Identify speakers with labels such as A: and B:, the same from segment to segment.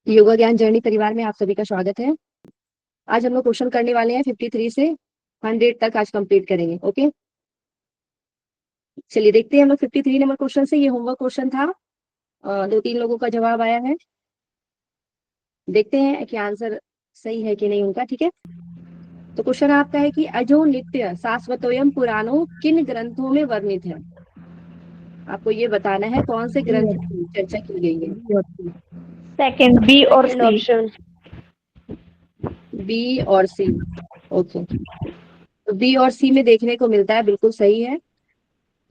A: योगा ज्ञान जर्नी परिवार में आप सभी का स्वागत है। आज हम लोग क्वेश्चन करने वाले हैं 53 से 100 तक आज कंप्लीट करेंगे। ओके, चलिए देखते हैं हम लोग 53 नंबर क्वेश्चन से। ये होमवर्क क्वेश्चन था, 2-3 लोगों का जवाब आया है। देखते हैं कि आंसर सही है कि नहीं उनका। ठीक है, तो क्वेश्चन आपका है कि अजो नित्य शाश्वतोयम पुराणो किन ग्रंथों में वर्णित है। आपको ये बताना है कौन से ग्रंथ की चर्चा की गई है।
B: सेकंड बी और
A: सेकेंड
B: सी।
A: ऑप्शन बी और सी। ओके, तो बी और सी में देखने को मिलता है, बिल्कुल सही है।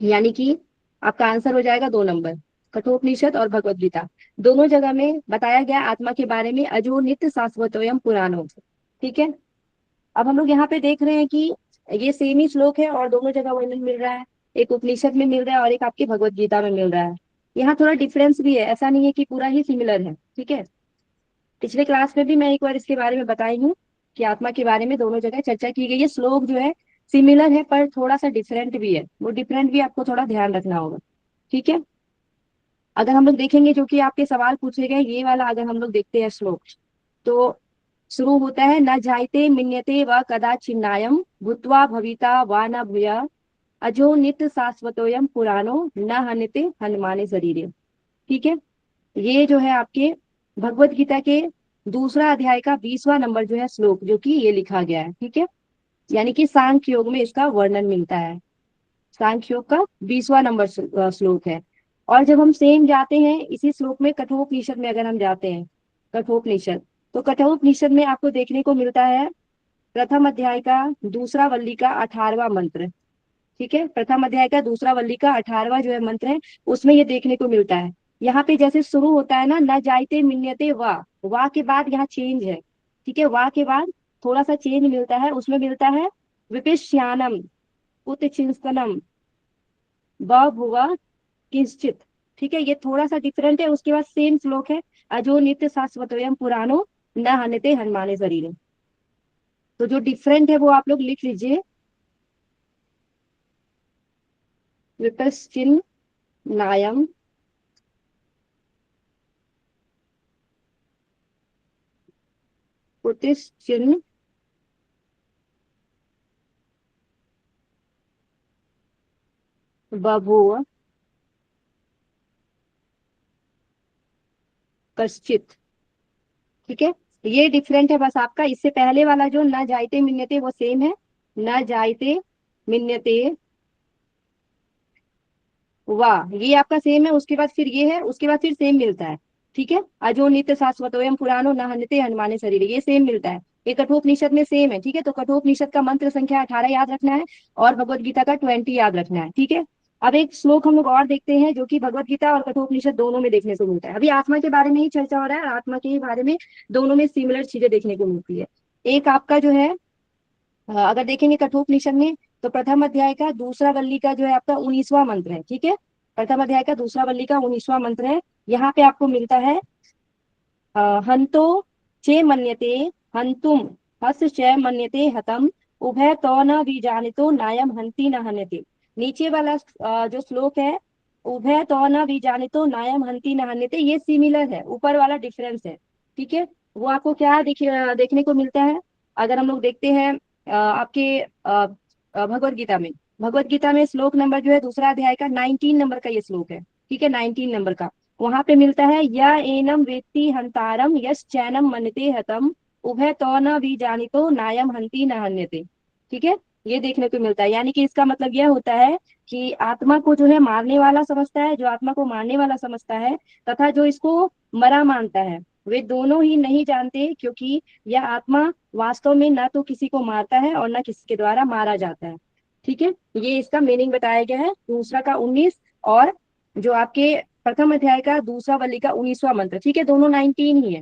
A: यानी कि आपका आंसर हो जाएगा 2 नंबर। कठोपनिषद और भगवत गीता दोनों जगह में बताया गया आत्मा के बारे में, अजो नित्य शाश्वतोयम पुराणो। ठीक है, अब हम लोग यहाँ पे देख रहे हैं कि ये सेम ही श्लोक है और दोनों जगह वर्णन मिल रहा है। एक उपनिषद में मिल रहा है और एक आपकी भगवत गीता में मिल रहा है। यहाँ थोड़ा डिफरेंस भी है, ऐसा नहीं है कि पूरा ही सिमिलर है। ठीक है, पिछले क्लास में भी मैं एक बार इसके बारे में बताई हूँ कि आत्मा के बारे में दोनों जगह चर्चा की गई है। श्लोक जो है सिमिलर है पर थोड़ा सा डिफरेंट भी है, वो डिफरेंट भी आपको थोड़ा ध्यान रखना होगा। ठीक है, अगर हम लोग देखेंगे जो कि आपके सवाल पूछे गए, ये वाला अगर हम लोग देखते हैं श्लोक, तो शुरू होता है न जायते मिन्यते व कदाचिन्नायम भूत्वा भविता व न भूय अजो नित्य शाश्वतोयम पुराणो न हन्यते हनुमाने शरीरे। ठीक है, ये जो है आपके भगवत गीता के दूसरा अध्याय का 20वां नंबर जो है श्लोक, जो कि ये लिखा गया है। ठीक है, यानी कि सांख्य योग में इसका वर्णन मिलता है। सांख्य योग का 20वां नंबर श्लोक है। और जब हम सेम जाते हैं इसी श्लोक में कठोपनिषद में, अगर हम जाते हैं कठोपनिषद, तो कठोपनिषद में आपको देखने को मिलता है प्रथम अध्याय का दूसरा वल्ली का 18वां मंत्र। ठीक है, प्रथम अध्याय का दूसरा वल्ली का 18वां जो है मंत्र है, उसमें ये देखने को मिलता है। यहाँ पे जैसे शुरू होता है ना, न जायते मिन्यते वाह के बाद यहाँ चेंज है। ठीक है, वाह के बाद थोड़ा सा चेंज मिलता है, उसमें मिलता है विपिश्यानम उत चिंतनम भुवा किंचित। ठीक है, ये थोड़ा सा डिफरेंट है। उसके बाद सेम श्लोक है, अजो नित्य शाश्वतोयम पुराणो न हन्यते हनुमाने शरीरे। तो जो डिफरेंट है वो आप लोग लिख लीजिए, विपश्चिन नायम प्रतिश्चिन बभूव कश्चित। ठीक है, ये डिफरेंट है बस आपका। इससे पहले वाला जो न जायते मिन्यते वो सेम है, न जायते मिन्यते वाह, ये आपका सेम है। उसके बाद फिर ये है, उसके बाद फिर सेम मिलता है। ठीक है, अजो नित्य शाश्वतोयम पुराणो न हन्यते हनुमाने शरीर, ये सेम मिलता है। ये कठोपनिषद में सेम है। ठीक है, तो कठोपनिषद का मंत्र संख्या 18 याद रखना है और भगवत गीता का 20 याद रखना है। ठीक है, अब एक श्लोक हम लोग और देखते हैं जो कि भगवत गीता और कठोपनिषद दोनों में देखने को मिलता है। अभी आत्मा के बारे में ही चर्चा हो रहा है और आत्मा के बारे में दोनों में सिमिलर चीजें देखने को मिलती है। एक आपका जो है, अगर देखेंगे कठोपनिषद में, तो प्रथम अध्याय का दूसरा वल्ली का जो है आपका 19वां मंत्र है। ठीक है, प्रथम अध्याय का दूसरा वल्ली का 19वां मंत्र है। यहाँ पे आपको मिलता है हंतो चे मन्यते हंतुम हस च मन्यते हतम उभय तो न बीजानितो नायम हंति न हन्यते। नीचे वाला जो श्लोक है, उभय तो न बीजानितो नायम हंति न हन्यते, ये सिमिलर है, ऊपर वाला डिफरेंस है। ठीक है, वो आपको क्या देखने को मिलता है। अगर हम लोग देखते हैं आपके भगवत गीता में, भगवत गीता में श्लोक नंबर जो है दूसरा अध्याय का 19 नंबर का ये श्लोक है। ठीक है, 19 नंबर का वहां पे मिलता है, या एनम वेत्ति हंतारम यश चैनम मनते हतम उभय तो न भी जानितो नायम हंति न हन्यते। ठीक है, ये देखने को मिलता है। यानी कि इसका मतलब यह होता है कि आत्मा को जो है मारने वाला समझता है, जो आत्मा को मारने वाला समझता है, तथा जो इसको मरा मानता है, वे दोनों ही नहीं जानते, क्योंकि यह आत्मा वास्तव में न तो किसी को मारता है और न किसी के द्वारा मारा जाता है। ठीक है, ये इसका मीनिंग बताया गया है दूसरा का 19 और जो आपके प्रथम अध्याय का दूसरा वल्ली का 19वां मंत्र। ठीक है, दोनों 19 ही है।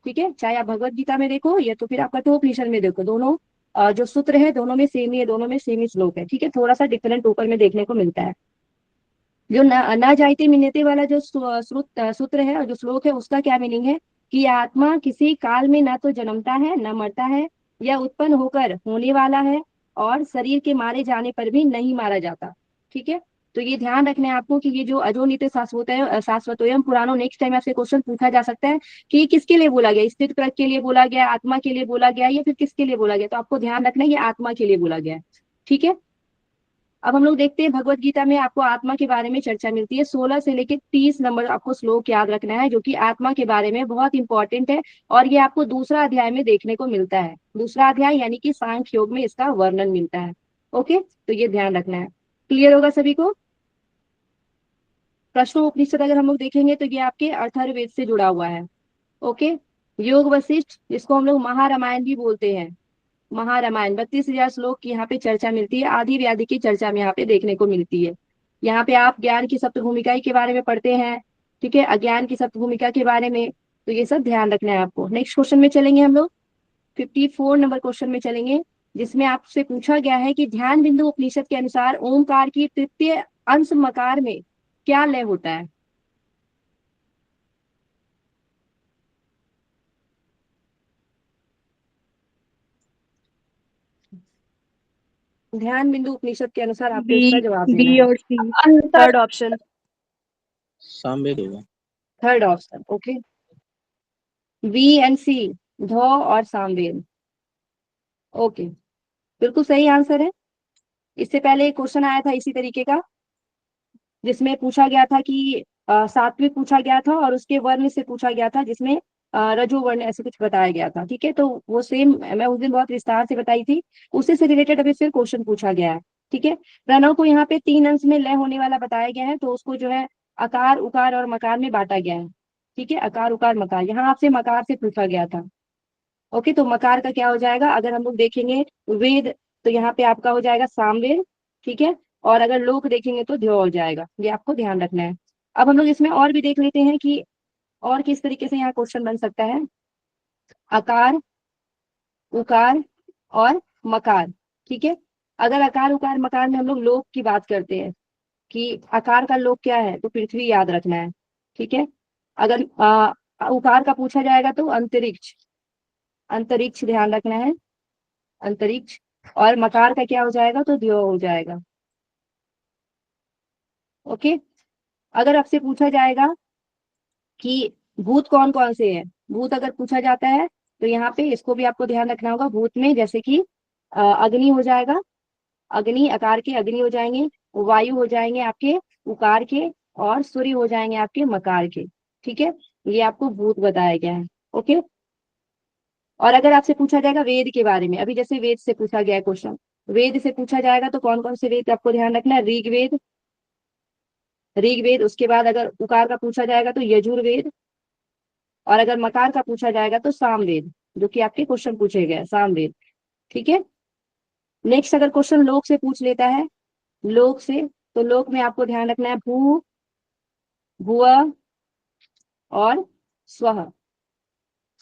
A: ठीक है, चाहे आप भगवत गीता में देखो या तो फिर आप कठोपनिषद में देखो, दोनों जो सूत्र है दोनों में सेम ही है, दोनों में सेम ही श्लोक है। ठीक है, थोड़ा सा डिफरेंट ऊपर में देखने को मिलता है। जो ना जायते मिन्यते वाला जो सूत्र है और जो श्लोक है, उसका क्या मीनिंग है कि आत्मा किसी काल में ना तो जन्मता है न मरता है, यह उत्पन्न होकर होने वाला है और शरीर के मारे जाने पर भी नहीं मारा जाता। ठीक है, तो ये ध्यान रखना है आपको कि ये जो अजो नित्य शाश्वतोयम पुराणो, नेक्स्ट टाइम आपसे क्वेश्चन पूछा जा सकता है कि ये किसके लिए बोला गया, स्थित प्रज्ञ के लिए बोला गया, आत्मा के लिए बोला गया, या फिर किसके लिए बोला गया। तो आपको ध्यान रखना है ये आत्मा के लिए बोला गया है। ठीक है, अब हम लोग देखते हैं भगवत गीता में आपको आत्मा के बारे में चर्चा मिलती है। 16 से लेकर 30 नंबर आपको श्लोक याद रखना है, जो कि आत्मा के बारे में बहुत इंपॉर्टेंट है। और ये आपको दूसरा अध्याय में देखने को मिलता है, दूसरा अध्याय यानी कि सांख्य योग में इसका वर्णन मिलता है। ओके, तो ये ध्यान रखना है। क्लियर होगा सभी को। प्रश्नोपनिषद अगर हम लोग देखेंगे तो ये आपके अथर्ववेद से जुड़ा हुआ है। ओके, योग वशिष्ठ, जिसको हम लोग महारामायण भी बोलते हैं, महारामायण 32,000 श्लोक की यहाँ पे चर्चा मिलती है, आदि व्याधि की चर्चा में यहाँ पे देखने को मिलती है। यहाँ पे आप ज्ञान की सप्त भूमिका के बारे में पढ़ते हैं, ठीक है, अज्ञान की सप्त भूमिका के बारे में, तो ये सब ध्यान रखना है आपको। नेक्स्ट क्वेश्चन में चलेंगे हम लोग, 54 नंबर क्वेश्चन में चलेंगे, जिसमें आपसे पूछा गया है कि ध्यान बिंदु उपनिषद के अनुसार ओमकार की तृतीय अंश मकार में क्या लय होता है। ध्यान बिंदु उपनिषद के अनुसार आपको
B: बी
A: इसका जवाब देना
B: बी
A: है।
B: और सी।
C: अंतर।
B: Third option.
D: सामवेद होगा।
A: Third option, okay, B and C, ध और सामवेद। ओके, बिल्कुल सही आंसर है। इससे पहले एक क्वेश्चन आया था इसी तरीके का, जिसमें पूछा गया था कि सात्विक पूछा गया था और उसके वर्ण से पूछा गया था, जिसमें रजो वर्ण ऐसे कुछ बताया गया था। ठीक है, तो वो सेम मैं उस दिन बहुत विस्तार से बताई थी, उसी से रिलेटेड अभी फिर क्वेश्चन पूछा गया है। ठीक है, प्रणव को यहाँ पे 3 अंश में लय होने वाला बताया गया है, तो उसको जो है आकार उकार और मकार में बांटा गया है। ठीक है, आकार उकार मकार, यहाँ आपसे मकार से पूछा गया था। ओके, तो मकार का क्या हो जाएगा, अगर हम लोग देखेंगे वेद, तो यहाँ पे आपका हो जाएगा सामवेद। ठीक है, और अगर लोक देखेंगे तो ध्यो हो जाएगा, ये आपको ध्यान रखना है। अब हम लोग इसमें और भी देख लेते हैं कि और किस तरीके से यहाँ क्वेश्चन बन सकता है। आकार उकार और मकार, ठीक है, अगर आकार उकार मकार में हम लोग लोक की बात करते हैं कि आकार का लोक क्या है, तो पृथ्वी याद रखना है। ठीक है, अगर उकार का पूछा जाएगा तो अंतरिक्ष, अंतरिक्ष ध्यान रखना है, अंतरिक्ष। और मकार का क्या हो जाएगा, तो द्यो हो जाएगा। ओके, अगर आपसे पूछा जाएगा कि भूत कौन कौन से हैं, भूत अगर पूछा जाता है तो यहाँ पे इसको भी आपको ध्यान रखना होगा। भूत में जैसे कि अग्नि हो जाएगा, अग्नि आकार के अग्नि हो जाएंगे, वायु हो जाएंगे आपके उकार के, और सूर्य हो जाएंगे आपके मकार के। ठीक है, ये आपको भूत बताया गया है। ओके, और अगर आपसे पूछा जाएगा वेद के बारे में, अभी जैसे वेद से पूछा गया है क्वेश्चन, वेद से पूछा जाएगा तो कौन कौन से वेद आपको ध्यान रखना है, ऋग्वेद, ऋग्वेद, उसके बाद अगर उकार का पूछा जाएगा तो यजुर्वेद, और अगर मकार का पूछा जाएगा तो सामवेद, जो कि आपके क्वेश्चन पूछे गए सामवेद। ठीक है, नेक्स्ट अगर क्वेश्चन लोक से पूछ लेता है, लोक से, तो लोक में आपको ध्यान रखना है भू, भुव और स्वः।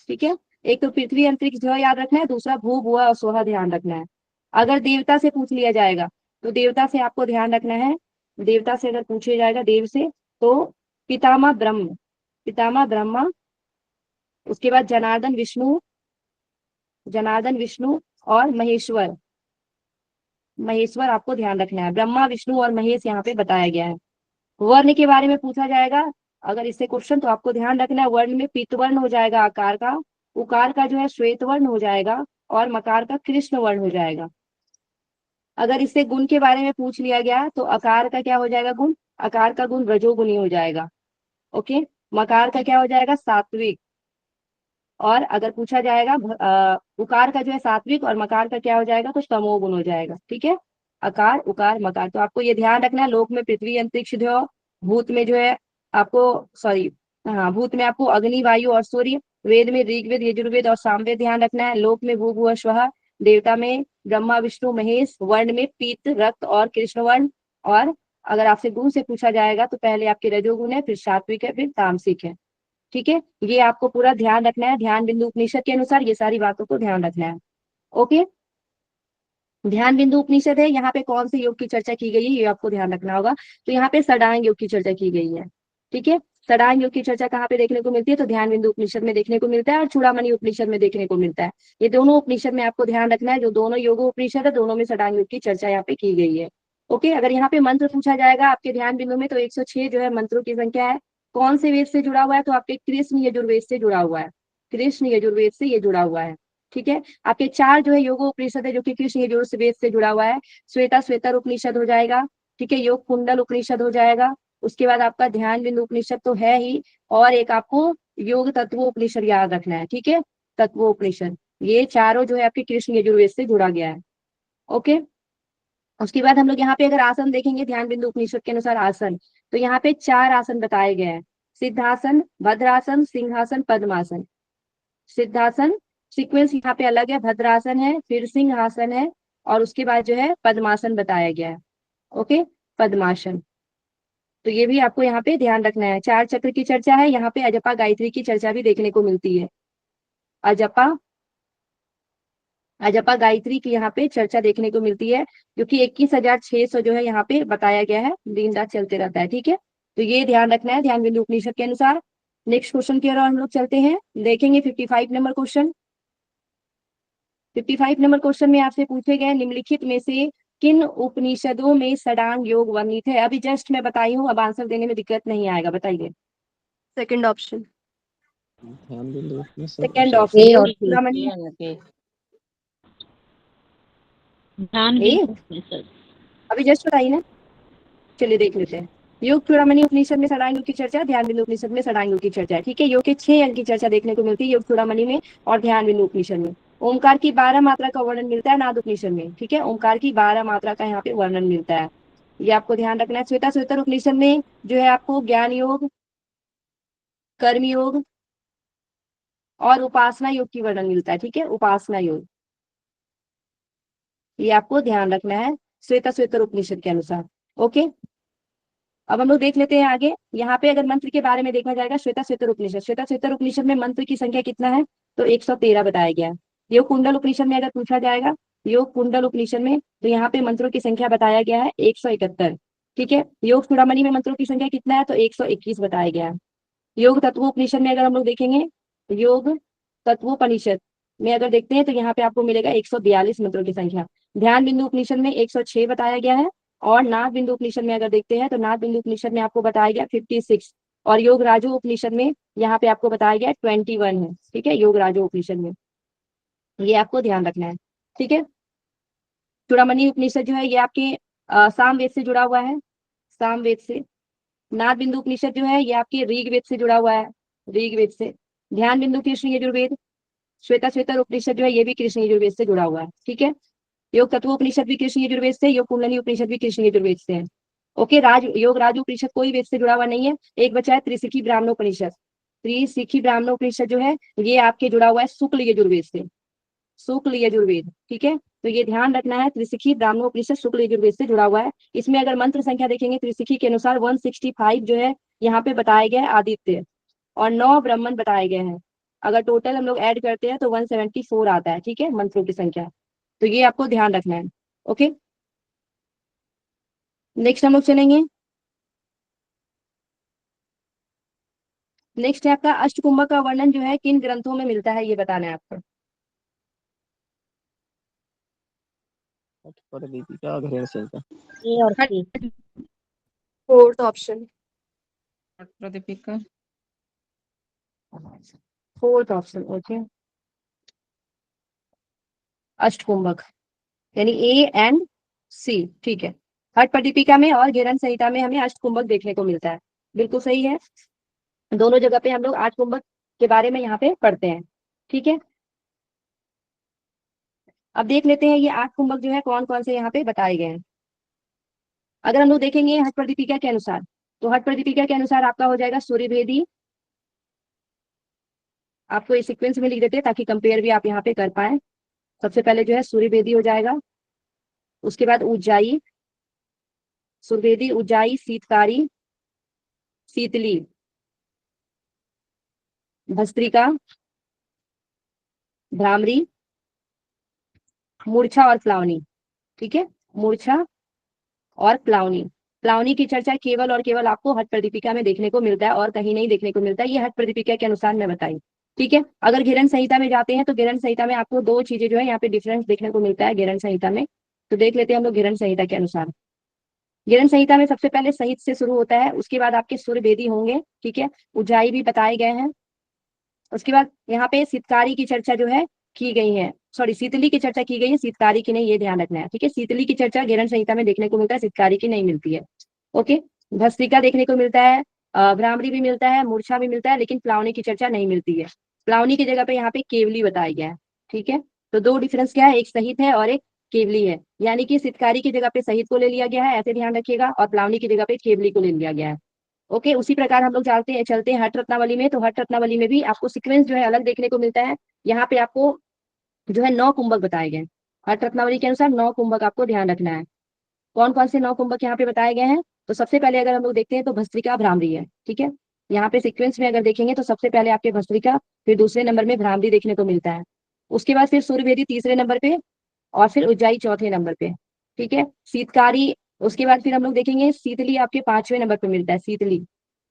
A: ठीक है, एक तो पृथ्वी अंतरिक्ष ध्यान याद रखना है, दूसरा भू भुव और स्वः ध्यान रखना है। अगर देवता से पूछ लिया जाएगा तो देवता से आपको ध्यान रखना है, देवता से अगर पूछे जाएगा देव से, तो पितामह ब्रह्म, पितामह ब्रह्मा, उसके बाद जनार्दन विष्णु, जनार्दन विष्णु और महेश्वर, महेश्वर आपको ध्यान रखना है। ब्रह्मा विष्णु और महेश यहाँ पे बताया गया है। वर्ण के बारे में पूछा जाएगा अगर इससे क्वेश्चन, तो आपको ध्यान रखना है वर्ण में पीत वर्ण हो जाएगा आकार का, उकार का जो है श्वेत वर्ण हो जाएगा, और मकार का कृष्ण वर्ण हो जाएगा। अगर इससे गुण के बारे में पूछ लिया गया तो आकार का क्या हो जाएगा गुण, आकार का गुण रजोगुणी हो जाएगा। ओके, मकार का क्या हो जाएगा सात्विक, और अगर पूछा जाएगा उकार का जो है सात्विक और मकार का क्या हो जाएगा, तो तमोगुण हो जाएगा। ठीक है, आकार उकार मकार, तो आपको ये ध्यान रखना है। लोक में पृथ्वी अंतरिक्ष ध्यो, भूत में जो है आपको, सॉरी, हाँ, भूत में आपको अग्नि वायु और सूर्य, वेद में ऋग्वेद यजुर्वेद और सामवेद ध्यान रखना है। लोक में भू भुव स्वः, देवता में ब्रह्मा विष्णु महेश, वर्ण में पीत रक्त और कृष्ण वर्ण, और अगर आपसे गुण से पूछा जाएगा तो पहले आपके रजोगुण है, फिर सात्विक है, फिर तामसिक है। ठीक है, ये आपको पूरा ध्यान रखना है, ध्यान बिंदु उपनिषद के अनुसार ये सारी बातों को ध्यान रखना है। ओके, ध्यान बिंदु उपनिषद है, यहाँ पे कौन से योग की चर्चा की गई है ये आपको ध्यान रखना होगा। तो यहाँ पे षडांग योग की चर्चा की गई है। ठीक है, षडांग योग की चर्चा कहाँ पे देखने को मिलती है, तो ध्यान बिंदु उपनिषद में देखने को मिलता है, और चूड़ामणि उपनिषद में देखने को मिलता है। ये दोनों उपनिषद में आपको ध्यान रखना है, जो दोनों योग उपनिषद है, दोनों में षडांग योग की चर्चा यहाँ पे की गई है। ओके, अगर यहाँ पे मंत्र पूछा जाएगा आपके ध्यान बिंदु में, तो 106 जो है मंत्रों की संख्या है। कौन से वेद से जुड़ा हुआ है, तो आपके कृष्ण यजुर्वेद से जुड़ा हुआ है। कृष्ण यजुर्वेद से ये जुड़ा हुआ है। ठीक है, आपके 4 जो है योगोपनिषद है जो कि कृष्ण यजुर्वेद से जुड़ा हुआ है। श्वेता श्वेतर उपनिषद हो जाएगा। ठीक है, योग कुंडल उपनिषद हो जाएगा। उसके बाद आपका ध्यान बिंदु उपनिषद तो है ही, और एक आपको योग तत्व उपनिषद याद रखना है। ठीक है, तत्व उपनिषद, ये चारों जो है आपके कृष्ण यजुर्वेद से जुड़ा गया है। ओके, उसके बाद हम लोग यहाँ पे अगर आसन देखेंगे ध्यान बिंदु उपनिषद के अनुसार आसन, तो यहाँ पे 4 आसन बताए गए हैं। सिद्धासन, भद्रासन, सिंहासन, पद्मासन। सिद्धासन सीक्वेंस यहाँ पे अलग है, भद्रासन है, फिर सिंहासन है, और उसके बाद जो है पद्मासन बताया गया है। ओके, पद्मासन, तो ये भी आपको यहाँ पे ध्यान रखना है। 4 चक्र की चर्चा है यहाँ पे, अजपा गायत्री की चर्चा भी देखने को मिलती है। अजपा अजपा गायत्री की यहाँ पे चर्चा देखने को मिलती है, जो कि 21,600 जो है यहाँ पे बताया गया है, दिन रात चलते रहता है। ठीक है, तो ये ध्यान रखना है ध्यान बिंदु उपनिषद के अनुसार। नेक्स्ट क्वेश्चन की ओर हम लोग चलते हैं, देखेंगे 55 नंबर क्वेश्चन। 55 नंबर क्वेश्चन में आपसे पूछे गए निम्नलिखित में से किन उपनिषदों में षडांग योग वर्णित है। अभी जस्ट मैं बताई हूँ, अब आंसर देने में दिक्कत नहीं आएगा, बताइए।
B: Second option.
D: ध्यान बिंदु में सब
A: सेकेंड
D: अच्छा
A: ऑप्शन
B: ए
A: योग
B: और सी।
A: चूड़ामणि।
B: ध्यान
A: ए,
B: बिंदु उपनिषद।
A: अभी जस्ट बताई ना, चलिए देख लेते हैं। योग चूड़ामणि उपनिषद में षडांग योग की चर्चा, ध्यान बिंदु उपनिषद में षडांग योग की चर्चा है। ठीक है, योग के 6 अंग की चर्चा देखने को मिलती है योग चूड़ामणि में और ध्यान बिंदु उपनिषद में। ओमकार की 12 मात्रा का वर्णन मिलता है नाद उपनिषद में। ठीक है, ओमकार की 12 मात्रा का यहाँ पे वर्णन मिलता है, ये आपको ध्यान रखना है। श्वेता श्वेतर उपनिषद में जो है आपको ज्ञान योग, कर्म योग और उपासना योग की वर्णन मिलता है। ठीक है, उपासना योग, ये आपको ध्यान रखना है श्वेता श्वेतर उपनिषद के अनुसार। ओके, अब हम लोग देख लेते हैं आगे। यहाँ पे अगर मंत्र के बारे में देखा जाएगा, श्वेता श्वेतर उपनिषद, श्वेता श्वेतर उपनिषद में मंत्र की संख्या कितना है, तो 113 बताया गया है। योग कुंडल उपनिषद में अगर पूछा जाएगा, योग कुंडल उपनिषद में, तो यहाँ पे मंत्रों की संख्या बताया गया है 171। ठीक है, योग चूड़ामणि में मंत्रों की संख्या कितना है, तो 121 बताया गया है। योग तत्वोपनिषद में अगर हम लोग देखेंगे, योग तत्वोपनिषद में अगर देखते हैं, तो यहाँ पे आपको मिलेगा 142 मंत्रों की संख्या। ध्यान बिंदु उपनिषद में 106 बताया गया है, और नाद बिंदु उपनिषद में अगर देखते हैं, तो नाद बिंदु उपनिषद में आपको बताया गया 56, और योग राजु उपनिषद में यहाँ पे आपको बताया गया 21 है। ठीक है, योग राजु उपनिषद में, ये आपको ध्यान रखना है। ठीक है, चूड़ामणि उपनिषद जो है ये आपके सामवेद से जुड़ा हुआ है, सामवेद से। नाद बिंदु उपनिषद जो है ये आपके ऋग्वेद से जुड़ा हुआ है, ऋग्वेद से। ध्यान बिंदु कृष्ण यजुर्वेद, श्वेता श्वेतर उपनिषद जो है ये भी कृष्ण यजुर्वेद से जुड़ा हुआ है। ठीक है, योग तत्वोपनिषद भी कृष्ण यजुर्वेद से, योग कुंडली उपनिषद भी कृष्ण यजुर्वेद से है। ओके, योग राज उपनिषद कोई वेद से जुड़ा हुआ नहीं है। एक बचा है त्रिशिखी ब्राह्मणोपनिषद। त्रिशिखी ब्राह्मणोपनिषद जो है ये आपके जुड़ा हुआ है शुक्ल यजुर्वेद से, शुक्ल यजुर्वेद। ठीक है, तो ये ध्यान रखना है, त्रिशिखी ब्राह्मणोपनिषद शुक्ल यजुर्वेद से जुड़ा हुआ है। इसमें अगर मंत्र संख्या देखेंगे त्रिशिखी के अनुसार 165 जो है यहाँ पे बताया गया है आदित्य, और 9 ब्राह्मण बताए गए हैं। अगर टोटल हम लोग ऐड करते हैं तो 174 आता है। ठीक है, मंत्रों की संख्या, तो ये आपको ध्यान रखना है। ओके, नेक्स्ट हम लोग चलेंगे। नेक्स्ट है आपका अष्टकुंभक का वर्णन जो है किन ग्रंथों में मिलता है, ये बताना है आपको।
D: पर दीपिका घरेण संहिता।
B: ए और C.
A: Fourth option,
C: Pradipika.
A: Fourth option. Okay, अष्टकुंभक यानी ए एंड सी। ठीक है, हट प्रदीपिका में और घेरन संहिता में हमें अष्टकुंभक देखने को मिलता है, बिल्कुल सही है। दोनों जगह पे हम लोग आठ कुंभक के बारे में यहाँ पे पढ़ते हैं। ठीक है, अब देख लेते हैं ये 8 कुंभक जो है कौन कौन से यहाँ पे बताए गए हैं। अगर हम लोग देखेंगे हट प्रदीपिका के अनुसार, तो हट प्रदीपिका के अनुसार आपका हो जाएगा सूर्यभेदी। आपको इस सीक्वेंस में लिख देते हैं ताकि कंपेयर भी आप यहाँ पे कर पाए। सबसे पहले जो है सूर्यभेदी हो जाएगा, उसके बाद उज्जाई, सूर्यभेदी, उज्जाई, शीतकारी, शीतली, भस्त्रिका, भ्रामरी, मूर्छा और प्लावनी। ठीक है, मूर्छा और प्लावनी। प्लावनी की चर्चा केवल और केवल आपको हट प्रदीपिका में देखने को मिलता है और कहीं नहीं देखने को मिलता है, ये हट प्रदीपिका के अनुसार मैं बताई। ठीक है, अगर घेरन संहिता में जाते हैं तो घेरन संहिता में आपको 2 चीजें जो है यहाँ पे डिफरेंस देखने को मिलता है घेरन संहिता में। तो देख लेते हैं हम लोग घेरन संहिता के अनुसार। गिरण संहिता में सबसे पहले सहित से शुरू होता है, उसके बाद आपके सुर भेदी होंगे, ठीक है, उज्जाई भी बताए गए हैं। उसके बाद यहाँ पे शीतकारी की चर्चा जो है की गई है, सॉरी शीतली की चर्चा की गई है, शीतकारी की नहीं, ये ध्यान रखना है, ठीक है। शीतली की चर्चा गिरण संहिता में देखने को मिलता है, शीतकारी की नहीं मिलती है। ओके, भस्त्रिका देखने को मिलता है, भ्रामरी भी मिलता है, मूर्छा भी मिलता है, लेकिन प्लावनी की चर्चा नहीं मिलती है। प्लावनी की जगह पे यहाँ पे केवली बताया गया है, ठीक है। तो दो डिफरेंस क्या है, एक सहित है और एक केवली है, यानी कि शीतकारी की जगह पे सहित को ले लिया गया है, ऐसे ध्यान रखिएगा, और प्लावनी की जगह पे केवली को ले लिया गया है। ओके, उसी प्रकार हम लोग चलते हैं हठ रत्नावली में। तो हठ रत्नावली में भी आपको सीक्वेंस जो है अलग देखने को मिलता है। यहाँ पे आपको जो है 9 कुंभक बताए गए हैं। हठ रत्नावली के अनुसार 9 कुंभक आपको ध्यान रखना है। कौन कौन से 9 कुंभक यहाँ पे बताए गए हैं? तो सबसे पहले अगर हम लोग देखते हैं तो भस्त्रिका भ्रामरी है, ठीक है। यहाँ पे सीक्वेंस में अगर देखेंगे तो सबसे पहले आपके भस्त्रिका, फिर दूसरे नंबर में भ्रामरी देखने को मिलता है, उसके बाद फिर सूर्यभेदी तीसरे नंबर पे, और फिर उज्जाई चौथे नंबर पे, ठीक है। शीतकारी, उसके बाद फिर हम लोग देखेंगे शीतली आपके 5वें नंबर पे मिलता है, शीतली।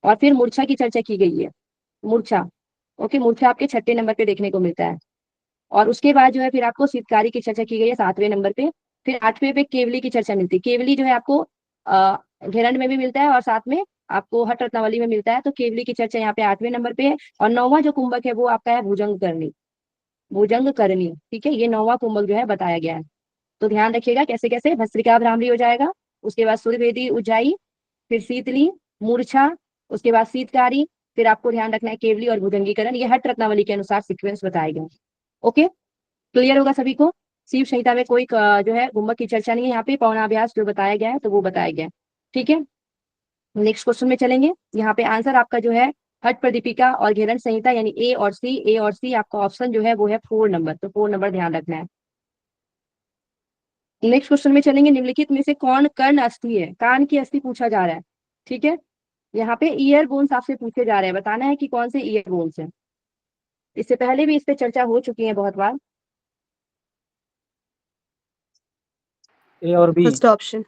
A: और फिर मूर्छा की चर्चा की गई है, मूर्छा। ओके, मूर्छा आपके 6ठे नंबर पे देखने को मिलता है। और उसके बाद जो है फिर आपको शीतकारी की चर्चा की गई है 7वें नंबर पे। फिर 8वें पे केवली की चर्चा मिलती है। केवली जो है आपको घेरंड में भी मिलता है और साथ में आपको हठ रत्नावली में मिलता है। तो केवली की चर्चा यहाँ पे 8वें नंबर पे है। और 9वां जो कुंभक है वो आपका है भुजंग करनी, भुजंग करनी, ठीक है। ये 9वां कुंभक जो है बताया गया है। तो ध्यान रखिएगा कैसे कैसे, भस्त्रिका भ्रामरी हो जाएगा, उसके बाद सूर्यभेदी उज्जाई, फिर शीतली, मूर्छा, उसके बाद शीतकारी, फिर आपको ध्यान रखना है केवली और भुजंगीकरण। ये हठ रत्नावली के अनुसार सीक्वेंस बताए गए। ओके, क्लियर होगा सभी को। शिव संहिता में कोई जो है गुम्बक की चर्चा नहीं है, यहाँ पे पौनाभ्यास जो बताया गया है तो वो बताया गया है, ठीक है। नेक्स्ट क्वेश्चन में चलेंगे। यहाँ पे आंसर आपका जो है हठ प्रदीपिका और घेरण संहिता यानी ए और सी आपका ऑप्शन जो है वो है 4 नंबर, तो 4 नंबर ध्यान रखना है। नेक्स्ट क्वेश्चन में चलेंगे। निम्नलिखित में से कौन कर्ण अस्थि है? कान की अस्थि पूछा जा रहा है, ठीक है। यहाँ पे ईयर बोन्स आपसे पूछे जा रहे हैं, बताना है कि कौन से ईयर बोन्स है। इससे पहले भी इस पे चर्चा हो चुकी है बहुत बार।
D: ए और B.
B: First option.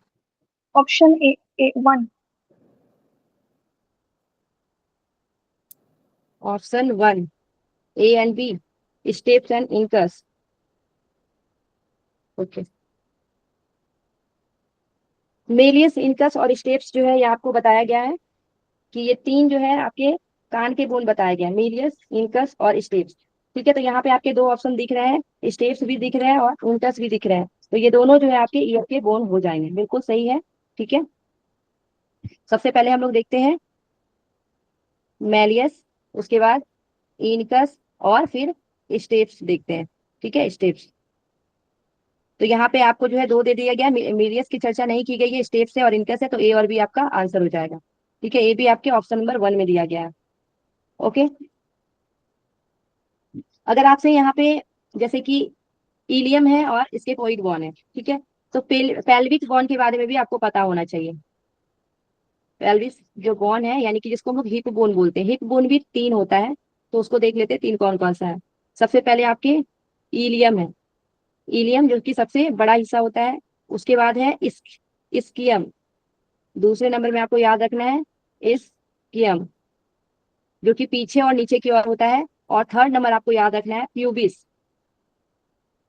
E: Option A 1।
A: Option 1, A and B, steps and incus. Okay, malleus, incus और स्टेप्स जो है ये आपको बताया गया है कि ये 3 जो है आपके कान के बोन बताए गए हैं, मेलियस, इनकस और स्टेप्स, ठीक है। तो यहाँ पे आपके 2 ऑप्शन दिख रहे हैं, स्टेप्स भी दिख रहे हैं और इनकस भी दिख रहे हैं। तो ये दोनों जो है आपके ईयर के बोन हो जाएंगे, बिल्कुल सही है, ठीक है। सबसे पहले हम लोग देखते हैं मेलियस, उसके बाद इनकस और फिर स्टेप्स देखते हैं, ठीक है, स्टेप्स। तो यहाँ पे आपको जो है 2 दे दिया गया, मीडियस की चर्चा नहीं की गई है, स्टेप से और इनकस है, तो ए और बी आपका आंसर हो जाएगा, ठीक है। ए भी आपके ऑप्शन नंबर 1 में दिया गया है। ओके, अगर आपसे यहाँ पे जैसे कि इलियम है और स्केफोइड बोन है, ठीक है, तो पेल्विक बोन के बारे में भी आपको पता होना चाहिए। पेल्विस जो बोन है यानी कि जिसको हम लोग हिप बोन बोलते हैं, हिप बोन भी 3 होता है, तो उसको देख लेते हैं 3 कौन कौन सा है। सबसे पहले आपके इलियम है, इलियम जो कि सबसे बड़ा हिस्सा होता है। उसके बाद है इस्कियम, दूसरे नंबर में आपको याद रखना है इस्कियम, जो कि पीछे और नीचे की ओर होता है। और थर्ड नंबर आपको याद रखना है प्यूबिस,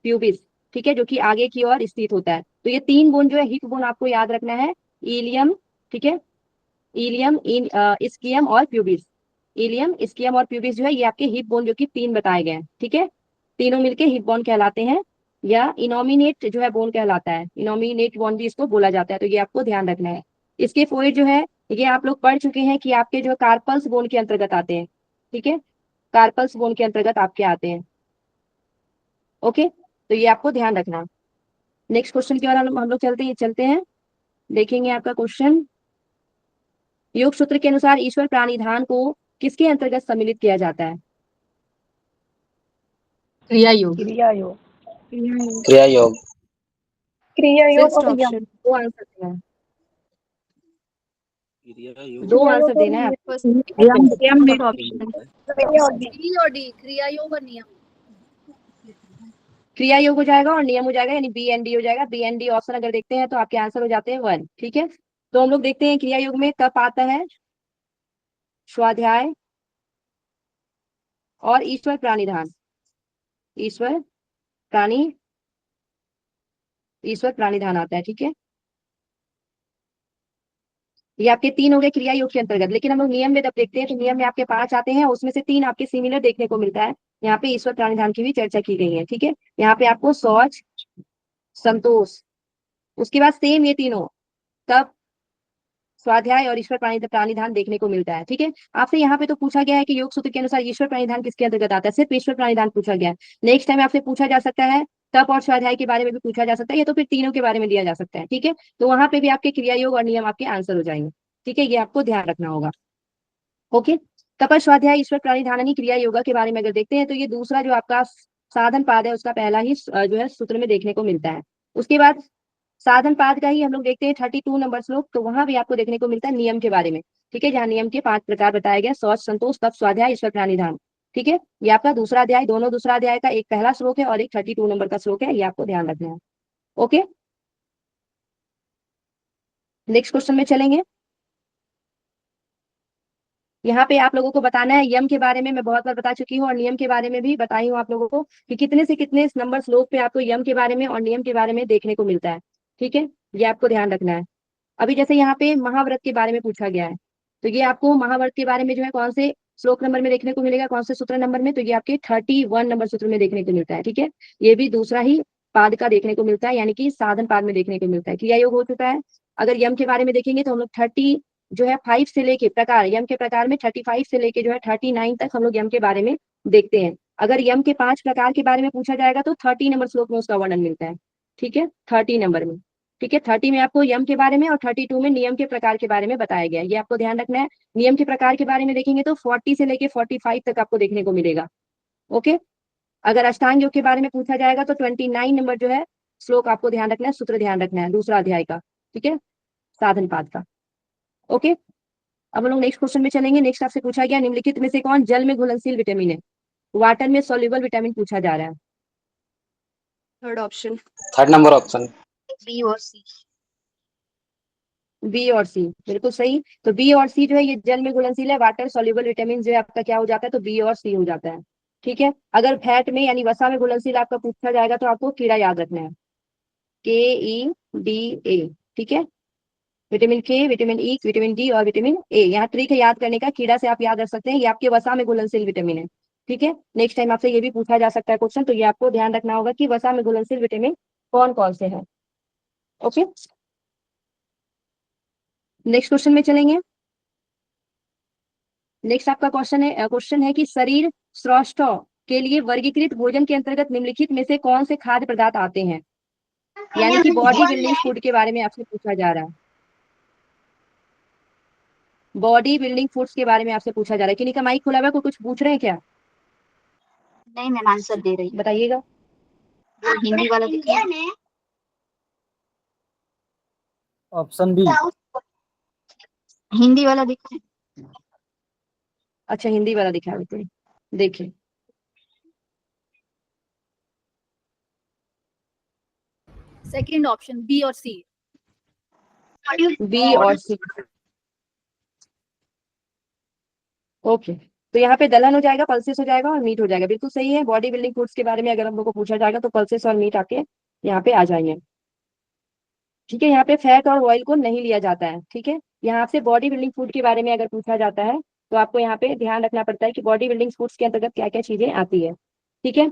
A: प्यूबिस, ठीक है, जो कि आगे की ओर स्थित होता है। तो ये 3 बोन जो है हिप बोन आपको याद रखना है, इलियम, ठीक है, इलियम, इस्कियम और प्यूबिस। इलियम, इस्कियम और प्यूबिस जो है ये आपके हिप बोन जो कि 3 बताए गए हैं, ठीक है। तीनों मिलके हिप बोन कहलाते हैं, या इनोमिनेट जो है बोन कहलाता है, इनोमिनेट बोन भी इसको बोला जाता है, तो ये आपको ध्यान रखना है। इसके फोइड जो है ये आप लोग पढ़ चुके हैं कि आपके जो कार्पल्स बोन के अंतर्गत आते हैं, ठीक है, कार्पल्स बोन के अंतर्गत आपके आते हैं। ओके, तो ये आपको ध्यान रखना। नेक्स्ट क्वेश्चन की ओर हम लोग चलते हैं, देखेंगे आपका क्वेश्चन। योग सूत्र के अनुसार ईश्वर प्राणिधान को किसके अंतर्गत सम्मिलित किया जाता है?
C: क्रिया योग।
E: क्रिया योग।
D: क्रिया योग।
E: क्रिया योग
B: फिफ्थ
E: और यम।
B: ऑप्शन।
A: 2 आंसर देना है,
D: क्रिया योग।
A: 2
E: क्रिया
A: आंसर
E: योग और
A: देना है आपको।
B: फर्स्ट
E: यम भी।
B: First option.
E: क्रिया और डी।
F: डी और डी, क्रिया योग और नियम।
A: क्रिया योग हो जाएगा और नियम हो जाएगा, यानी बी एन डी हो जाएगा। बी एन डी ऑप्शन अगर देखते हैं तो आपके आंसर हो जाते हैं 1, ठीक है। तो हम लोग देखते हैं क्रिया योग में कब आता है स्वाध्याय और ईश्वर प्राणिधान, ईश्वर प्राणी, ईश्वर प्राणिधान आता है, ठीक है। ये आपके 3 हो गए क्रिया योग के अंतर्गत। लेकिन हम लोग नियम में जब देखते हैं तो नियम में आपके 5 आते हैं, उसमें से 3 आपके सिमिलर देखने को मिलता है। यहाँ पे ईश्वर प्राणिधान की भी चर्चा की गई है। ठीक है, यहाँ पे आपको शौच, संतोष, उसके बाद सेम ये तीनों, तब, स्वाध्याय और ईश्वर प्राणिधान देखने को मिलता है। ठीक है, आपसे यहाँ पे तो पूछा गया है कि योग सूत्र के अनुसार ईश्वर प्राणिधान किसके अंतर्गत आता है, सिर्फ ईश्वर प्राणिधान पूछा गया है। नेक्स्ट टाइम आपसे पूछा जा सकता है तप और स्वाध्याय के बारे में भी पूछा जा सकता है, या तो फिर तीनों के बारे में दिया जा सकता है। ठीक है, तो वहां पे भी आपके क्रिया योग और नियम आपके आंसर हो जाएंगे। ठीक है, ये आपको ध्यान रखना होगा। ओके, तप स्वाध्याय ईश्वर प्राणिधानी क्रिया योगा के बारे में अगर देखते हैं तो ये दूसरा जो आपका साधन पाद है उसका पहला ही जो है सूत्र में देखने को मिलता है। उसके बाद साधन पाद का ही हम लोग देखते हैं 32 नंबर श्लोक, तो वहां भी आपको देखने को मिलता है नियम के बारे में। ठीक है, जहाँ नियम के 5 प्रकार बताए गए, शौच, संतोष, तप, स्वाध्याय, ईश्वर प्राणिधान। ठीक है, ये आपका दूसरा अध्याय, दोनों दूसरा अध्याय का एक पहला श्लोक है और एक 32 नंबर का श्लोक है, ये आपको ध्यान रखना है। ओके, नेक्स्ट क्वेश्चन में चलेंगे। यहाँ पे आप लोगों को बताना है यम के बारे में मैं बहुत बार बता चुकी हूँ और नियम के बारे में भी बताई हूँ आप लोगों को कि कितने से कितने नंबर श्लोक पे आपको यम के बारे में और नियम के बारे में देखने को मिलता है। ठीक है, ये आपको ध्यान रखना है। अभी जैसे यहाँ पे महाव्रत के बारे में पूछा गया है, तो ये आपको महाव्रत के बारे में जो है कौन से श्लोक नंबर में देखने को मिलेगा, कौन से सूत्र नंबर में, तो ये आपके 31 नंबर सूत्र में देखने को मिलता है। ठीक है, ये भी दूसरा ही पाद का देखने को मिलता है, यानी कि साधन पाद में देखने को मिलता है। क्रिया योग हो चुका है। अगर यम के बारे में देखेंगे तो हम लोग 30 जो है 5 से लेके प्रकार, यम के प्रकार में 35 से लेके जो है 39 तक हम लोग यम के बारे में देखते हैं। अगर यम के 5 प्रकार के बारे में पूछा जाएगा तो 30 नंबर श्लोक में उसका वर्णन मिलता है। ठीक है, 30 नंबर में। ठीक है, 30 में आपको यम के बारे में और 32 में नियम के प्रकार के बारे में बताया गया है, ये आपको ध्यान रखना है। नियम के प्रकार के बारे में देखेंगे तो 40 से लेके 45 तक आपको देखने को मिलेगा। ओके, अगर अष्टांग योग के बारे में पूछा जाएगा तो 29 नंबर जो है श्लोक आपको ध्यान रखना है, सूत्र ध्यान रखना है दूसरा अध्याय का। ठीक है, साधन पाद का। ओके, अब हम लोग नेक्स्ट क्वेश्चन में चलेंगे। नेक्स्ट आपसे पूछा गया निम्नलिखित में से कौन जल में घुलनशील विटामिन है, वाटर में सॉल्युबल विटामिन पूछा जा रहा है।
B: Third option.
D: Third number option.
B: B और सी।
A: बी और सी बिल्कुल सही। तो बी और सी जो है ये जल में घुलनशील है, वाटर सॉल्युबल विटामिन जो है आपका क्या हो जाता है, तो बी और सी हो जाता है। ठीक है, अगर फैट में यानी वसा में घुलनशील आपका पूछा जाएगा तो आपको कीड़ा याद रखना है, KEDA। ठीक है, विटामिन के, विटामिन ई, विटामिन डी और विटामिन ए, यहाँ ट्रिक है याद करने का, कीड़ा से आप याद रख सकते हैं, ये आपके वसा में घुलनशील विटामिन है। ठीक है, नेक्स्ट टाइम आपसे ये भी पूछा जा सकता है क्वेश्चन, तो ये आपको ध्यान रखना होगा कि वसा में घुलनशील विटामिन कौन कौन से हैं। ओके, नेक्स्ट क्वेश्चन में चलेंगे। नेक्स्ट आपका क्वेश्चन है कि शरीर स्रोष्ठों के लिए वर्गीकृत भोजन के अंतर्गत निम्नलिखित में से कौन से खाद्य पदार्थ आते हैं, यानी कि बॉडी बिल्डिंग फूड के बारे में आपसे पूछा जा रहा है। बॉडी बिल्डिंग फूड्स के बारे में आपसे पूछा जा रहा है। किन्हीं का माइक खुला हुआ है, कोई कुछ पूछ रहे हैं क्या,
B: नहीं मैम, आंसर दे रही
A: बताइएगा।
B: हूँ। हिंदी वाला दिखाइए।
D: Option B.
B: हिंदी वाला दिखाए।
A: अच्छा, हिंदी वाला दिखा देते हैं, देखिए।
F: सेकंड ऑप्शन बी और सी।
A: बी और सी। ओके, तो यहाँ पे दलहन हो जाएगा, पल्सेस हो जाएगा और मीट हो जाएगा, बिल्कुल सही है। बॉडी बिल्डिंग फूड्स के बारे में अगर हम लोग को पूछा जाएगा तो पल्सेस और मीट आके यहाँ पे आ जाएंगे। ठीक है, यहाँ पे फैट और ऑयल को नहीं लिया जाता है। ठीक है, यहाँ से बॉडी बिल्डिंग फूड के बारे में अगर पूछा जाता है तो आपको यहाँ पे ध्यान रखना पड़ता है कि बॉडी बिल्डिंग फूड्स के अंतर्गत क्या क्या चीजें आती है। ठीक है,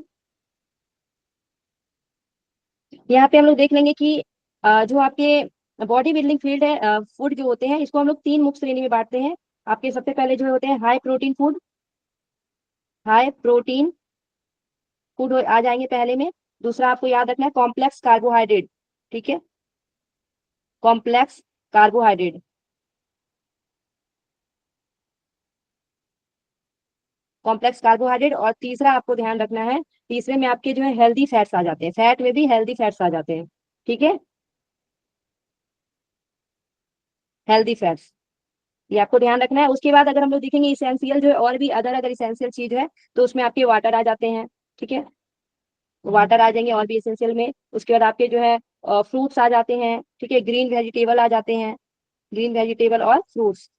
A: यहाँ पे हम लोग देख लेंगे कि जो आपके बॉडी बिल्डिंग फील्ड है, फूड जो होते हैं इसको हम लोग 3 मुख्य श्रेणी में बांटते हैं। आपके सबसे पहले जो होते हैं high protein food, high protein food आ जाएंगे पहले में। दूसरा आपको याद रखना है कॉम्प्लेक्स कार्बोहाइड्रेट। ठीक है, कॉम्प्लेक्स कार्बोहाइड्रेट। कॉम्प्लेक्स कार्बोहाइड्रेट, और तीसरा आपको ध्यान रखना है, तीसरे में आपके जो है हेल्दी फैट्स आ जाते हैं, फैट में भी हेल्दी फैट्स आ जाते हैं। ठीक है, हेल्दी फैट्स, ये आपको ध्यान रखना है। उसके बाद अगर हम लोग देखेंगे इसेंशियल जो है और भी अदर अगर इसेंशियल चीज है तो उसमें आपके वाटर आ जाते हैं। ठीक है, वाटर आ जाएंगे और भी इसेंशियल में। उसके बाद आपके जो है फ्रूट्स आ जाते हैं। ठीक है, ग्रीन वेजिटेबल आ जाते हैं, ग्रीन वेजिटेबल और फ्रूट्स।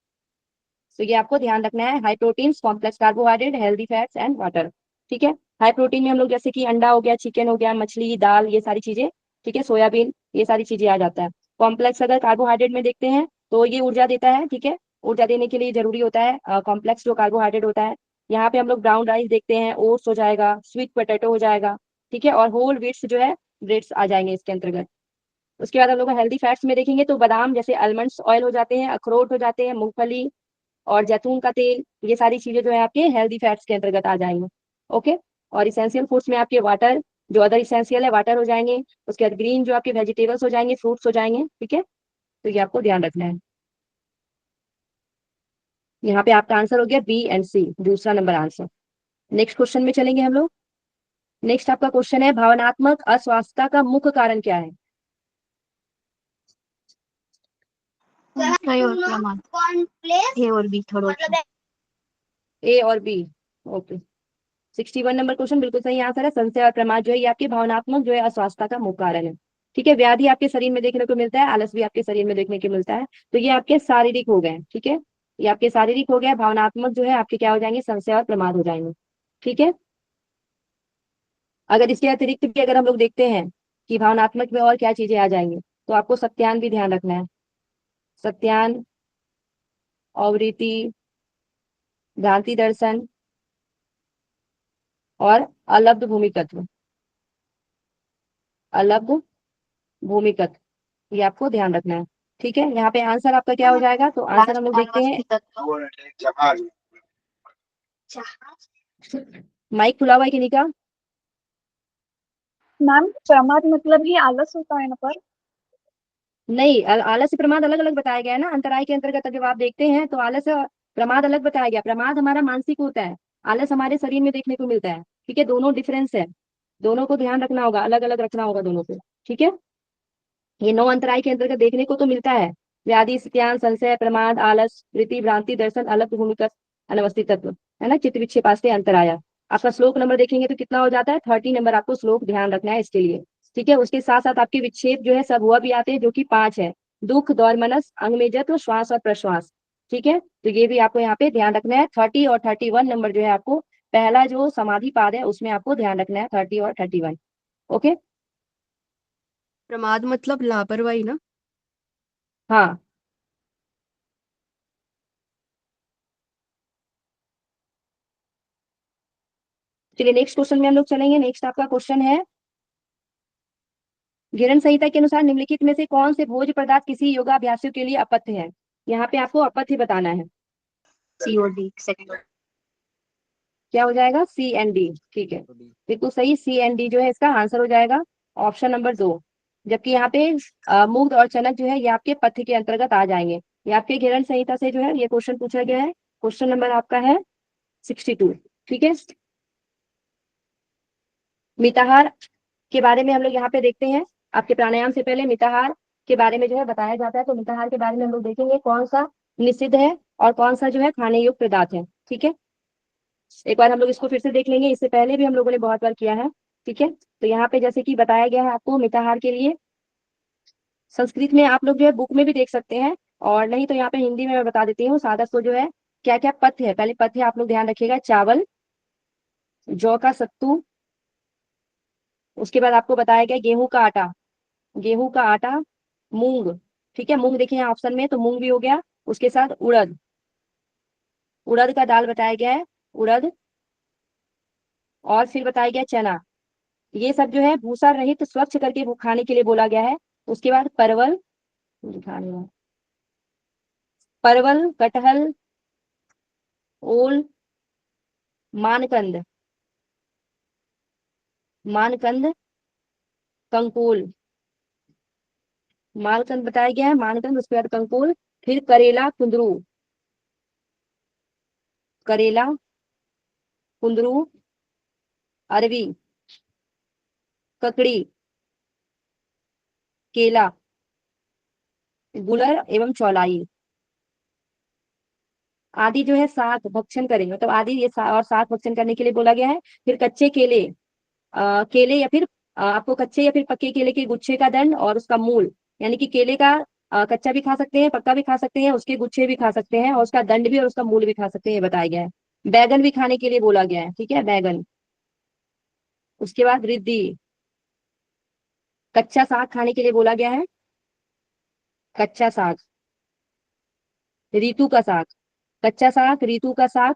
A: तो ये आपको ध्यान रखना है, high protein, complex carbohydrate, healthy fats and water. ठीक है, हाई प्रोटीन में हम लोग जैसे कि अंडा हो गया, चिकन हो गया, मछली, दाल, ये सारी चीजें। ठीक है, सोयाबीन, ये सारी चीजें आ जाता है। कॉम्प्लेक्स अगर कार्बोहाइड्रेट में देखते हैं तो ये ऊर्जा देता है, ठीक है। ऊर्जा देने के लिए जरूरी होता है कॉम्प्लेक्स जो कार्बोहाइड्रेट होता है। यहाँ पे हम लोग ब्राउन राइस देखते हैं, ओट्स हो जाएगा, स्वीट पोटैटो हो जाएगा, ठीक है, और होल व्हीट्स जो है ब्रेड्स आ जाएंगे इसके अंतर्गत। उसके बाद हम लोग हेल्दी फैट्स में देखेंगे तो बादाम जैसे आलमंड्स ऑयल हो जाते हैं, अखरोट हो जाते हैं, मूंगफली और जैतून का तेल, ये सारी चीजें जो है आपके हेल्दी फैट्स के अंतर्गत आ जाएंगे। ओके। और इसेंशियल फूड्स में आपके वाटर, जो अदर इसेंशियल है वाटर हो जाएंगे। उसके बाद ग्रीन जो आपके वेजिटेबल्स हो जाएंगे, फ्रूट्स हो जाएंगे, ठीक है। तो ये आपको ध्यान रखना है। यहाँ पे आपका आंसर हो गया बी एंड सी, दूसरा नंबर आंसर। नेक्स्ट क्वेश्चन में चलेंगे हम लोग। नेक्स्ट आपका क्वेश्चन है, भावनात्मक अस्वस्थता का मुख्य कारण क्या है?
B: संशय और प्रमाद। ए और बी, थर्ड ऑप्शन।
A: ए और बी। ओके। 61 नंबर क्वेश्चन बिल्कुल सही आंसर है। संशय और प्रमाद जो है ये आपकी भावनात्मक जो है अस्वस्थता का मुख्य कारण है, ठीक है। व्याधि आपके शरीर में देखने को मिलता है, आलस भी आपके शरीर में देखने को मिलता है। तो ये आपके शारीरिक हो गए, ठीक है। ये आपके शारीरिक हो गया। भावनात्मक जो है आपके क्या हो जाएंगे, संशय और प्रमाद हो जाएंगे, ठीक है। अगर इसके अतिरिक्त भी अगर हम लोग देखते हैं कि भावनात्मक में और क्या चीजें आ जाएंगी, तो आपको सत्यान भी ध्यान रखना है। सत्यान, अवृत्ति, भ्रांति दर्शन और अलब्ध भूमि तत्व। अलब्ध भूमि तत्व, ये आपको ध्यान रखना है, ठीक है। यहाँ पे आंसर आपका क्या हो जाएगा, तो आंसर हम लोग देखते हैं। माइक खुला हुआ है किन्हीं का?
E: मैम प्रमाद मतलब ही आलस होता है ना पर?
A: नहीं, आलस से प्रमाद अलग अलग बताया गया है ना। अंतराय के अंतर्गत जब आप देखते हैं तो आलस और प्रमाद अलग बताया गया। प्रमाद हमारा मानसिक होता है, आलस हमारे शरीर में देखने को मिलता है, ठीक है। दोनों डिफरेंस है, दोनों को ध्यान रखना होगा, अलग अलग रखना होगा दोनों को, ठीक है। ये 9 अंतराय के अंतर्गत देखने को तो मिलता है। व्याधि, सत्यान, संशय, प्रमाद, आलस, वृत्ति, भ्रांति दर्शन, अलग भूमिका, अनवस्थित तत्व, है ना। चित्त विक्षेप आस्ते अंतराया। आपका श्लोक नंबर देखेंगे तो कितना हो जाता है, 30 नंबर आपको श्लोक ध्यान रखना है इसके लिए, ठीक है। उसके साथ साथ आपके विक्षेप जो है सब वह भी आते हैं जो कि 5 है। दुख, दौर्मनस, अंगमेजत्व, श्वास और प्रश्वास, ठीक है। तो ये भी आपको यहाँ पे ध्यान रखना है। 30 और 31 नंबर जो है आपको पहला जो समाधि पाद है उसमें आपको ध्यान रखना है, 30 और 31। ओके।
G: प्रमाद मतलब लापरवाही ना?
A: हाँ। चलिए नेक्स्ट क्वेश्चन में हम लोग चलेंगे। नेक्स्ट आपका क्वेश्चन है, घिरन संहिता के अनुसार निम्नलिखित में से कौन से भोज्य पदार्थ किसी योगाभ्यासियों के लिए अपथ्य है? यहाँ पे आपको अपथ्य बताना है।
B: सी और डी, सेकंड।
A: क्या हो जाएगा, सी एंड डी, ठीक है। बिल्कुल सही, सी एंड डी जो है इसका आंसर हो जाएगा, ऑप्शन नंबर 2। जबकि यहाँ पे मूंग और चनक जो है ये आपके पथ्य के अंतर्गत आ जाएंगे। ये आपके घिरन संहिता से जो है ये क्वेश्चन पूछा गया है। क्वेश्चन नंबर आपका है 62, ठीक है। मिताहार के बारे में हम लोग यहाँ पे देखते हैं। आपके प्राणायाम से पहले मिताहार के बारे में जो है बताया जाता है। तो मिताहार के बारे में हम लोग देखेंगे कौन सा निषिद्ध है और कौन सा जो है खाने योग्य पदार्थ है, ठीक है। एक बार हम लोग इसको फिर से देख लेंगे, इससे पहले भी हम लोगों ने बहुत बार किया है, ठीक है। तो यहाँ पे जैसे कि बताया गया है आपको मिताहार के लिए, संस्कृत में आप लोग जो है बुक में भी देख सकते हैं, और नहीं तो यहाँ पे हिंदी में मैं बता देती हूँ सादा। तो जो है क्या क्या पथ्य है, पहले पथ्य आप लोग ध्यान रखिएगा, चावल, जौ का सत्तू। उसके बाद आपको बताया गया गेहूं का आटा, गेहूं का आटा, मूंग, ठीक है। मूंग देखिए ऑप्शन में, तो मूंग भी हो गया। उसके साथ उड़द, उड़द का दाल बताया गया है, उड़द। और फिर बताया गया चना। ये सब जो है भूसा रहित स्वच्छ करके वो खाने के लिए बोला गया है। उसके बाद परवल, परवल, कटहल, ओल, मानकंद, मानकंद, कंकुल, मालकंद बताया गया है, मानकंद। उसके बाद कंकुल, फिर करेला, कुंदरू, करेला, कुंदरू, अरवी, ककड़ी, केला, गुलर एवं चौलाई आदि जो है सात भक्षण करें, मतलब आदि ये और सात भक्षण करने के लिए बोला गया है। फिर कच्चे केले, केले या फिर आपको कच्चे या फिर पक्के केले के गुच्छे का दंड और उसका मूल, यानी कि केले का कच्चा भी खा सकते हैं, पक्का भी खा सकते हैं, उसके गुच्छे भी खा सकते हैं, और उसका दंड भी और उसका मूल भी खा सकते हैं, ये बताया गया है। बैगन भी खाने के लिए बोला गया है, ठीक है, बैगन। उसके बाद रिद्धि, कच्चा साग खाने के लिए बोला गया है, कच्चा साग। रीतु का साग, कच्चा साग, रीतु का साग,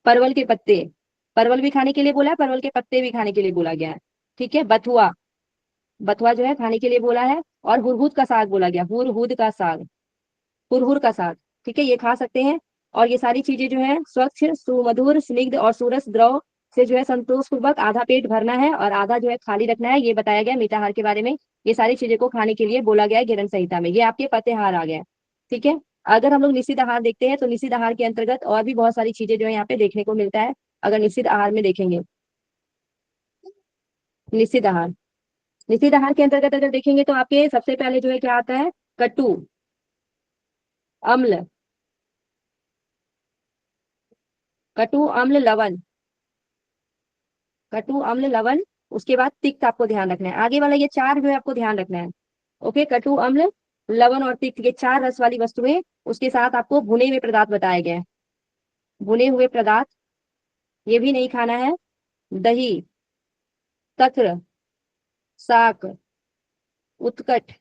A: परवल के पत्ते, परवल भी खाने के लिए बोला है, परवल के पत्ते भी खाने के लिए बोला गया है। ठीक है, बथुआ, बथुआ जो है खाने के लिए बोला है, और हुरहुद का साग बोला गया, हुरहुद का साग, हुरहुर का साग। ठीक है, ये खा सकते हैं। और ये सारी चीजें जो है स्वच्छ, सुमधुर, स्निग्ध और सूरस द्रव से जो है संतोष पूर्वक आधा पेट भरना है और आधा जो है खाली रखना है, ये बताया गया मिताहार के बारे में। ये सारी चीजें को खाने के लिए बोला गया है गिरन संहिता में। ये आपके पतेहार आ गए। ठीक है, अगर हम लोग निश्चित आहार देखते हैं तो निश्चित आहार के अंतर्गत और भी बहुत सारी चीजें जो है यहाँ पे देखने को मिलता है। अगर निश्चित आहार में देखेंगे, निश्चित आहार, निश्चित आहार के अंतर्गत अगर देखेंगे तो आपके सबसे पहले जो है क्या आता है, कटु, अम्ल, कटु अम्ल लवण, कटु अम्ल लवण, उसके बाद तिक्त आपको ध्यान रखना है। आगे वाला ये चार जो है आपको ध्यान रखना है। ओके, कटु अम्ल लवण और तिक्त, ये चार रस वाली वस्तुएं, उसके साथ आपको भुने हुए पदार्थ बताए गए हैं। भुने हुए पदार्थ ये भी नहीं खाना है। दही, तक्र, साक, उत्कट,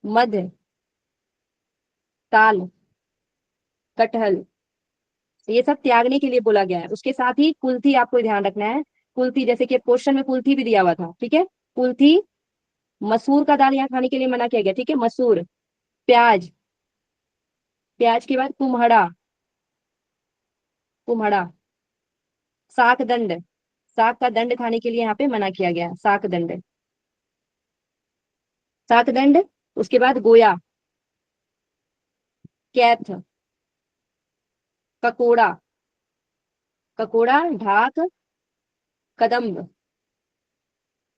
A: मध, ताल, कटहल, ये सब त्यागने के लिए बोला गया है। उसके साथ ही कुल्थी आपको ध्यान रखना है। कुल्थी, जैसे कि क्वेश्चन में कुल्थी भी दिया हुआ था। ठीक है, कुल्थी, मसूर का दाल यहाँ खाने के लिए मना किया गया। ठीक है, मसूर, प्याज, प्याज के बाद कुम्हड़ा, कुम्हड़ा, साक दंड, साग का दंड खाने के लिए यहाँ पे मना किया गया, साक दंड, साक दंड। उसके बाद गोया, कैथ, ककोड़ा, ककोड़ा, ढाक, कदम्ब,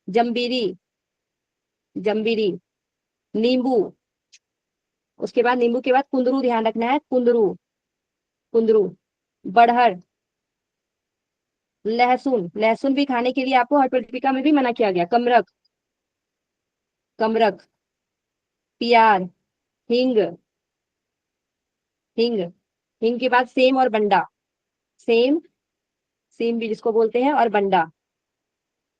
A: जम्बीरी, जम्बीरी, नींबू, उसके बाद नींबू के बाद कुंदरू ध्यान रखना है, कुंदरू, कुंदरू, बड़हर, लहसुन, लहसुन भी खाने के लिए आपको हर प्रतिपिका में भी मना किया गया। कमरक, कमरक, पियार, हींग, हींग, हींग के बाद सेम और बंडा, सेम, सेम भी जिसको बोलते हैं, और बंडा,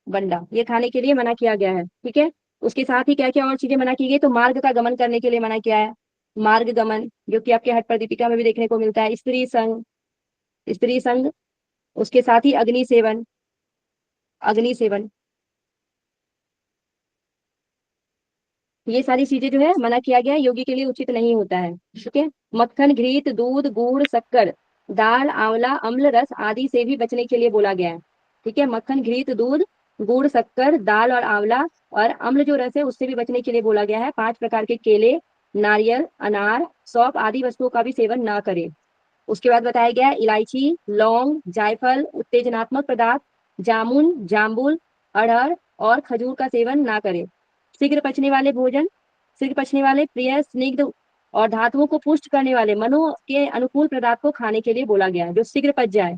A: बंडा, ये खाने के लिए मना किया गया है। ठीक है, उसके साथ ही क्या क्या और चीजें मना की गई, तो मार्ग का गमन करने के लिए मना किया है, मार्ग गमन, जो कि आपके हट प्रदीपिका में भी देखने को मिलता है। स्त्री संग, स्त्री संग, उसके साथ ही अग्नि सेवन, अग्नि सेवन, ये सारी चीजें जो है मना किया गया है, योगी के लिए उचित नहीं होता है। ठीक है, मक्खन, घृत, दूध, गुड़, शक्कर, दाल, आंवला, अम्ल रस आदि से भी बचने के लिए बोला गया है। ठीक है, मक्खन, घृत, दूध, गुड़, शक्कर, दाल और आंवला और अम्ल जो रस है उससे भी बचने के लिए बोला गया है। 5 प्रकार के केले, नारियल, अनार, सौंफ आदि वस्तुओं का भी सेवन ना करें। उसके बाद बताया गया है इलायची, लौंग, जायफल, उत्तेजनात्मक पदार्थ, जामुन, जाम्बुल, अड़हर और खजूर का सेवन ना करें। शीघ्र पचने वाले भोजन, शीघ्र पचने वाले, प्रिय, स्निग्ध और धातुओं को पुष्ट करने वाले मनो के अनुकूल पदार्थ को खाने के लिए बोला गया है। जो शीघ्र पच जाए,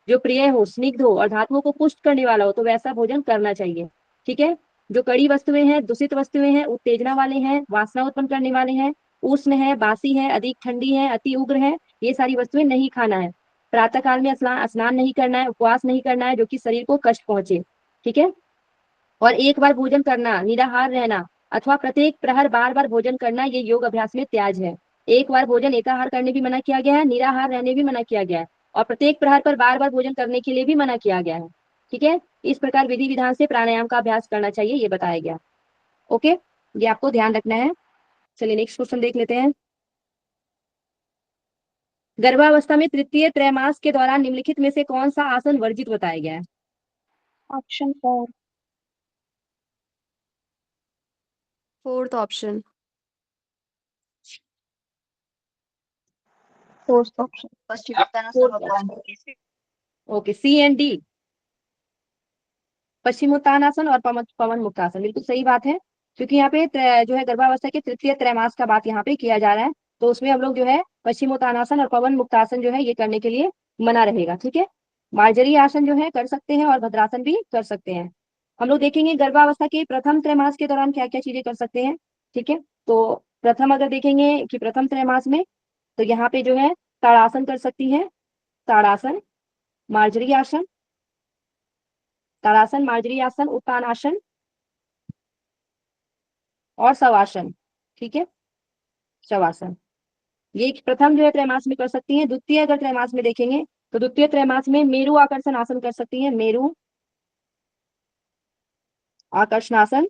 A: जो प्रिय हो, स्निग्ध हो और धातुओं को पुष्ट करने वाला हो, तो वैसा भोजन करना चाहिए। ठीक है, जो कड़ी वस्तुएं हैं, दूषित वस्तुएं हैं, उत्तेजना वाले हैं, वासना उत्पन्न करने वाले हैं, उष्ण है, बासी है, अधिक ठंडी है, अति उग्र है, ये सारी वस्तुएं नहीं खाना है। प्रातः काल में स्नान नहीं करना है, उपवास नहीं करना है जो कि शरीर को कष्ट पहुंचे। ठीक है, और एक बार भोजन करना, निराहार रहना अथवा प्रत्येक प्रहर बार बार भोजन करना, ये योग अभ्यास में त्याज है। एक बार भोजन एकाहार करने भी मना किया गया है, निराहार रहने भी मना किया गया है, और प्रत्येक प्रहर पर बार बार भोजन करने के लिए भी मना किया गया है। ठीक है, इस प्रकार विधि विधान से प्राणायाम का अभ्यास करना चाहिए, ये बताया गया। ओके, ये आपको ध्यान रखना है। चलिए नेक्स्ट क्वेश्चन देख लेते हैं। गर्भावस्था में तृतीय त्रैमास के दौरान निम्नलिखित में से कौन सा आसन वर्जित बताया गया है?
E: Option 4।
B: Fourth option.
E: Fourth option.
A: Okay, C and D, Paschimottanasana और पवन मुक्तासन, बिल्कुल सही बात है। क्योंकि यहाँ पे जो है गर्भावस्था के तृतीय त्रैमास का बात यहाँ पे किया जा रहा है, तो उसमें हम लोग जो है पश्चिमोत्तानासन और पवन मुक्तासन जो है ये करने के लिए मना रहेगा। ठीक है, मार्जरी आसन जो है कर सकते हैं और भद्रासन भी कर सकते हैं। हम लोग देखेंगे गर्भावस्था के प्रथम त्रैमास के दौरान क्या क्या चीजें कर सकते हैं। ठीक है, तो प्रथम अगर देखेंगे कि प्रथम त्रैमास में, तो यहाँ पे जो है ताड़ासन कर सकती है, ताड़ासन, मार्जरी आसन, ताड़ासन, मार्जरी आसन, उत्तानासन और शवासन। ठीक है, शवासन। ये प्रथम जो है त्रैमास में कर सकती हैं। द्वितीय अगर त्रैमास में देखेंगे तो द्वितीय त्रैमास में मेरु आकर्षण आसन कर सकती हैं, मेरु आकर्षणासन।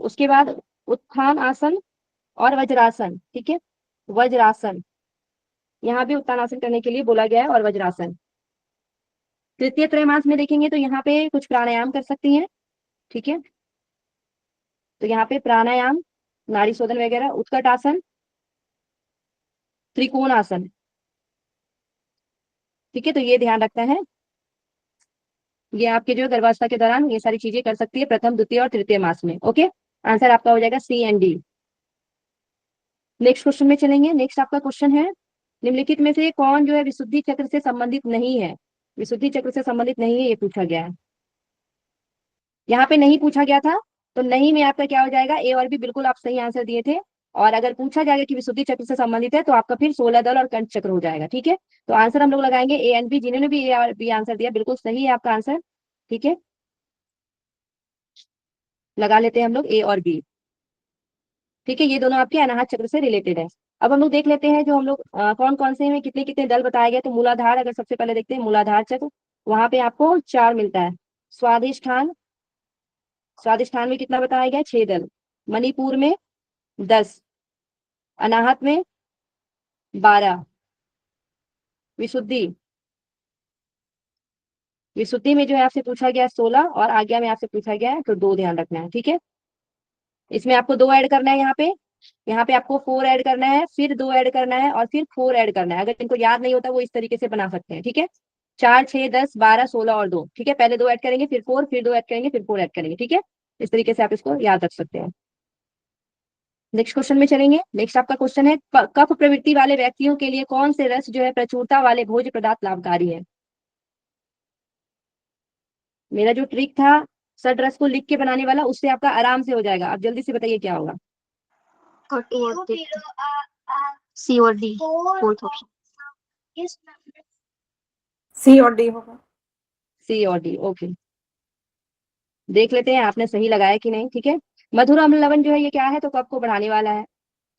A: उसके बाद उत्थान आसन और वज्रासन, ठीक है, वज्रासन, यहाँ भी उत्थान आसन करने के लिए बोला गया है, और वज्रासन। तृतीय त्रैमास में देखेंगे तो यहाँ पे कुछ प्राणायाम कर सकती हैं, ठीक है, तो यहाँ पे प्राणायाम, नाड़ी शोधन वगैरह, उत्कट आसन, त्रिकोण आसन, ठीक है, तो ये ध्यान रखना है। ये आपके जो गर्भावस्था के दौरान ये सारी चीजें कर सकती है प्रथम, द्वितीय और तृतीय मास में। ओके, आंसर आपका हो जाएगा सी एंड डी। नेक्स्ट क्वेश्चन में चलेंगे। नेक्स्ट आपका क्वेश्चन है, निम्नलिखित में से कौन जो है विशुद्धि चक्र से संबंधित नहीं है? विशुद्धि चक्र से संबंधित नहीं है, ये पूछा गया है। यहाँ पे नहीं पूछा गया था, तो नहीं में आपका क्या हो जाएगा, ए और बी बिल्कुल आप सही आंसर दिए थे। और अगर पूछा जाएगा कि विशुद्धि चक्र से संबंधित है तो आपका फिर 16 दल और कंठ चक्र हो जाएगा, ठीक है। तो आंसर हम लोग लगाएंगे ए एंड बी। जिन्होंने भी ए और बी आंसर दिया बिल्कुल सही है आपका आंसर, ठीक है, लगा लेते हैं हम लोग ए और बी, ठीक है। ये दोनों आपके अनाहत चक्र से रिलेटेड है। अब हम लोग देख लेते हैं जो हम लोग कौन कौन से में कितने कितने दल बताए गए। तो मूलाधार, अगर सबसे पहले देखते हैं मूलाधार चक्र, वहां पे आपको 4 मिलता है। स्वादिष्ठान, स्वादिष्ठान में कितना बताया गया, 6 दल। मणिपुर में 10, अनाहत में 12, विशुद्धि, विशुद्धि में जो है आपसे पूछा गया 16, और आज्ञा में आपसे पूछा गया है तो 2 ध्यान रखना है, ठीक है। इसमें आपको 2 ऐड करना है, यहाँ पे आपको 4 ऐड करना है, फिर 2 ऐड करना है, और फिर 4 ऐड करना है। अगर इनको याद नहीं होता वो इस तरीके से बना सकते हैं, ठीक है। 4, 6, 10, 12, 16 और 2, ठीक है। पहले 2 ऐड करेंगे, फिर 4, फिर 2 ऐड करेंगे, फिर 4 ऐड करेंगे, ठीक है। इस तरीके से आप इसको याद रख सकते हैं। नेक्स्ट क्वेश्चन में चलेंगे। नेक्स्ट आपका क्वेश्चन है, कफ प्रवृत्ति वाले व्यक्तियों के लिए कौन से रस जो है प्रचुरता वाले भोज्य पदार्थ लाभकारी है? मेरा जो ट्रिक था सट रस को लिख के बनाने वाला, उससे आपका आराम से हो जाएगा। आप जल्दी से बताइए क्या होगा।
B: कटु और तिक्त, सी और डी, फोर्थ ऑप्शन।
C: सी और डी होगा।
A: सी और डी, ओके। देख लेते हैं आपने सही लगाया कि नहीं, ठीक है। मधुर अम्ल लवण जो है ये क्या है, तो कफ को बढ़ाने वाला है,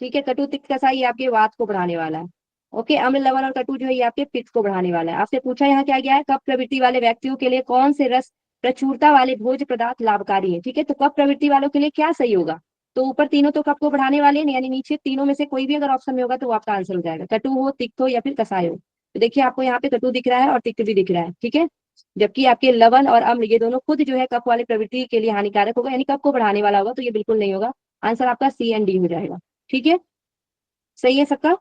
A: ठीक है। कटु तिक्त कसा ये आपके वात को बढ़ाने वाला है, ओके। अम्ल लवण और कटु जो है ये आपके पित्त को बढ़ाने वाला है। आपसे पूछा यहाँ क्या गया है, कफ प्रवृत्ति वाले व्यक्तियों के लिए कौन से रस प्रचुरता वाले भोज्य पदार्थ लाभकारी है, ठीक है। तो कफ प्रवृत्ति वालों के लिए क्या सही होगा, तो ऊपर तीनों तो कफ को बढ़ाने वाले हैं, यानी नीचे तीनों में से कोई भी अगर ऑप्शन में होगा तो वो आपका आंसर हो जाएगा। कटु हो, तिक्त हो, या फिर कसाय हो। तो देखिए आपको यहाँ पे कटु दिख रहा है और तिक्त भी दिख रहा है, ठीक है। जबकि आपके लवण और अम्ल ये दोनों खुद जो है कफ वाली प्रवृत्ति के लिए हानिकारक होगा, यानी कफ को बढ़ाने वाला होगा, तो ये बिल्कुल नहीं होगा। आंसर आपका सी एंड डी हो जाएगा, ठीक है। सही है सबका,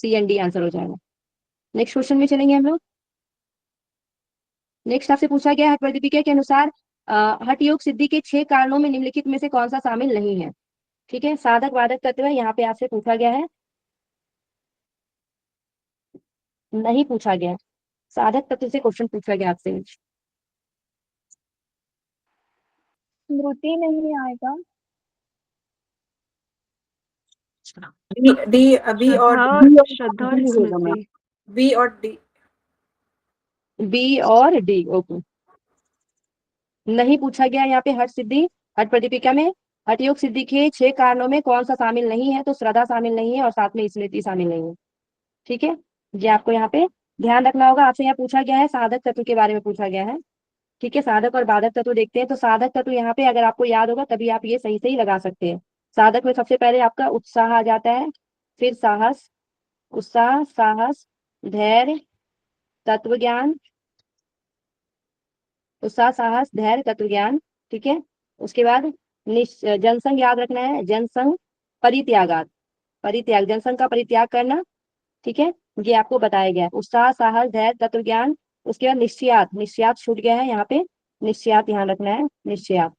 A: सी एंड डी आंसर हो जाएगा। नेक्स्ट क्वेश्चन में चलेंगे हम लोग। नेक्स्ट आपसे पूछा गया है, प्रदीपिका के अनुसार हठ योग सिद्धि के 6 कारणों में निम्नलिखित में से कौन सा शामिल नहीं है, ठीक है। साधक बाधक तत्व है, यहाँ पे आपसे पूछा गया है, नहीं पूछा गया। साधक तत्व से क्वेश्चन पूछा गया आपसे।
E: स्मृति नहीं आएगा।
C: डी, बी और
B: श्रद्धा और
A: डी होगा
B: स्मृति।
A: मैम,
C: बी और डी।
A: बी और डी, ओके। नहीं पूछा गया यहाँ पे हठ सिद्धि, हठ प्रदीपिका में हठ योग सिद्धि के 6 कारणों में कौन सा शामिल नहीं है, तो श्रद्धा शामिल नहीं है और साथ में स्मृति शामिल नहीं है, ठीक है। ये आपको यहाँ पे ध्यान रखना होगा। आपसे यहाँ पूछा गया है साधक तत्व के बारे में पूछा गया है, ठीक है। साधक और बाधक तत्व देखते हैं। तो साधक तत्व यहाँ पे अगर आपको याद होगा तभी आप ये सही सही लगा सकते हैं। साधक में सबसे पहले आपका उत्साह आ जाता है, फिर साहस, उत्साह, साहस, धैर्य, तत्व ज्ञान, उत्साह, साहस, धैर्य, तत्व ज्ञान, ठीक है। उसके बाद जनसंघ याद रखना है, जनसंघ, परित्यागात, परित्याग, जनसंघ का परित्याग करना, ठीक है। ये आपको बताया गया है, उत्साह, साहस, धैर्य, तत्व ज्ञान। उसके बाद निश्चयात, निश्चयात छूट गया है यहाँ पे, निश्चयात ध्यान रखना है, निश्चयात,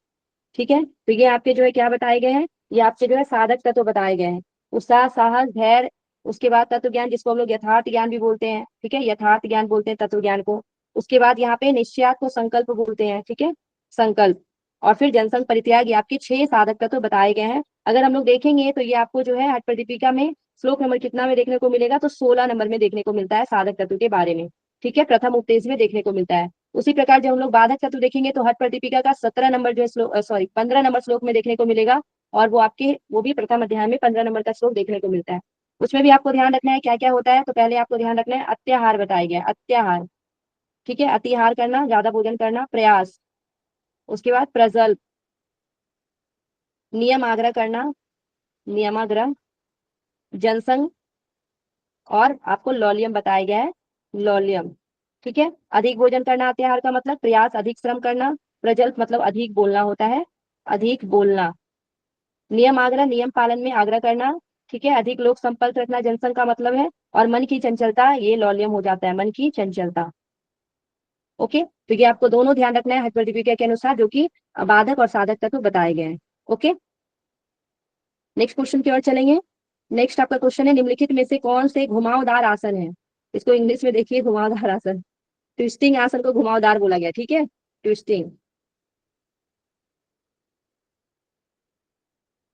A: ठीक है। तो ये आपके जो है क्या बताए गए हैं, ये आपके जो है साधक तत्व बताए गए हैं, उत्साह, साहस, धैर्य। उसके बाद तत्व ज्ञान, जिसको हम लोग यथार्थ ज्ञान भी बोलते हैं, ठीक है, यथार्थ ज्ञान बोलते हैं तत्व ज्ञान को। उसके बाद यहाँ पे निश्चयात को संकल्प बोलते हैं, ठीक है, संकल्प। और फिर जनसंघ, परित्याग, ये आपके 6 साधक तत्व बताए गए हैं। अगर हम लोग देखेंगे तो ये आपको जो है हठ प्रदीपिका में श्लोक नंबर कितना में देखने को मिलेगा, तो 16 नंबर में देखने को मिलता है साधक तत्व के बारे में, ठीक है, प्रथम उपदेश में देखने को मिलता है। उसी प्रकार जब हम लोग बाधक तत्व देखेंगे तो हठ प्रदीपिका का 17 नंबर जो है 15 नंबर श्लोक में देखने को मिलेगा, और वो भी प्रथम अध्याय में 15 नंबर का श्लोक देखने को मिलता है। उसमें भी आपको ध्यान रखना है क्या क्या होता है। तो पहले आपको ध्यान रखना है अत्याहार बताया गया है, अत्याहार, ठीक है, अतिहार करना, ज्यादा भोजन करना, प्रयास, उसके बाद प्रजल्प, नियम आग्रह करना, नियमाग्रह, जनसंघ, और आपको लौल्यम बताया गया है, लौल्यम, ठीक है। अधिक भोजन करना अत्याहार का मतलब, प्रयास अधिक श्रम करना, प्रजल्प मतलब अधिक बोलना होता है, अधिक बोलना, नियम आग्रह नियम पालन में आग्रह करना, ठीक है, अधिक लोग संपर्क रखना जनसंघ का मतलब है, और मन की चंचलता ये लौल्यम हो जाता है, मन की चंचलता। ओके, तो ये आपको दोनों ध्यान रखना है हरिप्रद दीपिका के अनुसार, जो कि बाधक और साधक तत्व बताए गए हैं। ओके, नेक्स्ट क्वेश्चन की ओर चलेंगे। नेक्स्ट आपका क्वेश्चन है निम्नलिखित में से कौन से घुमावदार आसन है। इसको इंग्लिश में देखिए, घुमावदार आसन, ट्विस्टिंग आसन को घुमावदार बोला गया, ठीक है, ट्विस्टिंग,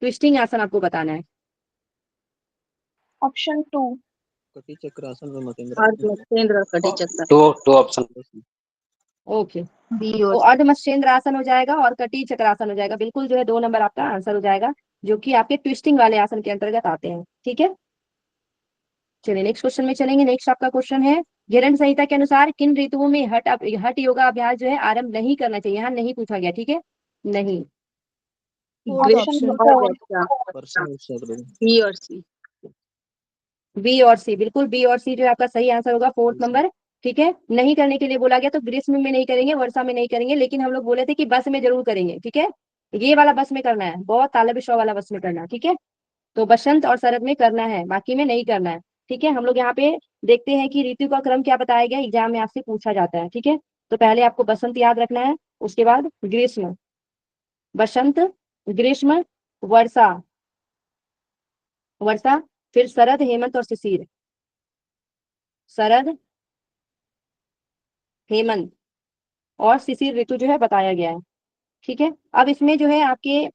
A: ट्विस्टिंग आसन आपको बताना है।
E: ऑप्शन 2।
G: कटी चक्रासन व मतेंद्र
B: मत्स्येंद्र कटी चक्र।
D: To option.
A: ओके,
B: बी
A: तो
B: और
A: अर्धमत्स्येंद्र आसन हो जाएगा और कटी चक्रासन हो जाएगा, बिल्कुल जो है 2 नंबर आपका आंसर हो जाएगा, जो कि आपके ट्विस्टिंग वाले आसन के अंतर्गत आते हैं, ठीक है। चलिए नेक्स्ट क्वेश्चन में चलेंगे। नेक्स्ट आपका क्वेश्चन है हिरण संहिता के अनुसार किन ऋतुओं में हठ योगा अभ्यास जो है आरंभ नहीं करना चाहिए। यहाँ नहीं पूछा गया, ठीक है, नहीं।
E: ऑप्शन
G: वर्षा उत्सव
B: बी और सी।
A: बी और सी, बिल्कुल बी और सी जो है आपका सही आंसर होगा, 4th नंबर, ठीक है। नहीं करने के लिए बोला गया, तो ग्रीष्म में नहीं करेंगे, वर्षा में नहीं करेंगे, लेकिन हम लोग बोले थे कि बस में जरूर करेंगे, ठीक है। ये वाला बस में करना है, बहुत तालब शौ वाला बस में करना है, ठीक है। तो बसंत और शरद में करना है, बाकी में नहीं करना है, ठीक है। हम लोग यहाँ पे देखते हैं कि ऋतु का क्रम क्या बताया गया, एग्जाम में आपसे पूछा जाता है, ठीक है। तो पहले आपको बसंत याद रखना है, उसके बाद ग्रीष्म, बसंत, ग्रीष्म, वर्षा, वर्षा, फिर शरद, हेमंत और शिशिर, शरद, हेमंत और शिशिर ऋतु जो है बताया गया है, ठीक है। अब इसमें जो है आपके,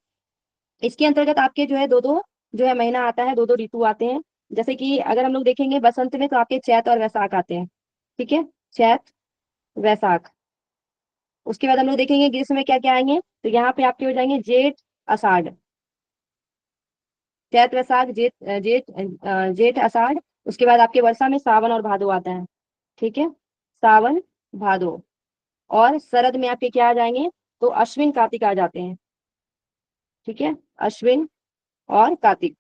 A: इसके अंतर्गत आपके जो है दो दो जो है महीना आता है, दो दो ऋतु आते हैं। जैसे कि अगर हम लोग देखेंगे बसंत में, तो आपके चैत और वैशाख आते हैं, ठीक है, चैत, वैशाख। उसके बाद हम लोग देखेंगे ग्रीष्म में क्या क्या आएंगे, तो यहाँ पे आपके हो जाएंगे जेठ, आषाढ़, चैत, वैशाख, जेठ आषाढ़। उसके बाद आपके वर्षा में सावन और भादो आता है, ठीक है, सावन, भादो। और शरद में आपके क्या आ जाएंगे, तो अश्विन, कार्तिक आ जाते हैं, ठीक है, अश्विन और कार्तिक।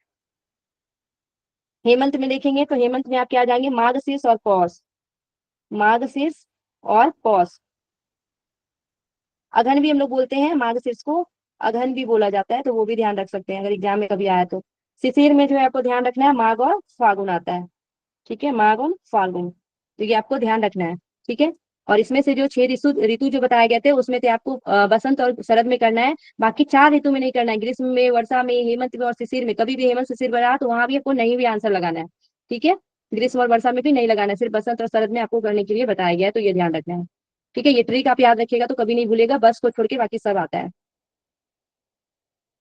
A: हेमंत में देखेंगे तो हेमंत में आपके आ जाएंगे मार्गशीर्ष और पौष, मार्गशीर्ष और पौष। अघन भी हम लोग बोलते हैं, मार्गशीर्ष को अघन भी बोला जाता है, तो वो भी ध्यान रख सकते हैं अगर एग्जाम में कभी आया तो। शिशिर में जो है आपको ध्यान रखना है माघ और फागुन आता है, ठीक है, माघ और फागुन, तो ये आपको ध्यान रखना है, ठीक है। और इसमें से जो 6 ऋतु ऋतु जो बताए गए थे, उसमें से आपको बसंत और शरद में करना है, बाकी 4 ऋतु में नहीं करना है, ग्रीष्म में, वर्षा में, हेमंत में और शिशिर में। कभी भी हेमंत शिशिर बना तो वहां भी आपको नहीं भी आंसर लगाना है, ठीक है, ग्रीष्म और वर्षा में भी नहीं लगाना है, सिर्फ बसंत और शरद में आपको करने के लिए बताया गया है, तो ये ध्यान रखना है, ठीक है। ये ट्रिक आप याद रखिएगा तो कभी नहीं भूलेगा, बस को छोड़ के बाकी सब आता है।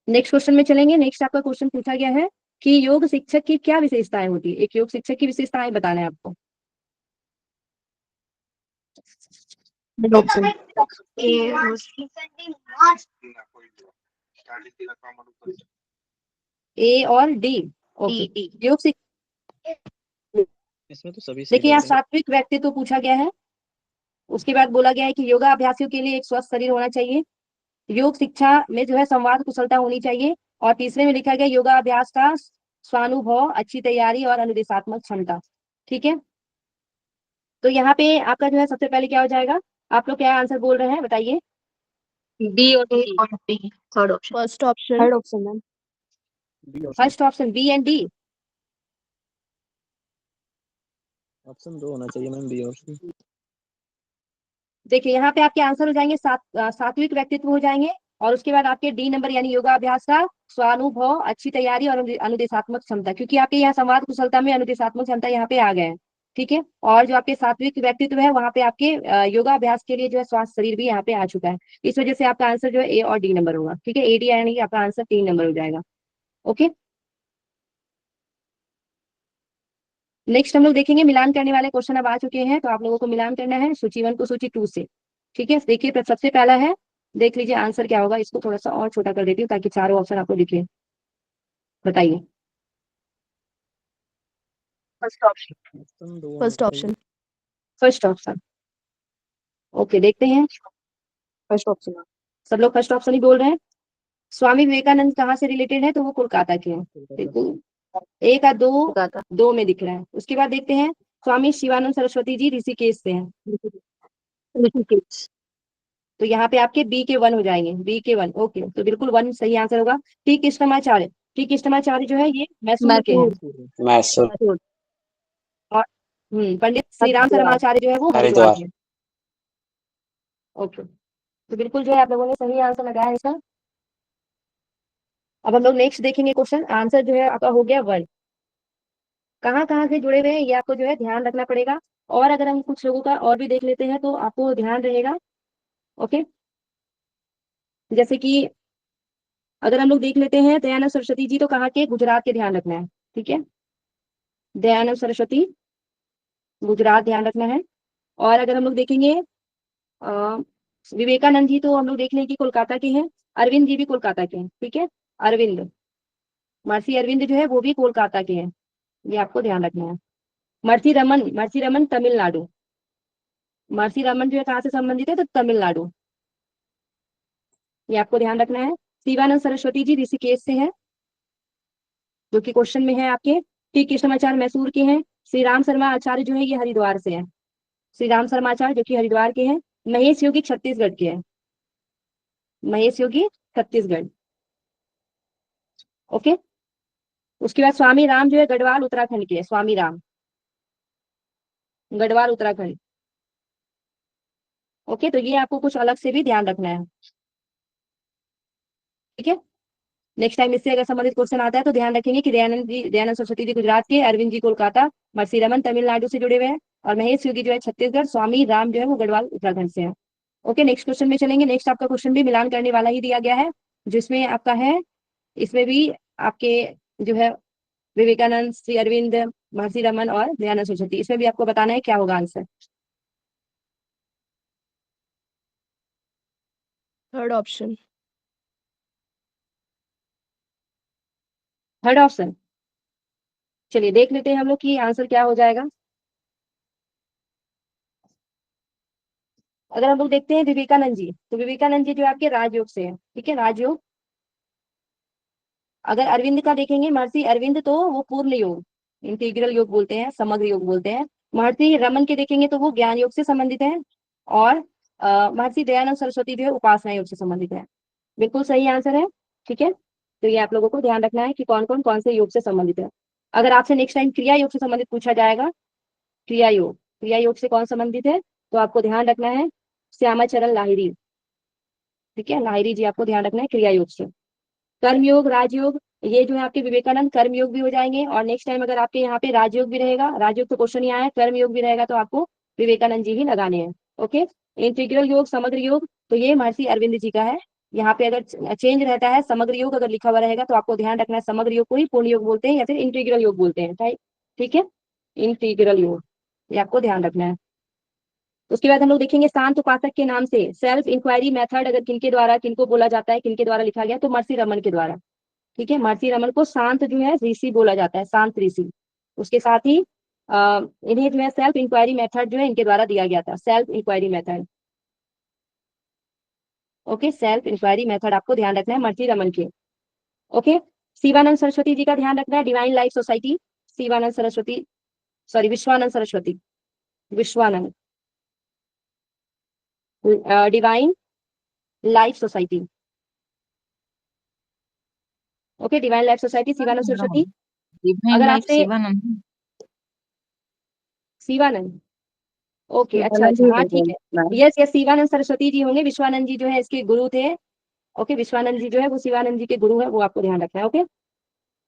A: नेक्स्ट क्वेश्चन में चलेंगे। नेक्स्ट आपका क्वेश्चन पूछा गया है कि योग शिक्षक की क्या विशेषताएं होती है। एक योग शिक्षक की विशेषताएं बताना है आपको।
B: ऑप्शन ए और सी।
A: ए और डी, ओके।
B: डी।
A: योग शिक्षक,
G: इसमें तो सभी सही
A: देखिए यहाँ
G: लग रहे हैं।
A: सात्विक व्यक्तित्व पूछा गया है, उसके बाद बोला गया है कि योगा अभ्यासियों के लिए एक स्वस्थ शरीर होना चाहिए, योग शिक्षा में जो है संवाद कुशलता होनी चाहिए, और तीसरे में लिखा गया योगा अभ्यास का स्वानुभव, अच्छी तैयारी और अनुदेशात्मक क्षमता, ठीक है। तो यहाँ पे आपका जो है सबसे पहले क्या हो जाएगा, आप लोग क्या आंसर बोल रहे हैं बताइए।
B: बी और D, third option.
E: First option.
F: Third option ma'am.
G: B option.
A: First option B and D,
G: option 2 होना चाहिए मैम, बी और सी।
A: देखिए यहाँ पे आपके आंसर हो जाएंगे सात्विक व्यक्तित्व हो जाएंगे, और उसके बाद आपके डी नंबर यानी योगा अभ्यास का स्वानुभव, अच्छी तैयारी और अनुदेशात्मक क्षमता, क्योंकि आपके यहाँ संवाद कुशलता में अनुदेशात्मक क्षमता यहाँ पे आ गए हैं, ठीक है। और जो आपके सात्विक व्यक्तित्व है वहाँ पे आपके योगा अभ्यास के लिए जो है स्वास्थ्य शरीर भी यहाँ पे आ चुका है। इस वजह से आपका आंसर जो है ए और डी नंबर होगा, ठीक है, ए डी यानी कि आपका आंसर 3 नंबर हो जाएगा। ओके, नेक्स्ट हम लोग देखेंगे मिलान करने वाले क्वेश्चन अब आ चुके हैं, तो आप लोगों को मिलान करना है सूची 1 को सूची 2 से, ठीक है। देखिए सबसे पहला है, देख लीजिए आंसर क्या होगा। इसको थोड़ा सा और छोटा कर देती हूँ ताकि चारों ऑप्शन आपको दिखे। बताइए।
E: First option.
G: ऑप्शन दो होना
B: फर्स्ट
G: चाहिए।
B: ऑप्शन।
A: First option. ओके, देखते हैं।
E: First option.
A: सब लोग फर्स्ट ऑप्शन ही बोल रहे हैं। स्वामी विवेकानंद कहाँ से रिलेटेड है? तो वो कोलकाता के हैं।
G: कोलकाता।
A: बिल्कुल, एक आ दो,
E: कोलकाता।
A: दो में दिख रहा है। उसके बाद देखते हैं, स्वामी शिवानंद सरस्वती जी ऋषिकेश से हैं।
E: ऋषिकेश।
A: तो यहाँ पे आपके बी के 1 हो जाएंगे, बी के 1। ओके, तो बिल्कुल 1 सही आंसर होगा। टी कृष्णमाचार्य, टी कृष्णमाचार्य जो है ये मैसूर के हैं।
E: मैसूर।
D: मैसूर।
E: मैसूर।
A: और पंडित श्री राम
E: हरिद्वार।
A: शर्माचार्य जो है वो हरिद्वार
D: हरिद्वार।
A: के हैं। ओके, तो बिल्कुल जो है आप लोगों ने सही आंसर लगाया है इसका। अब हम लोग नेक्स्ट देखेंगे क्वेश्चन। आंसर जो है आपका हो गया 1। कहाँ कहाँ से जुड़े हुए हैं ये आपको जो है ध्यान रखना पड़ेगा। और अगर हम कुछ लोगों का और भी देख लेते हैं तो आपको ध्यान रहेगा। ओके, जैसे कि अगर हम लोग देख लेते हैं दयानंद सरस्वती जी, तो कहाँ के? गुजरात के, ध्यान रखना है। ठीक है, दयानंद सरस्वती गुजरात ध्यान रखना है। और अगर हम लोग देखेंगे अ, विवेकानंद जी, तो हम लोग देख लें कि कोलकाता के हैं। अरविंद जी भी कोलकाता के हैं। ठीक है, अरविंद, महर्षि अरविंद जो है वो भी कोलकाता के हैं। ये आपको ध्यान रखना है। महर्षि रमन, महर्षि रमन तमिलनाडु, महर्षि रमन जो है कहाँ से संबंधित है? तो तमिलनाडु। ये आपको ध्यान रखना है। शिवानंद सरस्वती जी ऋषिकेश से हैं, जो कि क्वेश्चन में है आपके। टी कृष्णमाचार्य मैसूर के हैं। श्री राम शर्मा आचार्य जो है ये हरिद्वार से हैं। श्री राम शर्मा आचार्य जो कि हरिद्वार के हैं। महेश योगी छत्तीसगढ़ के हैं। महेश योगी छत्तीसगढ़। ओके, उसके बाद स्वामी राम जो है गढ़वाल उत्तराखंड के हैं। स्वामी राम गढ़वाल उत्तराखंड। ओके, तो ये आपको कुछ अलग से भी ध्यान रखना है। ठीक है, नेक्स्ट टाइम इससे अगर संबंधित क्वेश्चन आता है तो ध्यान रखेंगे कि दयानंद जी, दयानंद सरस्वती जी गुजरात के, अरविंद जी कोलकाता, महर्षि रमन तमिलनाडु से जुड़े हुए हैं, और महेश योगी जो है छत्तीसगढ़, स्वामी राम जो है वो गढ़वाल उत्तराखंड से है। ओके, नेक्स्ट क्वेश्चन में चलेंगे। नेक्स्ट आपका क्वेश्चन भी मिलान करने वाला ही दिया गया है, जिसमें आपका है, इसमें भी आपके जो है विवेकानंद, श्री अरविंद, महर्षि रमन और दयानंद सरस्वती, इसमें भी आपको बताना है क्या होगा answer.
B: Third option.
A: Third option. चलिए देख लेते हैं हम लोग कि आंसर क्या हो जाएगा। अगर हम लोग देखते हैं विवेकानंद जी, तो विवेकानंद जी जो आपके राजयोग से हैं। ठीक है, राजयोग। अगर अरविंद का देखेंगे, महर्षि अरविंद, तो वो पूर्ण योग, इंटीग्रल योग बोलते हैं, समग्र योग बोलते हैं। महर्षि रमन के देखेंगे तो वो ज्ञान योग से संबंधित है। और महर्षि दयानंद सरस्वती जो है उपासना योग से संबंधित है। बिल्कुल सही आंसर है। ठीक है, तो ये आप लोगों को ध्यान रखना है कि कौन से योग से संबंधित है। अगर आपसे नेक्स्ट टाइम क्रिया योग से संबंधित पूछा जाएगा, क्रिया योग, क्रिया योग से कौन संबंधित है, तो आपको ध्यान रखना है श्यामाचरण लाहिरी। ठीक है, लाहिरी जी आपको ध्यान रखना है क्रिया योग से। कर्मयोग, राजयोग, ये जो है आपके विवेकानंद कर्मयोग भी हो जाएंगे। और नेक्स्ट टाइम अगर आपके यहाँ पे राजयोग भी रहेगा, राजयोग तो क्वेश्चन ही आया है, कर्मयोग भी रहेगा, तो आपको विवेकानंद जी ही लगाने हैं। ओके, इंटीग्रल योग, समग्र योग, तो ये महर्षि अरविंद जी का है। यहाँ पे अगर चेंज रहता है, समग्र योग अगर लिखा हुआ रहेगा, तो आपको ध्यान रखना है समग्र योग को ही पूर्ण योग बोलते हैं या फिर इंटीग्रल योग बोलते हैं। ठीक है, इंटीग्रल योग, ये आपको ध्यान रखना है। उसके बाद हम लोग देखेंगे शांत उपासक के नाम से सेल्फ इंक्वायरी मेथड अगर किनके द्वारा, किनको बोला जाता है, किनके द्वारा लिखा गया, तो महर्षि रमन के द्वारा। ठीक है, महर्षि रमन को शांत जो है ऋषि बोला जाता है, शांत ऋषि। उसके साथ ही इन्हें जो है सेल्फ इंक्वायरी मेथड जो है इनके द्वारा दिया गया था, self inquiry method. Okay, self inquiry method आपको ध्यान रखना है महर्षि रमन के। ओके, शिवानंद सरस्वती जी का ध्यान रखना है, divine life society. Shivanand Saraswati, sorry Vishwanand Saraswati, Vishwanand divine life society. Okay, divine life society, Shivanand Saraswati. अगर आपसे शिवानंद, ओके, अच्छा
E: शिवानंद जी
A: अच्छा, हाँ
E: होंगे
A: ठीक है,
E: ma'am.
A: Yes yes, Shivananda Saraswati ji होंगे। विश्वानंद जी जो है इसके गुरु थे। ओके, विश्वानंद जी जो है वो शिवानंद जी के गुरु है, वो आपको ध्यान रखना है। Okay,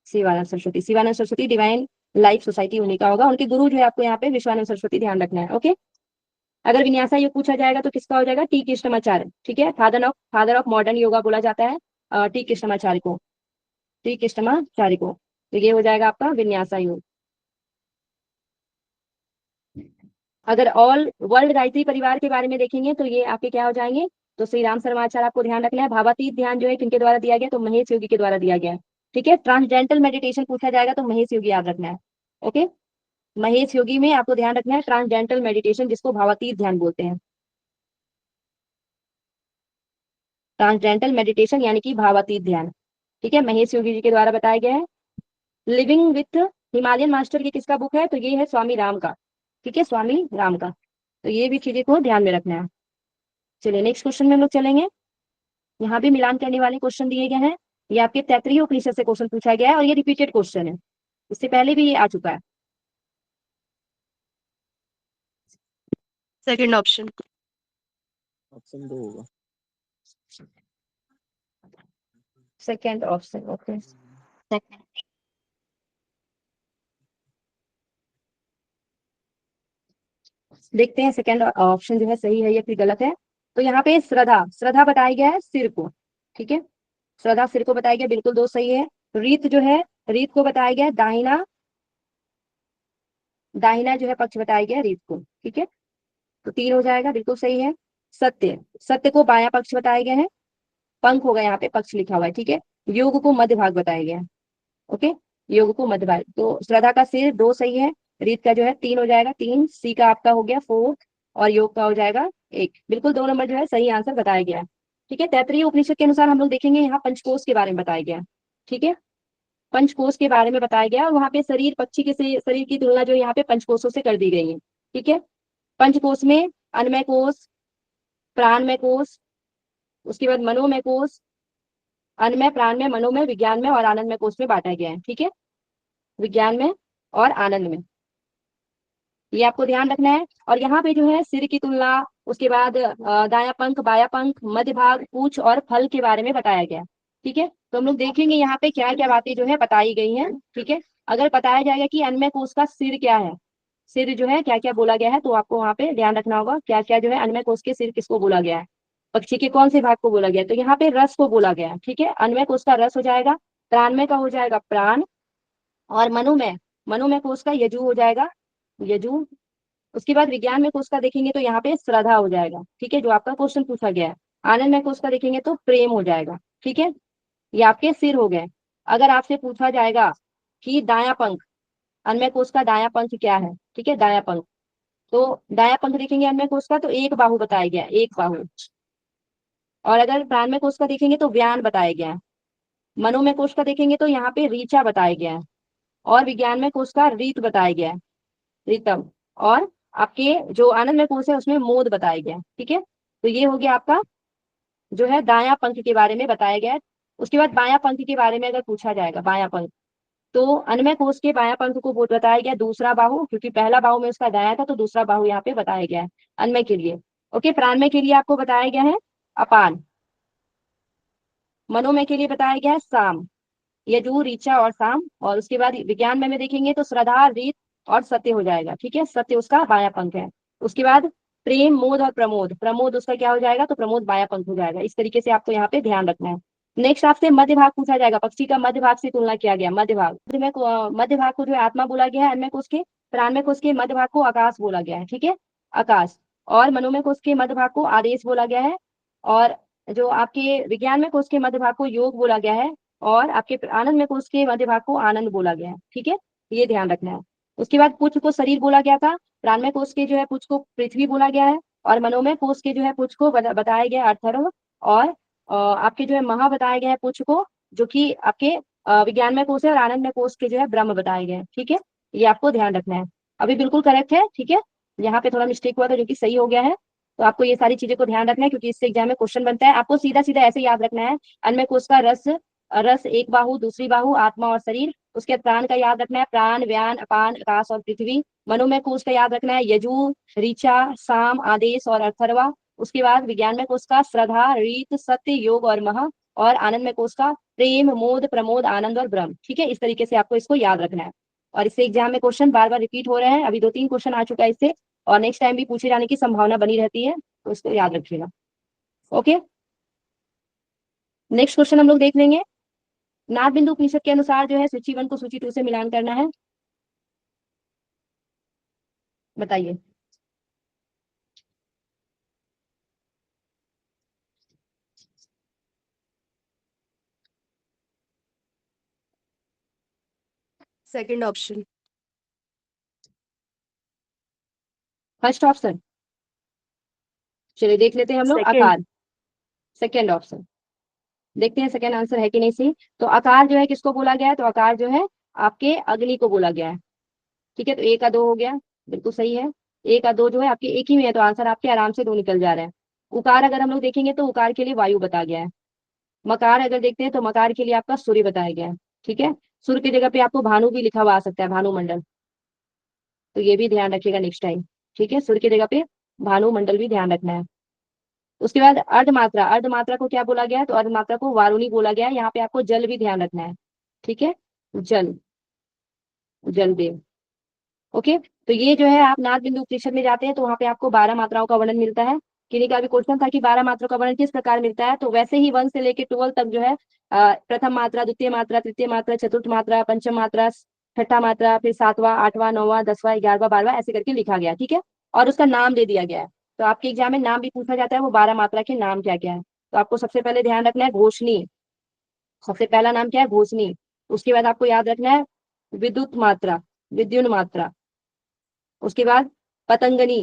A: Shivanand Saraswati, Shivanand Saraswati divine life society उन्हीं का होगा, उनके गुरु जो है आपको यहाँ पे विश्वानंद सरस्वती ध्यान रखना है। ओके, अगर विन्यासा योग पूछा जाएगा तो किसका हो जाएगा? टी कृष्णमाचार्य। ठीक है, फादर ऑफ मॉडर्न योगा बोला जाता है टी कृष्णमाचार्य को, टी कृष्णमाचार्य को। तो ये हो जाएगा आपका विन्यासा योग। अगर ऑल वर्ल्ड गायत्री परिवार के बारे में देखेंगे तो ये आपके क्या हो जाएंगे? तो श्री राम शर्माचार्य आपको ध्यान रखना है। भावातीत ध्यान जो है किनके द्वारा दिया गया? तो महेश योगी के द्वारा दिया गया है। ठीक है। ट्रांसडेंटल मेडिटेशन पूछा जाएगा तो महेश योगी याद रखना है। ओके, महेश योगी में आपको ध्यान रखना है ट्रांसडेंटल मेडिटेशन, जिसको भावातीत ध्यान बोलते हैं। ट्रांसडेंटल मेडिटेशन यानी कि भावातीत ध्यान, ठीक है, महेश योगी जी के द्वारा बताया गया है। लिविंग विथ हिमालयन मास्टर की किसका बुक है, तो ये है स्वामी राम का, ठीक है, स्वामी राम का। तो ये भी चीजें को ध्यान में रखना है। चलिए नेक्स्ट क्वेश्चन में हम लोग चलेंगे। यहाँ भी मिलान करने वाले क्वेश्चन दिए गए हैं। ये आपके तैत्रीय उपनिषद से क्वेश्चन पूछा गया है और ये रिपीटेड क्वेश्चन है, इससे पहले भी ये आ चुका है।
E: Second option.
G: ऑप्शन 2 होगा।
A: Second option, okay.
B: सेकंड।
A: देखते हैं सेकेंड ऑप्शन जो है सही है या फिर गलत है। तो यहाँ पे श्रद्धा, श्रद्धा बताया गया है सिर को, ठीक है, श्रद्धा सिर को बताया गया, बिल्कुल दो सही है। रीत जो है, रीत को बताया गया है दाहिना, दाहिना जो है पक्ष बताया गया है रीत को, ठीक है, तो 3 हो जाएगा, बिल्कुल सही है। सत्य, सत्य को बायां पक्ष बताया गया है, पंख होगा यहाँ पे, पक्ष लिखा हुआ है, ठीक है। योग को मध्य भाग बताया गया है, ओके, योग को मध्य भाग। तो श्रद्धा का सिर 2 सही है, रीत का जो है 3 हो जाएगा, 3, सी का आपका हो गया 4 और योग का हो जाएगा 1, बिल्कुल 2 नंबर जो है सही आंसर बताया गया है, ठीक है। तैत्रीय उपनिषद के अनुसार हम लोग देखेंगे यहाँ पंचकोश के बारे में बताया गया है, ठीक है, पंचकोश के बारे में बताया गया और वहां पे शरीर पक्षी के से शरीर की तुलना जो यहाँ पे पंचकोशों से कर दी गई है, ठीक है। पंचकोश में अन्नमय कोश, प्राणमय कोश, उसके बाद मनोमय कोश, अन्नमय, प्राणमय, मनोमय, विज्ञान में और आनंदमय कोश में बांटा गया है, ठीक है, विज्ञान में और आनंद में, ये आपको ध्यान रखना है। और यहाँ पे जो है सिर की तुलना, उसके बाद दाया पंख, बाया पंख, मध्य भाग, पूंछ और फल के बारे में बताया गया, ठीक है। तो हम लोग देखेंगे यहाँ पे क्या क्या बातें जो है बताई गई हैं, ठीक है। अगर बताया जाएगा कि अन्नमय कोश का सिर क्या है, सिर जो है क्या क्या बोला गया है, तो आपको वहां पे ध्यान रखना होगा क्या क्या जो है अन्नमय कोश के सिर किसको बोला गया है, पक्षी के कौन से भाग को बोला गया है। तो यहाँ पे रस को बोला गया है, ठीक है, अन्नमय कोश का रस हो जाएगा, प्राणमय का हो जाएगा प्राण, और मनोमय, मनोमय कोश का यजु हो जाएगा, यजु। उसके बाद विज्ञान में कोश का देखेंगे तो यहाँ पे श्रद्धा हो जाएगा, ठीक है, जो आपका क्वेश्चन पूछा गया है। आनंद में कोश का देखेंगे तो प्रेम हो जाएगा, ठीक है, ये आपके सिर हो गए। अगर आपसे पूछा जाएगा कि दाया पंख, अन्य कोश का दाया पंख क्या है, ठीक है, दाया पंख, तो दाया पंख देखेंगे अन्य कोश का तो एक बाहु बताया गया है, एक बाहु। और अगर प्राणमय कोश का देखेंगे तो व्यान बताया गया है। मनोमय कोश का देखेंगे तो यहाँ पे रीचा बताया गया है। और विज्ञान में कोश का रीत बताया गया है, रीतम। और आपके जो आनंदमय कोश है उसमें मोद बताया गया है, ठीक है। तो ये हो गया आपका जो है दाया पंख के बारे में बताया गया है। उसके बाद बाया पंख के बारे में अगर पूछा जाएगा, बाया पंख, तो अन्नमय कोश के बाया पंख को बताया गया दूसरा बाहु, क्योंकि पहला बाहु में उसका दाया था तो दूसरा बाहु यहाँ पे बताया गया है अन्नमय के लिए। ओके, प्राणमय के लिए आपको बताया गया है अपान, मनोमय के लिए बताया गया है साम, यजु, ऋचा और साम। और उसके बाद विज्ञान में देखेंगे तो श्रद्धा, रीत और सत्य हो जाएगा, ठीक है, सत्य उसका बाया पंख है। उसके बाद प्रेम, मोद और प्रमोद, प्रमोद उसका क्या हो जाएगा, तो प्रमोद बाया पंख हो जाएगा। इस तरीके से आपको यहाँ पे ध्यान रखना है। नेक्स्ट आपसे मध्य भाग पूछा जाएगा, पक्षी का मध्य भाग से तुलना किया गया, मध्य भाग, मध्य भाग को जो है आत्मा बोला गया है, अन्य कोश के, प्राणमय कोश के मध्य भाग को आकाश बोला गया है, ठीक है, आकाश। और मनोमय कोश के मध्य भाग को आदेश बोला गया है। और जो आपके विज्ञान में कोश के मध्य भाग को योग बोला गया है। और आपके आनंद में कोश के मध्य भाग को आनंद बोला गया है, ठीक है, ये ध्यान रखना है। उसके बाद पुच्छ को शरीर बोला गया था, प्राणमय कोश के जो है पुच्छ को पृथ्वी बोला गया है। और मनोमय कोश के जो है पुच्छ को बताया गया है अर्थर्व। और आपके जो है महा बताया गया है पुच्छ को, जो कि आपके विज्ञान में कोश है। और आनंद में कोश के जो है ब्रह्म बताए गए हैं, ठीक है, ये आपको ध्यान रखना है। अभी बिल्कुल करेक्ट है, ठीक है, यहाँ पे थोड़ा मिस्टेक हुआ था जो कि सही हो गया है। तो आपको ये सारी चीजें को ध्यान रखना है क्योंकि इससे एग्जाम में क्वेश्चन बनता है। आपको सीधा सीधा ऐसे याद रखना है, अन्य कोश का रस, रस एक बाहु, दूसरी बाहु, आत्मा और शरीर। उसके बाद प्राण का याद रखना है, प्राण, व्यान, अपान, आकाश और पृथ्वी। मनोमय कोश का याद रखना है, यजु, ऋचा, साम, आदेश और अथर्वा। उसके बाद विज्ञान में कोश का श्रद्धा, रीत, सत्य, योग और महा। और आनंद में कोश का प्रेम, मोद, प्रमोद, आनंद और ब्रह्म, ठीक है, इस तरीके से आपको इसको याद रखना है। और इससे एग्जाम में क्वेश्चन बार बार रिपीट हो रहे हैं, अभी 2-3 क्वेश्चन आ चुका है इससे, और नेक्स्ट टाइम भी पूछे जाने की संभावना बनी रहती है, तो इसको याद रखिएगा। ओके, नेक्स्ट क्वेश्चन हम लोग देख लेंगे। नाथ बिंदु उपनिषद के अनुसार जो है सूची 1 को सूची 2 से मिलान करना है, बताइए।
E: Second option.
A: फर्स्ट ऑप्शन, चलिए देख लेते हैं हम लोग।
E: Second.
A: आकार, सेकेंड ऑप्शन, देखते हैं सेकेंड आंसर है कि नहीं सही। तो आकार जो है किसको बोला गया है, तो आकार जो है आपके अग्नि को बोला गया है। ठीक है, तो एक का दो हो गया, बिल्कुल सही है। एक का दो जो है आपके एक ही में है, तो आंसर आपके आराम से दो निकल जा रहे हैं। उकार अगर हम लोग देखेंगे तो उकार के लिए वायु बताया गया है। मकार अगर देखते हैं तो मकार के लिए आपका सूर्य बताया गया है। ठीक है, सूर्य की जगह पे आपको भानु भी लिखा हुआ आ सकता है, भानुमंडल, तो ये भी ध्यान रखिएगा नेक्स्ट टाइम। ठीक है, सूर्य की जगह पे भानुमंडल भी ध्यान रखना है। उसके बाद अर्धमात्रा, अर्धमात्रा को क्या बोला गया है, तो अर्धमात्रा को वारुणी बोला गया है। यहाँ पे आपको जल भी ध्यान रखना है। ठीक है, जल, जलदेव। ओके, तो ये जो है आप नाद बिंदु उपनिषद में जाते हैं तो वहां पे आपको 12 मात्राओं का वर्णन मिलता है। किन्हीं का भी क्वेश्चन था कि 12 मात्राओं का वर्णन किस प्रकार मिलता है, तो वैसे ही 1 से लेके 12 तक जो है प्रथम मात्रा, द्वितीय मात्रा, तृतीय मात्रा, चतुर्थ मात्रा, पंचम मात्रा, छठा मात्रा, फिर 7वां, 8वां, 9वां, 10वां, 11वां, 12वां ऐसे करके लिखा गया। ठीक है, और उसका नाम दे दिया गया है। तो आपके एग्जाम में नाम भी पूछा जाता है, वो 12 मात्रा के नाम क्या क्या है। तो आपको सबसे पहले ध्यान रखना है घोषणी, सबसे पहला नाम क्या है, घोषणी। उसके बाद आपको याद रखना है विद्युत मात्रा, विद्युन मात्रा। उसके बाद पतंगनी,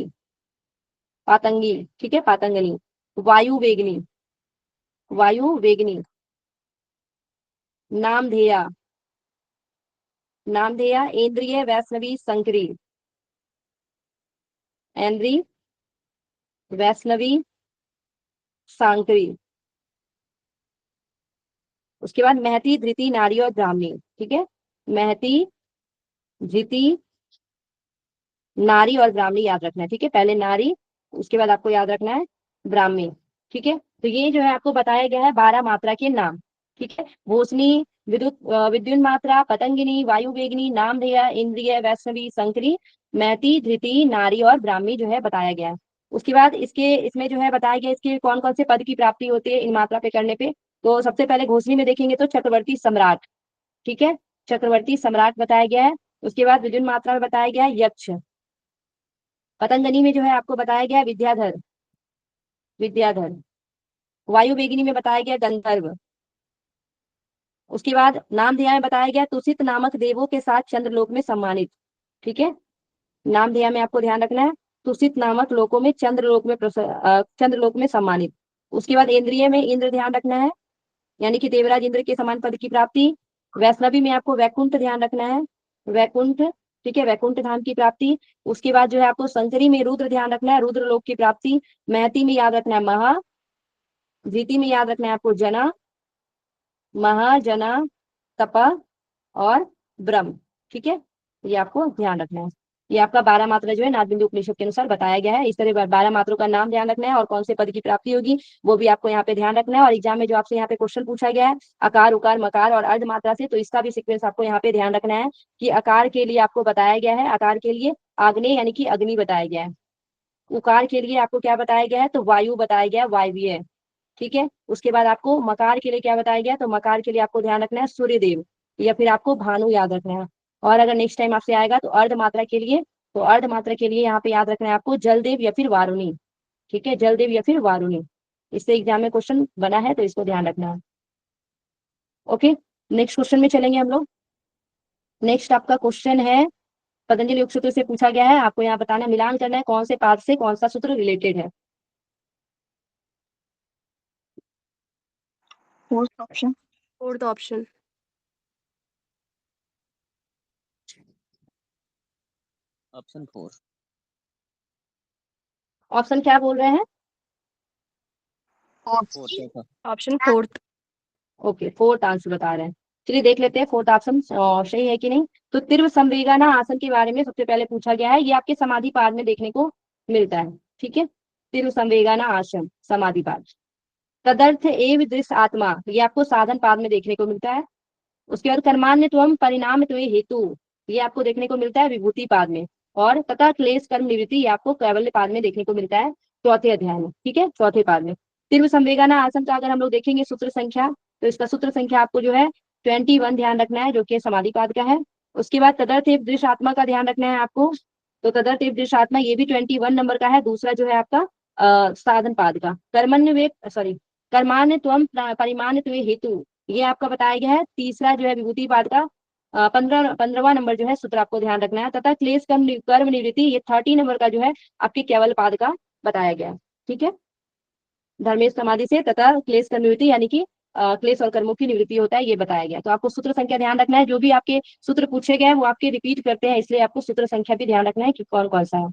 A: पातंगी। ठीक है, पातंगनी। वायु वेगनी, वायु वेगनी। नामधेया, नामधेया। इंद्रिय वैष्णवी संकरी, इंद्रिय वैष्णवी सांकरी। उसके बाद महती, धृति, नारी और ब्राह्मणी। ठीक है, महती, धृति, नारी और ब्राह्मणी याद रखना है। ठीक है, पहले नारी, उसके बाद आपको याद रखना है ब्राह्मणी। ठीक है, तो ये जो है आपको बताया गया है 12 मात्रा के नाम। ठीक है, भूषणी, विद्युत मात्रा, पतंगिनी, वायु वेगनी, नामधेय, इंद्रिय वैष्णवी संकरी, महती, धृति, नारी और ब्राह्मणी जो है बताया गया है। उसके बाद इसके इसमें जो है बताया गया इसके कौन कौन से पद की प्राप्ति होती है इन मात्रा पे करने पे। तो सबसे पहले घोषणी में देखेंगे तो चक्रवर्ती सम्राट। ठीक है, चक्रवर्ती सम्राट बताया गया है। उसके बाद विद्युत मात्रा में बताया गया है यक्ष। पतंजलि में जो है आपको बताया गया है विद्याधर, विद्याधर। वायु वेगिनी में बताया गया गंधर्व। उसके बाद नामधेय में बताया गया तुषित नामक देवों के साथ चंद्रलोक में सम्मानित। ठीक है, नामधेय में आपको ध्यान रखना है तुषित नामक लोकों में चंद्रलोक में सम्मानित। उसके बाद इंद्रिय में इंद्र ध्यान रखना है, यानी कि देवराज इंद्र के समान पद की प्राप्ति। वैष्णवी में आपको वैकुंठ ध्यान रखना है, वैकुंठ। ठीक है, वैकुंठ धाम की प्राप्ति। उसके बाद जो है आपको संकरी में रुद्र ध्यान रखना है, रुद्र लोक की प्राप्ति। महती में याद रखना है महा, धृति में याद रखना है आपको जना, महा, जना, तपा और ब्रह्म। ठीक है, ये आपको ध्यान रखना है। ये आपका 12 मात्रा जो है नाद बिंदु उपनिषद के अनुसार बताया गया है। इस तरह 12 मात्रों का नाम ध्यान रखना है और कौन से पद की प्राप्ति होगी वो भी आपको यहाँ पे ध्यान रखना है। और एग्जाम में जो आपसे यहाँ पे क्वेश्चन पूछा गया है आकार, उकार, मकार और अर्ध मात्रा से, तो इसका भी सीक्वेंस आपको यहाँ पे ध्यान रखना है कि आकार के लिए आपको बताया गया है, आकार के लिए आग्नेय यानी कि अग्नि बताया गया है। उकार के लिए आपको क्या बताया गया है, तो वायु बताया गया, वायवीय। ठीक है, उसके बाद आपको मकार के लिए क्या बताया गया, तो मकार के लिए आपको ध्यान रखना है सूर्यदेव या फिर आपको भानु याद रखना है। और अगर नेक्स्ट टाइम आपसे आएगा तो अर्ध मात्रा के लिए, तो अर्ध मात्रा के लिए यहाँ पे याद रखना है आपको जलदेव या फिर वारुणी। ठीक है, जलदेव या फिर वारुणी, इससे एग्जाम में क्वेश्चन बना है तो इसको ध्यान रखना है। ओके, नेक्स्ट क्वेश्चन में चलेंगे हम लोग। नेक्स्ट आपका क्वेश्चन है पतंजलि योग सूत्र से पूछा गया है, आपको यहाँ बताना मिलान करना है कौन से पाठ से कौन सा सूत्र रिलेटेड है।
B: Fourth option.
E: Fourth option.
G: Option 4।
A: Option क्या बोल रहे हैं,
B: Fourth.
G: 4 चौथा।
E: Option fourth.
A: Okay, fourth answer बता रहे हैं। चलिए देख लेते हैं फोर्थ ऑप्शन सही है कि नहीं। तो तीव्र संवेगाना आसन के बारे में सबसे पहले पूछा गया है, ये आपके समाधि पाद में देखने को मिलता है। ठीक है, तीव्र संवेगाना आसन समाधि पाद। तदर्थ एव दृश्य आत्मा, ये आपको साधन पाद में देखने को मिलता है। उसके बाद कर्मान्य त्वम परिणाम त्वे हेतु, ये आपको देखने को मिलता है विभूति पाद में। और तथा क्लेश कर्म निवृत्ति, ये आपको कैवल्य पाद में देखने को मिलता है चौथे अध्याय में। ठीक है, चौथे पाद में। तीव्र संवेगाना आसन का अगर हम लोग देखेंगे सूत्र संख्या, तो इसका सूत्र संख्या आपको जो है 21 ध्यान रखना है, जो कि समाधि पाद का है। उसके बाद तदर्थ एव दृश्य आत्मा का ध्यान रखना है आपको, तो तदर्थ एव दृश्य आत्मा ये भी 21 नंबर का है, दूसरा जो है आपका साधन पाद का। कर्मान्य त्वम परिमाण त्वे हेतु, ये आपका बताया गया है तीसरा जो है विभूति पाद का पंद्रहवा नंबर जो है सूत्र आपको ध्यान रखना है। तथा क्लेश कर्म निवृत्ति, ये 30 नंबर का जो है आपके केवल पाद का बताया गया है। ठीक है, धर्मेश समाधि से तथा क्लेश कर्म निवृत्ति यानी कि क्लेश और कर्मों की निवृत्ति होता है, ये बताया गया। तो आपको सूत्र संख्या ध्यान रखना है, जो भी आपके सूत्र पूछे गए हैं वो आपके रिपीट करते हैं, इसलिए आपको सूत्र संख्या भी ध्यान रखना है कि कौन कौन सा है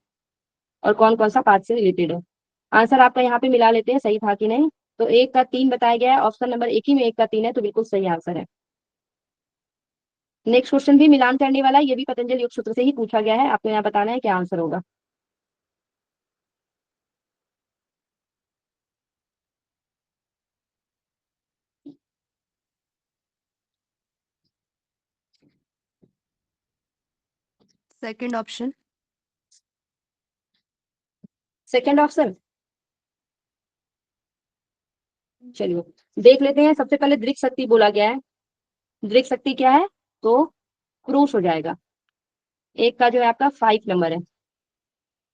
A: और कौन कौन सा पाठ से रिलेटेड है। आंसर आपका यहाँ पे मिला लेते हैं सही था कि नहीं। तो 1 का 3 बताया गया है, ऑप्शन नंबर 1 ही में 1 का 3 है, तो बिल्कुल सही आंसर है। नेक्स्ट क्वेश्चन भी मिलान करने वाला है, ये भी पतंजलि योग सूत्र से ही पूछा गया है, आपको यहाँ बताना है क्या आंसर होगा।
E: Second option.
A: सेकंड ऑप्शन, चलिए देख लेते हैं। सबसे पहले दृक् शक्ति बोला गया है, दृक् शक्ति क्या है, तो क्रूस हो जाएगा। 1 का जो है आपका 5 नंबर है,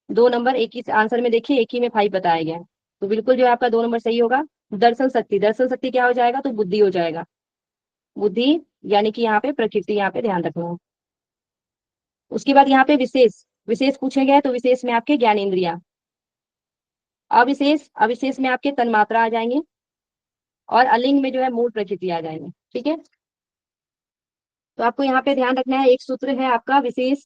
A: 2 नंबर एक ही आंसर में देखिए, एक ही में 5 बताया गया है, तो बिल्कुल जो है आपका 2 नंबर सही होगा। दर्शन शक्ति, दर्शन शक्ति क्या हो जाएगा, तो बुद्धि हो जाएगा, बुद्धि यानी कि यहाँ पे प्रकृति, यहाँ पे ध्यान रखना है। उसके बाद यहाँ पे विशेष, विशेष पूछे गए तो विशेष में आपके ज्ञान इंद्रिया, अविशेष, अविशेष में आपके तन्मात्रा आ जाएंगे, और अलिंग में जो है मूल प्रकृति आ जाएंगे। ठीक है, तो आपको यहाँ पे ध्यान रखना है, एक सूत्र है आपका विशेष,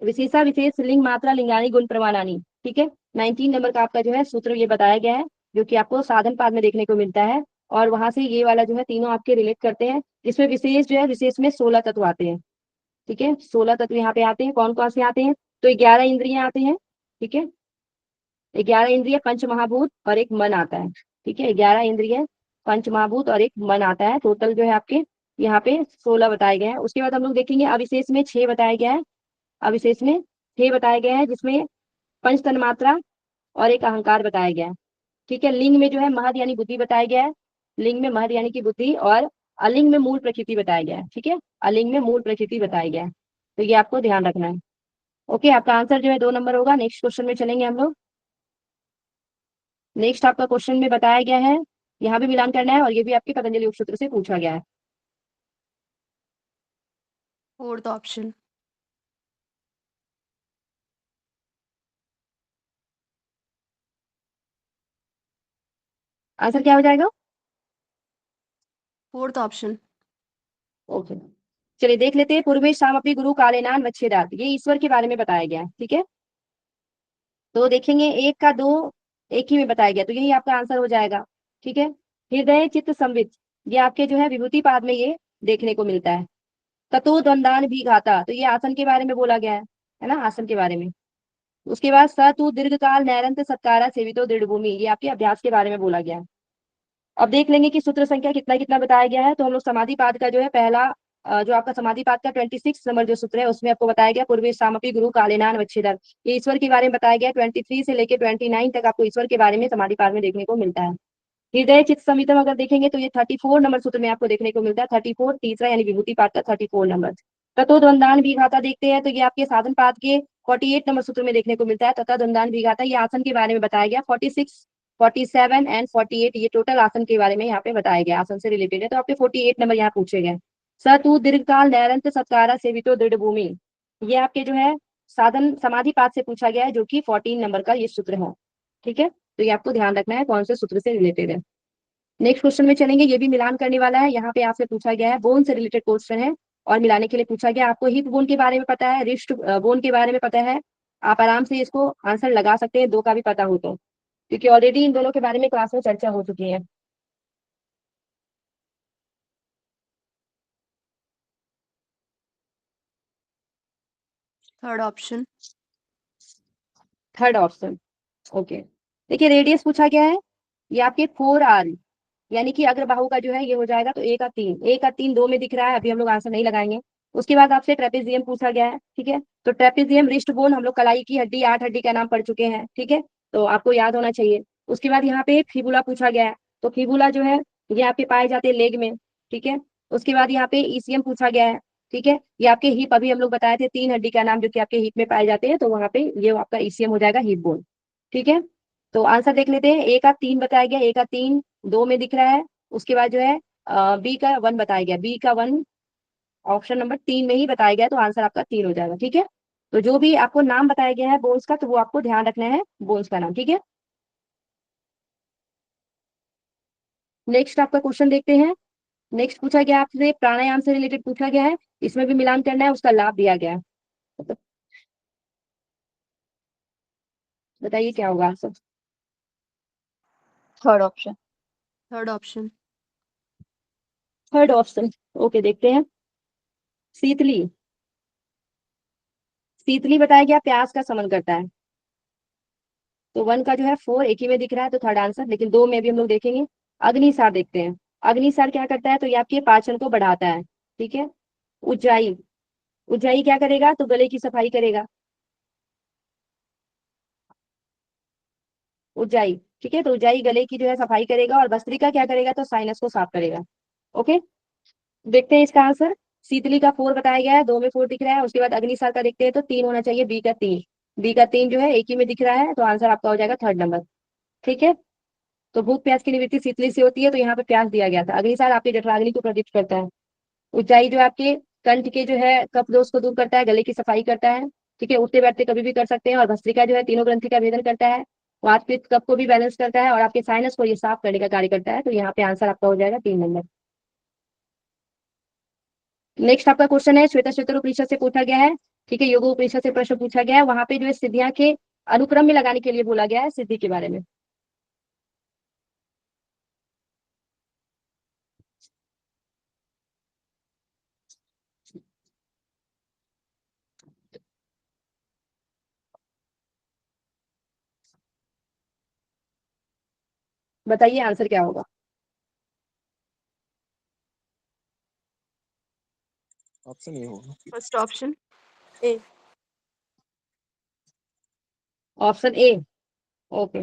A: विशेषा विशेष लिंग मात्रा लिंगानी गुण प्रमाणानी। ठीक है, 19 नंबर का आपका जो है सूत्र ये बताया गया है, जो कि आपको साधन पाद में देखने को मिलता है, और वहां से ये वाला जो है तीनों आपके रिलेट करते हैं। इसमें विशेष जो है, विशेष में 16 तत्व आते हैं। ठीक है, 16 तत्व यहाँ पे आते हैं, कौन कौन से आते हैं, तो 11 इंद्रियां आते हैं। ठीक है, 11 इंद्रिय, पंच महाभूत और एक मन आता है। ठीक है, 11 इंद्रिय, पंच महाभूत और एक मन आता है, टोटल जो है आपके यहाँ पे 16 बताए गए हैं। उसके बाद हम लोग देखेंगे अविशेष में 6 बताया गया है, अविशेष में 6 बताया गया है, जिसमें पंच तन्मात्रा और एक अहंकार बताया गया है। ठीक है, लिंग में जो है महद यानी बुद्धि बताया गया है, लिंग में महद यानी कि बुद्धि, और अलिंग में मूल प्रकृति बताया गया है। ठीक है, अलिंग में मूल प्रकृति बताया गया है, तो ये आपको ध्यान रखना है। ओके, आपका आंसर जो है 2 नंबर होगा। नेक्स्ट क्वेश्चन में चलेंगे हम लोग। नेक्स्ट आपका क्वेश्चन में बताया गया है, यहाँ भी मिलान करना है, और ये भी आपके पतंजलि योग सूत्र से पूछा गया है।
E: Fourth option.
A: आंसर क्या हो जाएगा,
E: फोर्थ ऑप्शन।
A: ओके चलिए देख लेते हैं। पूर्वे शाम अपनी गुरु कालेनान वच्छेदात, ये ईश्वर के बारे में बताया गया है। ठीक है, तो देखेंगे 1 का 2 एक ही में बताया गया, तो यही आपका आंसर हो जाएगा। ठीक है, हृदय चित्त संवित, ये आपके जो है विभूति पाद में ये देखने को मिलता है। ततो द्वंदान भी घाता, तो ये आसन के बारे में बोला गया है ना, आसन के बारे में। उसके बाद स तू दीर्घ काल नैरंत सत्कारा सेवितो दृढ़ भूमि, ये आपके अभ्यास के बारे में बोला गया है। अब देख लेंगे कि सूत्र संख्या कितना कितना बताया गया है। तो हम लोग समाधि पाद का जो है पहला जो आपका समाधि पाद का 26 नंबर जो सूत्र है, उसमें आपको बताया गया पूर्वे सामपी गुरु कालेनान वच्छेदन, ये ईश्वर के बारे में बताया गया। 23 से लेकर 29 तक आपको ईश्वर के बारे में समाधि पाद में देखने को मिलता है। हृदय चित्त संवितम अगर देखेंगे तो ये 34 नंबर सूत्र में आपको देखने को मिलता है, 34 तीसरा यानी विभूति पाद का 34 नंबर। ततो द्वंदान विघाता देखते हैं तो ये आपके साधन पाद के 48 नंबर सूत्र में देखने को मिलता है। तथा द्वंदान विघाता, ये आसन के बारे में बताया गया। 46, 47 एंड 48 ये टोटल आसन के बारे में यहाँ पे बताया गया, आसन से रिलेटेड है, तो आपके 48 नंबर यहाँ पूछे गए। स तू दीर्घकाल नैरंत सत्कारा सेवितो दृढ़ भूमि, ये आपके जो है साधन समाधि पाद से पूछा गया है, जो कि 14 नंबर का ये सूत्र है। ठीक है, तो ये आपको ध्यान रखना है कौन से सूत्र से रिलेटेड है। नेक्स्ट क्वेश्चन में चलेंगे, ये भी मिलान करने वाला है। यहाँ पे आपसे पूछा गया है, बोन से रिलेटेड क्वेश्चन है और मिलाने के लिए पूछा गया। आपको हिप बोन के बारे में पता है, रिस्ट बोन के बारे में पता है, आप आराम से इसको आंसर लगा सकते हैं, 2 का भी पता हो तो, क्योंकि ऑलरेडी इन दोनों के बारे में क्लास में चर्चा हो चुकी है।
E: Third option.
A: Third option, okay. देखिए रेडियस पूछा गया है, ये आपके 4R यानी कि अग्र बाहु का जो है ये हो जाएगा, तो 1 का 3, 1 का 3 2 में दिख रहा है, अभी हम लोग आंसर नहीं लगाएंगे। उसके बाद आपसे ट्रेपेजियम पूछा गया है। ठीक है, तो ट्रेपेजियम रिस्ट बोन, हम लोग कलाई की हड्डी 8 हड्डी का नाम पढ़ चुके हैं। ठीक है, तो आपको याद होना चाहिए। उसके बाद यहाँ पे फिबुला पूछा गया है, तो फिबुला जो है ये आपके पाए जाते हैं लेग में। ठीक है, उसके बाद यहाँ पे ईसीएम पूछा गया है। ठीक है, ये आपके हिप, अभी हम लोग बताए थे 3 हड्डी का नाम जो कि आपके हिप में पाए जाते हैं, तो वहाँ पे ये आपका ईसीएम हो जाएगा, हिप बोन। ठीक है, तो आंसर देख लेते हैं। 1 का 3 बताया गया, 1 का 3 2 में दिख रहा है। उसके बाद जो है बी का 1 बताया गया, बी का 1 ऑप्शन नंबर 3 में ही बताया गया है, तो आंसर आपका 3 हो जाएगा। ठीक है, तो जो भी आपको नाम बताया गया है बोन्स का, तो वो आपको ध्यान रखना है बोन्स का नाम। ठीक है, नेक्स्ट आपका क्वेश्चन देखते हैं। नेक्स्ट पूछा गया आपसे प्राणायाम से रिलेटेड पूछा गया है, इसमें भी मिलान करना है, उसका लाभ दिया गया है। बताइए क्या होगा answer.
B: Third option.
E: Third option.
A: Third option, okay देखते हैं। शीतली, शीतली बताया गया प्यास का शमन करता है, तो 1 का जो है 4 एक ही में दिख रहा है, तो थर्ड आंसर। लेकिन 2 में भी हम लोग देखेंगे। अग्निसार देखते हैं, अग्निसार क्या करता है, तो ये आपके पाचन को बढ़ाता है। ठीक है, उज्जाई, उज्जाई क्या करेगा, तो गले की सफाई करेगा, उज्जाई। ठीक है, तो उज्जाई गले की जो है सफाई करेगा, और भस्त्रिका क्या करेगा, तो साइनस को साफ करेगा। ओके, देखते हैं इसका आंसर। शीतली का 4 बताया गया है, 2 में 4 दिख रहा है। उसके बाद अग्निसार का देखते हैं, तो 3 होना चाहिए, बी का 3, बी का 3 जो है एक ही में दिख रहा है, तो आंसर आपका हो जाएगा थर्ड नंबर। ठीक है, तो भूख प्यास की निवृत्ति शीतली से होती है, तो यहाँ पे प्यास दिया गया था। अग्निसार आपके जठराग्नि को प्रदीप्त करता है। ऊंचाई जो आपके कंठ के जो है कफ दोष को दूर करता है, गले की सफाई करता है। ठीक है, उठते बैठते कभी भी कर सकते हैं। और भस्त्रिका जो है तीनों ग्रंथि का भेदन करता है, वात पित्त कफ को भी बैलेंस करता है, और आपके साइनस को ये साफ करने का कार्य करता है। तो यहाँ पे आंसर आपका हो जाएगा 3 नंबर। नेक्स्ट आपका क्वेश्चन है श्वेता उपनिषद से पूछा गया है। ठीक है, योग उपनिषद से प्रश्न पूछा गया है, वहां पे जो है सिद्धियां के अनुक्रम में लगाने के लिए बोला गया है, सिद्धि के बारे में। बताइए आंसर क्या होगा।
G: ऑप्शन ए होगा।
E: First option.
C: A.
A: Option A, okay.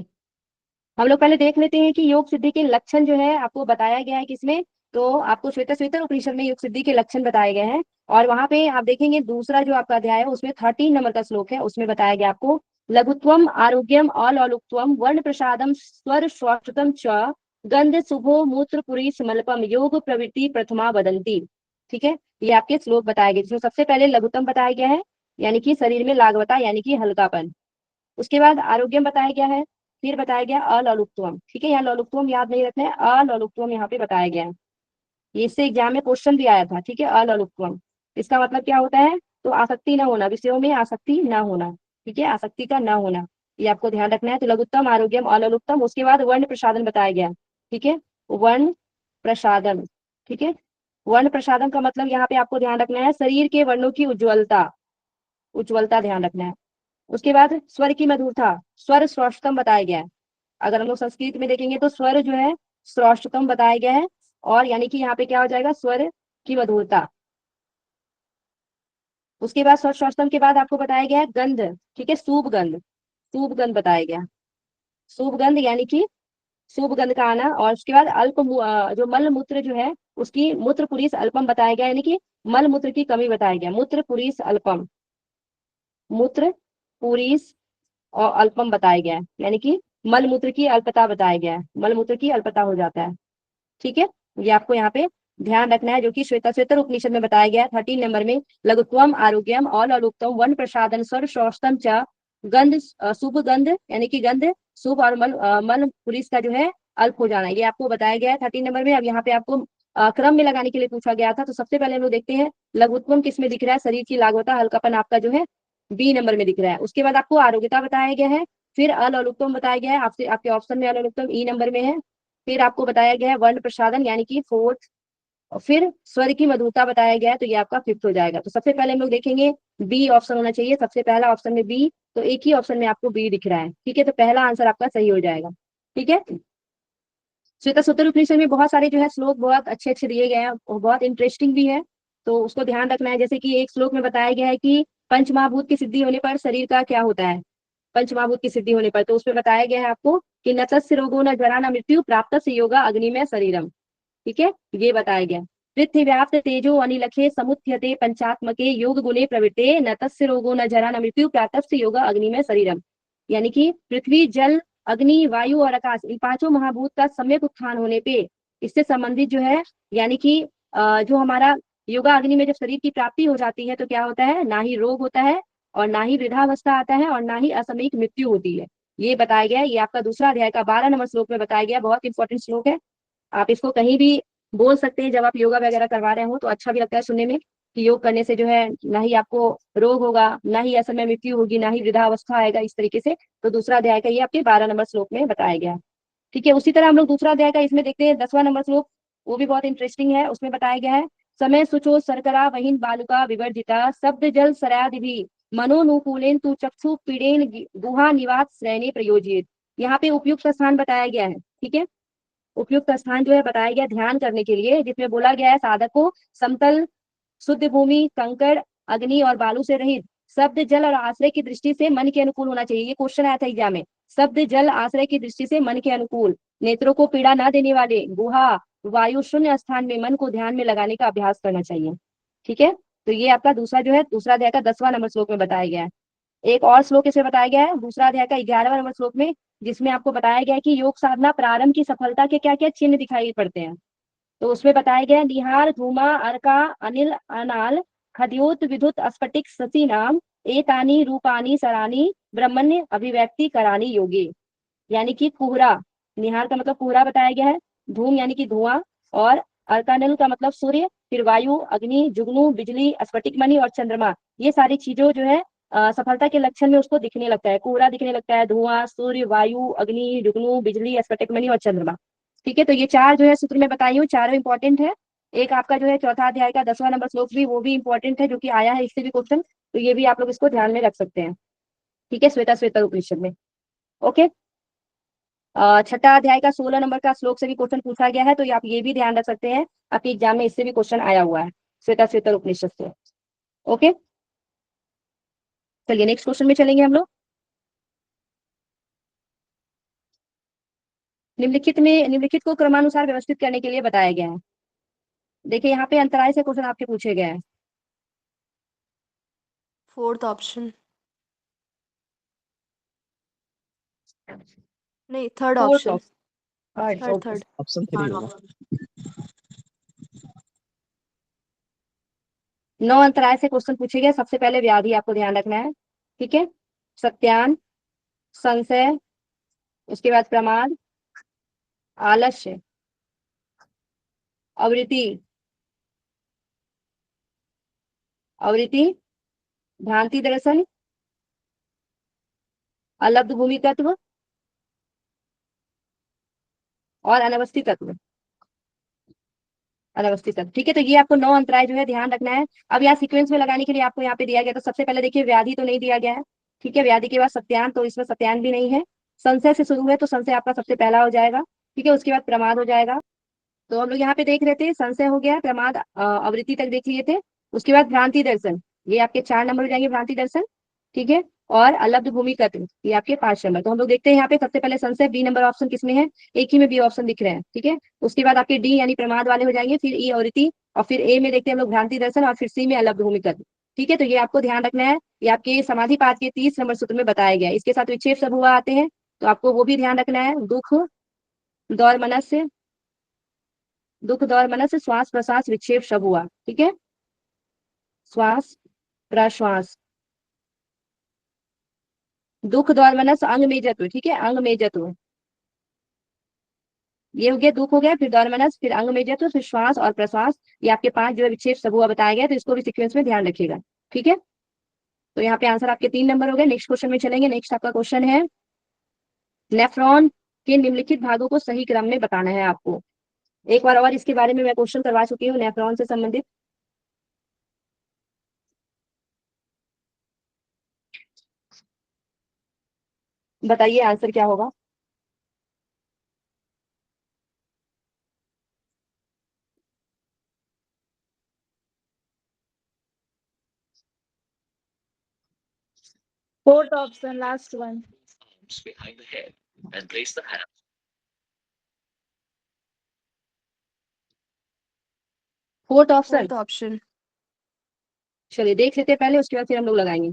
A: हम लोग पहले देख लेते हैं कि योग सिद्धि के लक्षण जो है आपको बताया गया है किसमें, तो आपको श्वेता उपनिषद में योग सिद्धि के लक्षण बताए गए हैं। और वहां पे आप देखेंगे दूसरा जो आपका अध्याय है उसमें 13 नंबर का श्लोक है, उसमें बताया गया आपको लघुत्वम आरोग्यम अलौलुकत्वम वर्ण प्रसादम स्वर स्वाष्टतम च गंध शुभो मूत्र पुरी समल्पम योग प्रवृत्ति प्रथमा वदंती। ठीक है, ये आपके श्लोक बताए गए, जिसमें सबसे पहले लघुत्तम बताया गया है, यानी कि शरीर में लाघवता यानी कि हल्कापन। उसके बाद आरोग्यम बताया गया है, फिर बताया गया अलौलुकत्वम। ठीक है, यहाँ लौलुकत्वम याद नहीं रखना है, अलौलुकत्वम यहाँ पे बताया गया है। ये इससे एग्जाम में क्वेश्चन भी आया था। ठीक है, अलौलुकत्वम इसका मतलब क्या होता है, तो आसक्ति न होना, विषयों में आसक्ति न होना। ठीक है, आसक्ति का न होना, ये आपको ध्यान रखना है। तो लघुत्तम आरोग्यम अलौलुकत्वम। उसके बाद वर्ण प्रसादन बताया गया। ठीक है, वर्ण प्रसादन। ठीक है, वर्ण प्रसादन का मतलब यहाँ पे आपको ध्यान रखना है शरीर के वर्णों की उज्ज्वलता, उज्ज्वलता ध्यान रखना है। उसके बाद स्वर की मधुरता, स्वर श्रेष्ठतम बताया गया है। अगर हम लोग संस्कृत में देखेंगे तो स्वर जो है श्रेष्ठतम बताया गया है, और यानी कि यहाँ पे क्या हो जाएगा, स्वर की मधुरता। उसके बाद स्वर श्रेष्ठतम के बाद आपको बताया गया है गंध। ठीक है, शुभ गंध, शुभ गंध बताया गया, शुभ गंध यानी कि शुभ गंध का आना। और उसके बाद जो मल मूत्र जो है उसकी मूत्र पुरीस अल्पम बताया गया, यानी कि मल मूत्र की कमी बताया गया, मूत्र पुरीस अल्पम, मूत्र पुरीस और अल्पम बताया गया है, यानी कि मलमूत्र की अल्पता बताया गया है, मलमूत्र की अल्पता हो जाता है। ठीक है, ये आपको यहाँ पे ध्यान रखना है, जो कि श्वेता उपनिषद में बताया गया है 13 नंबर में। लघुत्वम आरोग्यम अलौलुकत्वम वन प्रसादन स्वर श्रेष्ठतम च गंध शुभ गंध यानी कि गंध शुभ, और मल पुरुष का जो है अल्प हो जाना, ये आपको बताया गया है 13 नंबर में। अब यहाँ पे आपको क्रम में लगाने के लिए पूछा गया था, तो सबसे पहले हम लोग देखते हैं लघुत्वम किस में दिख रहा है, शरीर की लाघवता हल्कापन आपका जो है बी नंबर में दिख रहा है। उसके बाद आपको आरोग्यता बताया गया है, फिर अलौलुकत्वम बताया गया है, आपसे आपके ऑप्शन में अलौलुकत्वम ई नंबर में है। फिर आपको बताया गया है वर्ण प्रसादन यानी कि फोर्थ, और फिर स्वर की मधुरता बताया गया है, तो ये आपका फिफ्थ हो जाएगा। तो सबसे पहले हम लोग देखेंगे बी ऑप्शन होना चाहिए, सबसे पहला ऑप्शन में बी, तो एक ही ऑप्शन में आपको बी दिख रहा है। ठीक है, तो पहला आंसर आपका सही हो जाएगा। ठीक है, श्वेता सूत्र उपनिषद में बहुत सारे जो है श्लोक बहुत अच्छे अच्छे दिए गए हैं और बहुत इंटरेस्टिंग भी है, तो उसको ध्यान रखना है। जैसे कि एक श्लोक में बताया गया है कि पंचमहाभूत की सिद्धि होने पर शरीर का क्या होता है, पंचमहाभूत की सिद्धि होने पर, तो उसमें बताया गया है आपको कि न तस्य रोगो न जरा न मृत्यु प्राप्त से योगा अग्निमय शरीरम। ठीक है, ये बताया गया। पृथ्व्याप्त तेजो अनिलखे समुत्थ्यते पंचात्मके योग गुणे प्रवृत्ते न तस्य रोगो न जरा न मृत्यु प्रातः से योगा अग्निमय शरीरम। यानी कि पृथ्वी जल अग्नि वायु और आकाश, इन पांचों महाभूत का सम्यक उत्थान होने पे इससे संबंधित जो है, यानी कि जो हमारा युगा अग्नि में जब शरीर की प्राप्ति हो जाती है तो क्या होता है, ना ही रोग होता है और ना ही वृद्धावस्था आता है और ना ही असामयिक मृत्यु होती है। ये बताया गया है, ये आपका दूसरा अध्याय का 12 नंबर श्लोक में बताया गया, बहुत इंपॉर्टेंट श्लोक है। आप इसको कहीं भी बोल सकते हैं जब आप योगा वगैरह करवा रहे हो, तो अच्छा भी लगता है सुनने में कि योग करने से जो है ना ही आपको रोग होगा, ना ही असमय मृत्यु होगी, ना ही वृद्धावस्था आएगा, इस तरीके से। तो दूसरा अध्याय का ये आपके 12 नंबर श्लोक में बताया गया है। ठीक है, उसी तरह हम लोग दूसरा अध्याय का इसमें देखते हैं 10वां नंबर श्लोक, वो भी बहुत इंटरेस्टिंग है। उसमें बताया गया है, समय सुचो सरकरा वहीन बालुका विवर्जिता शब्द जल सरादि भी मनोनुकूलेन तु चक्षु पीड़ेन गुहा निवास श्रेणी प्रयोजित। यहाँ पे उपयुक्त स्थान बताया गया है। ठीक है, उपयुक्त स्थान जो है बताया गया ध्यान करने के लिए, जिसमें बोला गया है साधक को समतल शुद्ध भूमि, कंकड़, अग्नि और बालू से रहित, शब्द जल और आश्रय की दृष्टि से मन के अनुकूल होना चाहिए। ये क्वेश्चन आया था एग्जाम में, शब्द जल आश्रय की दृष्टि से मन के अनुकूल, नेत्रों को पीड़ा न देने वाले, गुहा वायु शून्य स्थान में मन को ध्यान में लगाने का अभ्यास करना चाहिए। ठीक है, तो ये आपका दूसरा जो है दूसरा अध्याय का 10वां नंबर श्लोक में बताया गया है। एक और श्लोक इसे बताया गया है दूसरा अध्याय का 11वां नंबर श्लोक में, जिसमें आपको बताया गया है कि योग साधना प्रारंभ की सफलता के क्या क्या चिन्ह दिखाई पड़ते हैं। तो उसमें बताया गया निहार धूमा अर्का अनिल अनाल खद्योत विद्युत स्फटिक सती नाम एतानी रूपानी सरानी ब्रह्मण्य अभिव्यक्ति करानी योगी। यानी कि कुहरा, निहार का मतलब कुहरा बताया गया है, धूम यानी कि धुआं, और अर्कानल का मतलब सूर्य, फिर वायु, अग्नि, जुगनू, बिजली, स्फटिक मणि और चंद्रमा। ये सारी चीजों जो है सफलता के लक्षण में उसको दिखने लगता है, कुहरा दिखने लगता है, धुआं, सूर्य, वायु, अग्नि, जुगनू, बिजली, स्फटिक मणि और चंद्रमा। ठीक है, तो ये चार जो है सूत्र में बताई हूँ, चारों इंपॉर्टेंट है। एक आपका जो है चौथा अध्याय का 10वां नंबर श्लोक भी, वो भी इंपॉर्टेंट है, जो कि आया है इससे भी क्वेश्चन, तो ये भी आप लोग इसको ध्यान में रख सकते हैं। ठीक है, श्वेता श्वेता उपनिषद में। ओके, छठा अध्याय का 16 नंबर का श्लोक से भी क्वेश्चन पूछा गया है, तो आप ये भी ध्यान रख सकते हैं, आपके एग्जाम में इससे भी क्वेश्चन आया हुआ है, श्वेता श्वेता उपनिषद से। ओके, चलिए नेक्स्ट क्वेश्चन में चलेंगे हम लोग। निम्नलिखित को क्रमानुसार व्यवस्थित करने के लिए बताया गया है। देखिए यहाँ पे अंतराय से क्वेश्चन आपके पूछे गए हैं।
E: फोर्थ ऑप्शन, नहीं third
A: fourth
E: option,
A: option,
E: third third
G: option 3 होगा।
A: 9 अंतराय से क्वेश्चन पूछे गए। सबसे पहले व्याधि आपको ध्यान रखना है। ठीक है, सत्यान, संशय, उसके बाद प्रमाद, आलस्य, आवृत्ति, आवृत्ति, भ्रांति दर्शन, अलब्ध भूमि तत्व और अनवस्थित तत्व, अनवस्थित तत्व। ठीक है, तो ये आपको 9 अंतराय जो है ध्यान रखना है। अब यहाँ सीक्वेंस में लगाने के लिए आपको यहाँ पे दिया गया, तो सबसे पहले देखिए व्याधि तो नहीं दिया गया है। ठीक है, व्याधि के बाद सत्यान, तो इसमें सत्यान भी नहीं है। संशय से शुरू है, तो संशय आपका सबसे पहला हो जाएगा। ठीक है, उसके बाद प्रमाद हो जाएगा। तो हम लोग यहाँ पे देख रहे थे, संशय हो गया, प्रमाद, आवृत्ति तक देख लिए थे। उसके बाद भ्रांति दर्शन, ये आपके 4 नंबर हो जाएंगे, भ्रांति दर्शन। ठीक है, और अलब्ध भूमि तत्व, ये आपके 5 नंबर। तो हम लोग देखते हैं यहाँ पे सबसे पहले संशय, बी नंबर ऑप्शन किसमें है, एक ही में बी ऑप्शन दिख रहे हैं। ठीक है, उसके बाद आपके डी यानी प्रमाद वाले हो जाएंगे, फिर ई आवृत्ति, और फिर ए में देखते हैं हम लोग भ्रांति दर्शन, और फिर सी में अलब्ध भूमि तत्व। ठीक है, तो ये आपको ध्यान रखना है। ये आपके समाधि पाठ के 30 नंबर सूत्र में बताया गया है। इसके साथ विक्षेप सब हुआ आते हैं, तो आपको वो भी ध्यान रखना है। दुख, दौर मनस्य, दुख दौर मनस्य, श्वास प्रश्वास विक्षेप सब हुआ। ठीक है, श्वास प्रश्वास, दुख दौर मनस्य, अंग में जत्व। ठीक है, अंग में जत्व, ये हो गया, दुख हो गया, फिर दौर मनस्य, फिर अंग में जत्व, फिर श्वास और प्रश्वास, ये आपके 5 जो है विक्षेप सब हुआ बताया गया, तो इसको भी सीक्वेंस में ध्यान रखिएगा। ठीक है, तो यहाँ पे आंसर आपके 3 नंबर हो गए। नेक्स्ट क्वेश्चन में चलेंगे। नेक्स्ट आपका क्वेश्चन है, नेफ्रॉन के निम्नलिखित भागों को सही क्रम में बताना है आपको। एक बार और इसके बारे में मैं क्वेश्चन करवा चुकी हूँ, नेफ्रॉन से संबंधित। बताइए आंसर क्या होगा।
F: Fourth option, last one.
H: Behind the head and place the hand.
A: Fourth option,
E: fourth option,
A: चलिए देख लेते हैं पहले, उसके बाद फिर हम लोग लगाएंगे।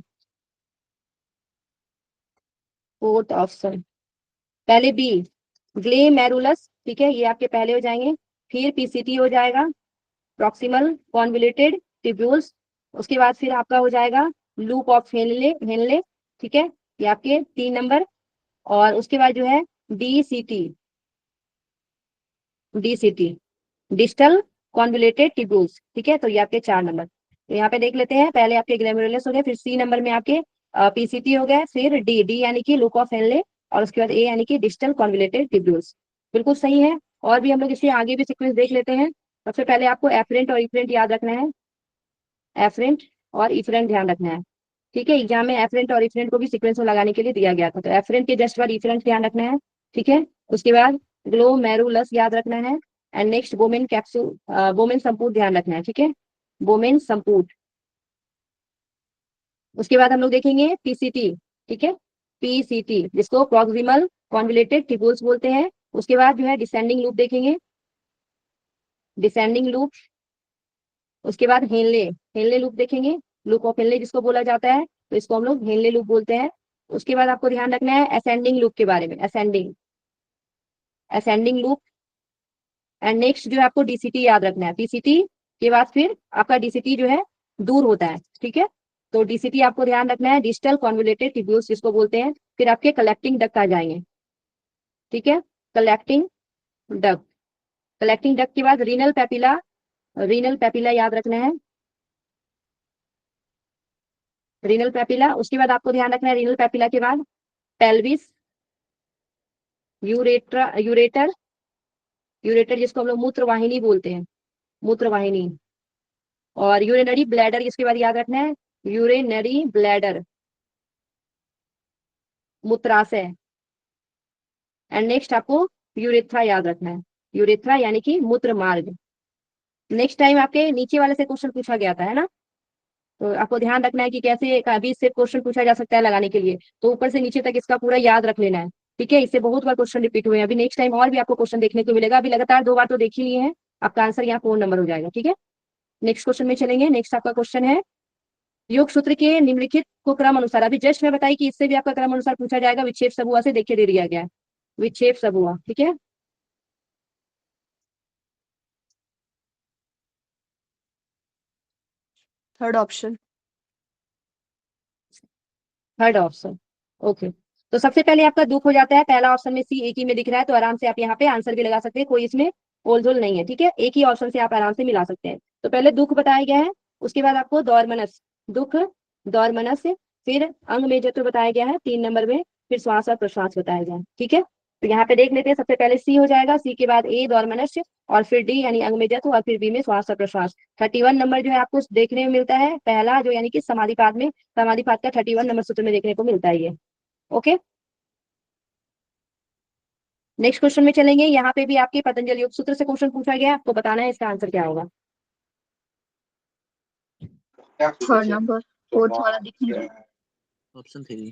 A: फोर्थ ऑप्शन, पहले बी ग्लेमेरुलस। ठीक है, ये आपके पहले हो जाएंगे, फिर पीसीटी हो जाएगा, प्रॉक्सिमल कॉन्वोल्यूटेड ट्यूब्यूल्स, उसके बाद फिर आपका हो जाएगा लूप ऑफ हेनले, ठीक है, ये आपके 3 नंबर। और उसके बाद जो है डीसीटी डिजिटल कॉन्वोल्यूटेड ट्यूब्यूल्स, ठीक है, तो ये आपके 4 नंबर। तो यहाँ पे देख लेते हैं, पहले आपके ग्लोमेरुलस हो गए, फिर सी नंबर में आपके पीसीटी हो गए, फिर डी यानी कि लूप ऑफ हेनले, और उसके बाद ए यानी कि डिजिटल कॉन्वोल्यूटेड ट्यूब्यूल्स। बिल्कुल सही है। और भी हम लोग इससे आगे भी सीक्वेंस देख लेते हैं। सबसे पहले आपको एफरेंट और इफरेंट याद रखना है, एफरेंट और इफरेंट ध्यान रखना है, ठीक है। एग्जाम में एफरेंट और इफरेंट को भी सीक्वेंस में लगाने के लिए दिया गया था, तो एफरेंट के जस्ट बाद इफरेंट ध्यान रखना है, ठीक है। उसके बाद ग्लोमेरुलस याद रखना है, एंड नेक्स्ट बोमेन कैप्सूल, बोमेन संपूर्ण ध्यान रखना है, ठीक है, बोमेन संपूर्ण। उसके बाद हम लोग देखेंगे पीसीटी, ठीक है, पीसीटी जिसको प्रॉक्सिमल कॉन्वोल्यूटेड ट्यूब्यूल्स बोलते हैं। उसके बाद जो है डिसेंडिंग लूप देखेंगे, डिसेंडिंग लूप। उसके बाद हेनले लूप देखेंगे, लूप ऑफ हेनले जिसको बोला जाता है, तो इसको हम लोग हेनले लूप बोलते हैं। उसके बाद आपको ध्यान रखना है असेंडिंग लूप के बारे में, असेंडिंग लूप। एंड नेक्स्ट जो है आपको डीसीटी याद रखना है, पीसीटी के बाद फिर आपका डीसीटी जो है दूर होता है, ठीक है, तो डीसीटी आपको ध्यान रखना है, डिजिटल कॉन्वोल्यूटेड ट्यूब्यूल्स जिसको बोलते हैं। फिर आपके कलेक्टिंग डक्ट आ जाएंगे, ठीक है, कलेक्टिंग डक्ट के बाद रीनल पैपिला याद रखना है, रीनल पैपिला। उसके बाद आपको ध्यान रखना है रीनल पैपिला के बाद पेल्विस, यूरेटर जिसको हम लोग मूत्रवाहिनी बोलते हैं, मूत्रवाहिनी। और यूरिनरी ब्लैडर इसके बाद याद रखना है, यूरिनरी ब्लैडर, मूत्राशय। एंड नेक्स्ट आपको यूरेथ्रा याद रखना है, यूरेथ्रा यानी कि मूत्र मार्ग। नेक्स्ट टाइम आपके नीचे वाले से क्वेश्चन पूछा गया था, है ना, तो आपको ध्यान रखना है कि कैसे अभी इससे क्वेश्चन पूछा जा सकता है लगाने के लिए, तो ऊपर से नीचे तक इसका पूरा याद रख लेना है, ठीक है। इससे बहुत बार क्वेश्चन रिपीट हुए हैं, अभी नेक्स्ट टाइम और भी आपको क्वेश्चन देखने को मिलेगा। अभी लगातार 2 बार तो देख ही लिए हैं, आपका आंसर यहाँ 4 नंबर हो जाएगा, ठीक है। नेक्स्ट क्वेश्चन में चलेंगे। नेक्स्ट आपका क्वेश्चन है योग सूत्र के निम्नलिखित को क्रम अनुसार, अभी जस्ट मैं बताई कि इससे भी आपका क्रम अनुसार पूछा जाएगा, विक्षेप समूह से देखिए दे दिया गया है, विक्षेप समूह, ठीक है।
E: Third option.
A: Third option, okay. तो सबसे पहले आपका दुख हो जाता है, पहला ऑप्शन में सी एक ही में दिख रहा है, तो आराम से आप यहाँ पे आंसर भी लगा सकते हैं, कोई इसमें ओलझोल नहीं है, ठीक है, एक ही ऑप्शन से आप आराम से मिला सकते हैं। तो पहले दुख बताया गया है, उसके बाद आपको दौर्मनस, दुख दौर्मनस, फिर अंग में जत्व बताया गया है 3 नंबर में, फिर श्वास और प्रश्वास बताया गया है, ठीक है। तो यहाँ पे देख लेते हैं, सबसे पहले सी हो जाएगा, सी के बाद ए दौर्मनस, और फिर डी यानी अंग में जत्व, और फिर बी में श्वास और प्रश्वास। 31 नंबर जो है आपको देखने में मिलता है, पहला जो यानी कि समाधिपाद में, समाधिपाद का 31 नंबर सूत्र में देखने को मिलता है ये, ओके। नेक्स्ट क्वेश्चन में चलेंगे, यहाँ पे भी आपके पतंजलि योग सूत्र से क्वेश्चन पूछा गया है, आपको बताना है इसका आंसर क्या होगा।
B: थर्ड नंबर, फोर्थ वाला दिख नहीं रहा।
G: ऑप्शन 3।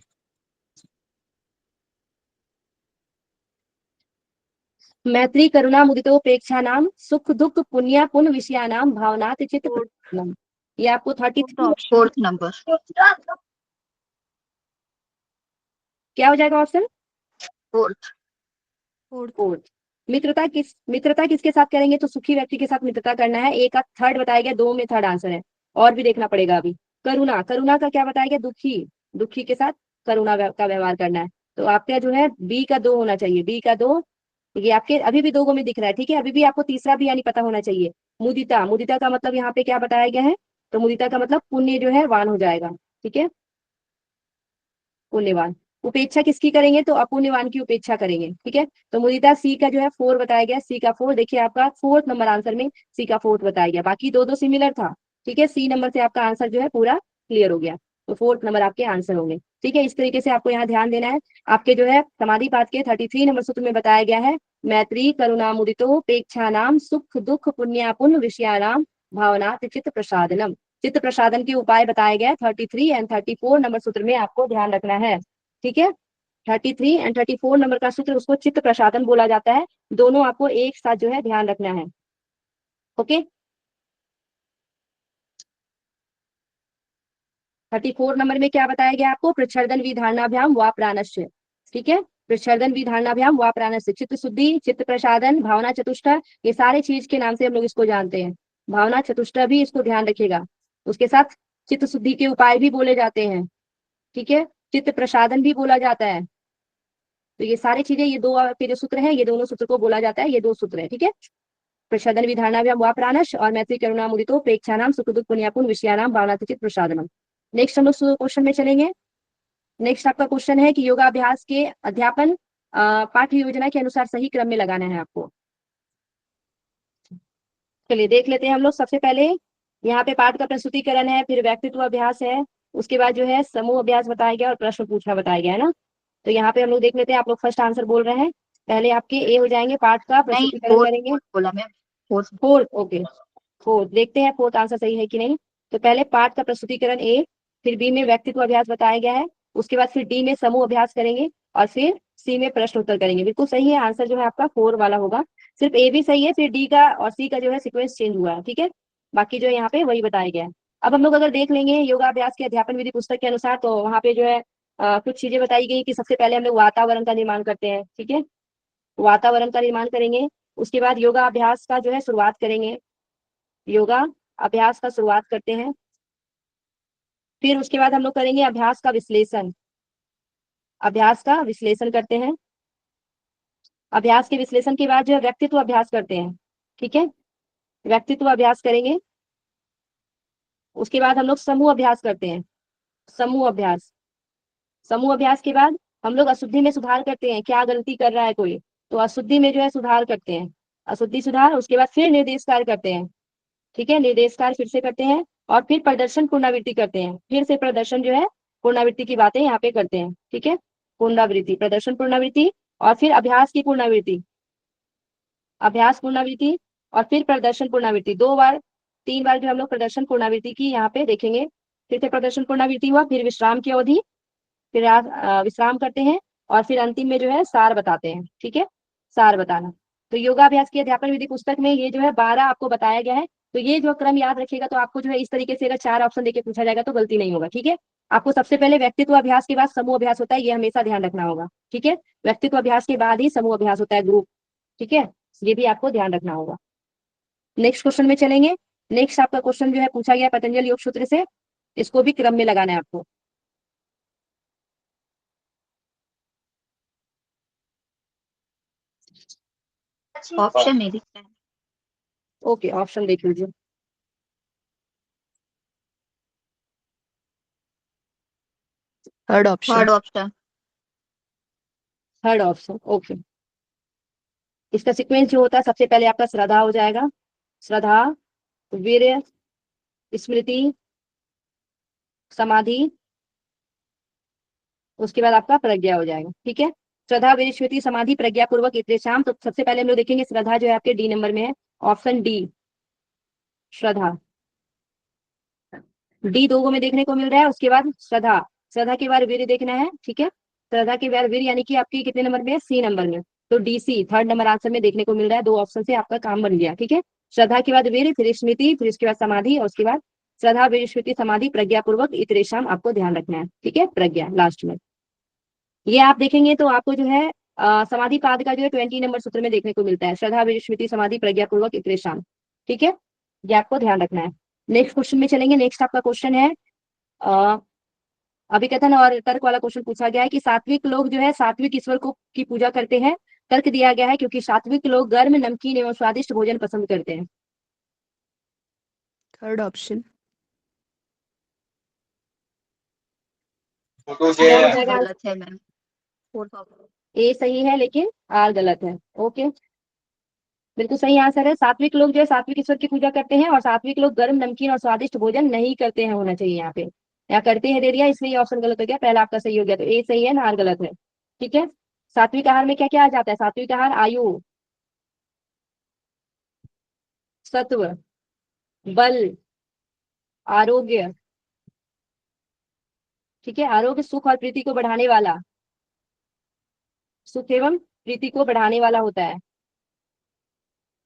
A: मैत्री करुणा मुदितोपेक्षा नाम सुख दुख पुण्य पुण्य विषया नाम भावनात् चित्त प्रसादनम। ये आपको 33
B: फोर्थ नंबर,
A: क्या हो जाएगा ऑप्शन
B: फोर्थ।
A: फोर्थ। मित्रता किसके साथ करेंगे, तो सुखी व्यक्ति के साथ मित्रता करना है, एक का थर्ड बताया गया, 2 में थर्ड आंसर है, और भी देखना पड़ेगा अभी। करुणा का क्या बताया गया, दुखी के साथ करुणा का व्यवहार करना है, तो आपका जो है बी का 2 होना चाहिए, बी का 2। ये आपके अभी भी 2 में दिख रहा है, ठीक है, अभी भी आपको तीसरा भी यानी पता होना चाहिए। मुदिता का मतलब यहाँ पे क्या बताया गया है, तो मुदिता का मतलब पुण्य जो है वान हो जाएगा, ठीक है, पुण्यवान। उपेक्षा किसकी करेंगे, तो अपुण्यवान की उपेक्षा करेंगे, ठीक है। तो मुदिता सी का जो है 4 बताया गया, सी का 4, देखिए आपका 4th नंबर आंसर में सी का 4th बताया गया, बाकी 2 सिमिलर था, ठीक है। सी नंबर से आपका आंसर जो है पूरा क्लियर हो गया, तो 4th नंबर आपके आंसर होंगे, ठीक है। इस तरीके से आपको यहाँ ध्यान देना है। आपके जो है समाधिपाद के 33 नंबर सूत्र में बताया गया है, मैत्री करुणा मुदितोपेक्षा नाम सुख दुख पुण्य पुण्य विषयानाम भावनात् चित्त प्रसादनम। चित्त प्रसादन के उपाय बताए गए 33 एंड 34 नंबर सूत्र में, आपको ध्यान रखना है, ठीक है। 33 एंड 34 नंबर का सूत्र, उसको चित्त प्रसादन बोला जाता है, दोनों आपको एक साथ जो है ध्यान रखना है, ओके। 34 नंबर में क्या बताया गया आपको, प्रच्छर्दन विधारणाभ्याम व प्राणस्य, ठीक है, प्रच्छर्दन विधारणाभ्याम व प्राणस्य, चित्त शुद्धि, चित्त प्रसादन, भावना चतुष्टय, ये सारे चीज के नाम से हम लोग इसको जानते हैं, भावना चतुष्टय भी इसको ध्यान रखिएगा। उसके साथ चित्त शुद्धि के उपाय भी बोले जाते हैं, ठीक है। चित्त प्रसादन भी बोला जाता है। तो ये सारी चीजें, ये दो आपके जो सूत्र हैं, ये दोनों सूत्र को बोला जाता है, ये दो सूत्र है, ठीक है। प्रसादन विधानाभ्याम वा प्राणश और मैत्री करुणा मुदितो प्रेक्षानाम सुख दुख पुण्यापुन विषयानाम भावना चित्त प्रसादनम। नेक्स्ट हम लोग क्वेश्चन में चलेंगे। नेक्स्ट आपका क्वेश्चन है कि योगाभ्यास के अध्यापन पाठ्य योजना के अनुसार सही क्रम में लगाना है आपको। चलिए देख लेते हैं हम लोग। सबसे पहले यहाँ पे पाठ का प्रस्तुतिकरण है, फिर व्यक्तित्व अभ्यास है, उसके बाद जो है समूह अभ्यास बताया गया और प्रश्न पूछना बताया गया है ना। तो यहाँ पे हम लोग देख लेते हैं। आप लोग फर्स्ट आंसर बोल रहे हैं। पहले आपके ए हो जाएंगे, पाठ का
B: नहीं,
A: प्रस्तुतिकरण
B: फोर्थ
A: करेंगे।
B: बोला मैं, फोर्थ।
A: Fourth, okay fourth. देखते हैं फोर्थ आंसर सही है कि नहीं। तो पहले पाठ का प्रस्तुतिकरण ए, फिर बी में व्यक्तित्व अभ्यास बताया गया है, उसके बाद फिर डी में समूह अभ्यास करेंगे और फिर सी में प्रश्न उत्तर करेंगे। बिल्कुल सही है, आंसर जो है आपका 4 वाला होगा। सिर्फ ए भी सही है, फिर डी का और सी का जो है सीक्वेंस चेंज हुआ है, ठीक है। बाकी जो है यहाँ पे वही बताया गया है। अब हम लोग अगर देख लेंगे योगाभ्यास के अध्यापन विधि पुस्तक के अनुसार, तो वहाँ पे जो है कुछ चीजें बताई गई कि सबसे पहले हम लोग वातावरण का निर्माण करते हैं, ठीक है। वातावरण का निर्माण करेंगे, उसके बाद योगा अभ्यास का जो है शुरुआत करेंगे, योगा अभ्यास का शुरुआत करते हैं। फिर उसके बाद हम लोग करेंगे अभ्यास का विश्लेषण, अभ्यास का विश्लेषण करते हैं। अभ्यास के विश्लेषण के बाद जो है व्यक्तित्व अभ्यास करते हैं, ठीक है। व्यक्तित्व अभ्यास करेंगे, उसके बाद हम लोग समूह अभ्यास करते हैं, समूह अभ्यास। समूह अभ्यास के बाद हम लोग अशुद्धि में सुधार करते हैं, क्या गलती कर रहा है कोई, तो अशुद्धि में जो है सुधार करते हैं, अशुद्धि सुधार। उसके बाद फिर निर्देश कार्य करते हैं, ठीक है, निर्देश कार्य फिर से करते हैं। और फिर प्रदर्शन पुनरावृत्ति करते हैं, फिर से प्रदर्शन जो है पुनरावृत्ति की बातें यहाँ पे करते हैं, ठीक है। पुनरावृत्ति, प्रदर्शन पुनरावृत्ति, और फिर अभ्यास की पुनरावृत्ति, अभ्यास पुनरावृत्ति, और फिर प्रदर्शन पुनरावृत्ति। 2 बार 3 बार जो हम लोग प्रदर्शन पुनरावृत्ति की यहाँ पे देखेंगे। फिर से प्रदर्शन पुनरावृत्ति हुआ, फिर विश्राम की अवधि, फिर विश्राम करते हैं, और फिर अंतिम में जो है सार बताते हैं, ठीक है, सार बताना। तो योगाभ्यास की अध्यापन विधि पुस्तक में ये जो है 12 आपको बताया गया है। तो ये जो क्रम याद रखिएगा, तो आपको जो है इस तरीके से अगर 4 ऑप्शन देके पूछा जाएगा तो गलती नहीं होगा, ठीक है। आपको सबसे पहले व्यक्तित्व अभ्यास के बाद समूह अभ्यास होता है, ये हमेशा ध्यान रखना होगा, ठीक है। व्यक्तित्व अभ्यास के बाद ही समूह अभ्यास होता है, ग्रुप, ठीक है। ये भी आपको ध्यान रखना होगा। नेक्स्ट क्वेश्चन में चलेंगे। नेक्स्ट आपका क्वेश्चन जो है पूछा गया पतंजलि योग सूत्र से, इसको भी क्रम में लगाना है आपको।
B: ऑप्शन नहीं दिखता है।
A: ओके, ऑप्शन देख लीजिए।
E: Third option.
B: Third option.
A: Third option, okay. इसका सीक्वेंस जो होता है, सबसे पहले आपका श्रद्धा हो जाएगा, श्रद्धा, वीर्य, स्मृति, समाधि, उसके बाद आपका प्रज्ञा हो जाएगा, ठीक है। श्रद्धा, वीर्य, स्मृति, समाधि, प्रज्ञा पूर्वक इतने शाम। तो सबसे पहले हम लोग देखेंगे श्रद्धा जो है आपके डी नंबर में है, ऑप्शन डी, श्रद्धा। डी 2 में देखने को मिल रहा है। उसके बाद श्रद्धा, श्रद्धा के बाद वीर्य देखना है, ठीक है। श्रद्धा के बाद वीर्य यानी कि आपकी कितने नंबर में है, सी नंबर में। तो D C third number answer में देखने को मिल रहा है। 2 ऑप्शन से आपका काम बन गया, ठीक है। श्रद्धा के बाद वीर्य, फिर स्मृति, फिर उसके बाद समाधि, और उसके बाद श्रद्धा, वीर्य, स्मृति, समाधि, प्रज्ञा पूर्वक इतरेशम आपको ध्यान रखना है, ठीक है, प्रज्ञा लास्ट में। ये आप देखेंगे तो आपको जो है समाधि पाद का जो है 20 नंबर सूत्र में देखने को मिलता है, श्रद्धा, वीर्य, स्मृति, समाधि, प्रज्ञा पूर्वक इतरेशम, ठीक है। ये आपको ध्यान रखना है। नेक्स्ट क्वेश्चन में चलेंगे। नेक्स्ट आपका क्वेश्चन है अभिकथन और तर्क वाला क्वेश्चन पूछा गया है कि सात्विक लोग जो है सात्विक ईश्वर को की पूजा करते हैं। तर्क दिया गया है क्योंकि सात्विक लोग गर्म, नमकीन एवं स्वादिष्ट भोजन पसंद करते हैं।
E: Third option.
B: गलत है मैम, फोर्थ ऑप्शन।
A: ए सही है लेकिन आर गलत है, ओके। बिल्कुल सही आंसर है, सात्विक लोग जो है सात्विक ईश्वर की पूजा करते हैं, और सात्विक लोग गर्म, नमकीन और स्वादिष्ट भोजन नहीं करते हैं, होना चाहिए यहाँ पे, या करते हैं दे दिया, इसलिए ऑप्शन गलत हो गया। पहला आपका सही हो गया, तो ए सही है ना, आर गलत है, ठीक है। सात्विक आहार में क्या क्या आ जाता है? सात्विक आहार आयु, सत्व, बल, आरोग्य, ठीक है, आरोग्य, सुख और प्रीति को बढ़ाने वाला, सुख एवं प्रीति को बढ़ाने वाला होता है।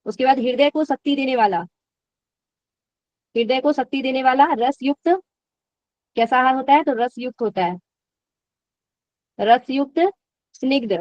A: उसके बाद हृदय को शक्ति देने वाला, हृदय को शक्ति देने वाला, रस युक्त, कैसा आहार होता है? तो रस युक्त होता है, रस युक्त स्निग्ध,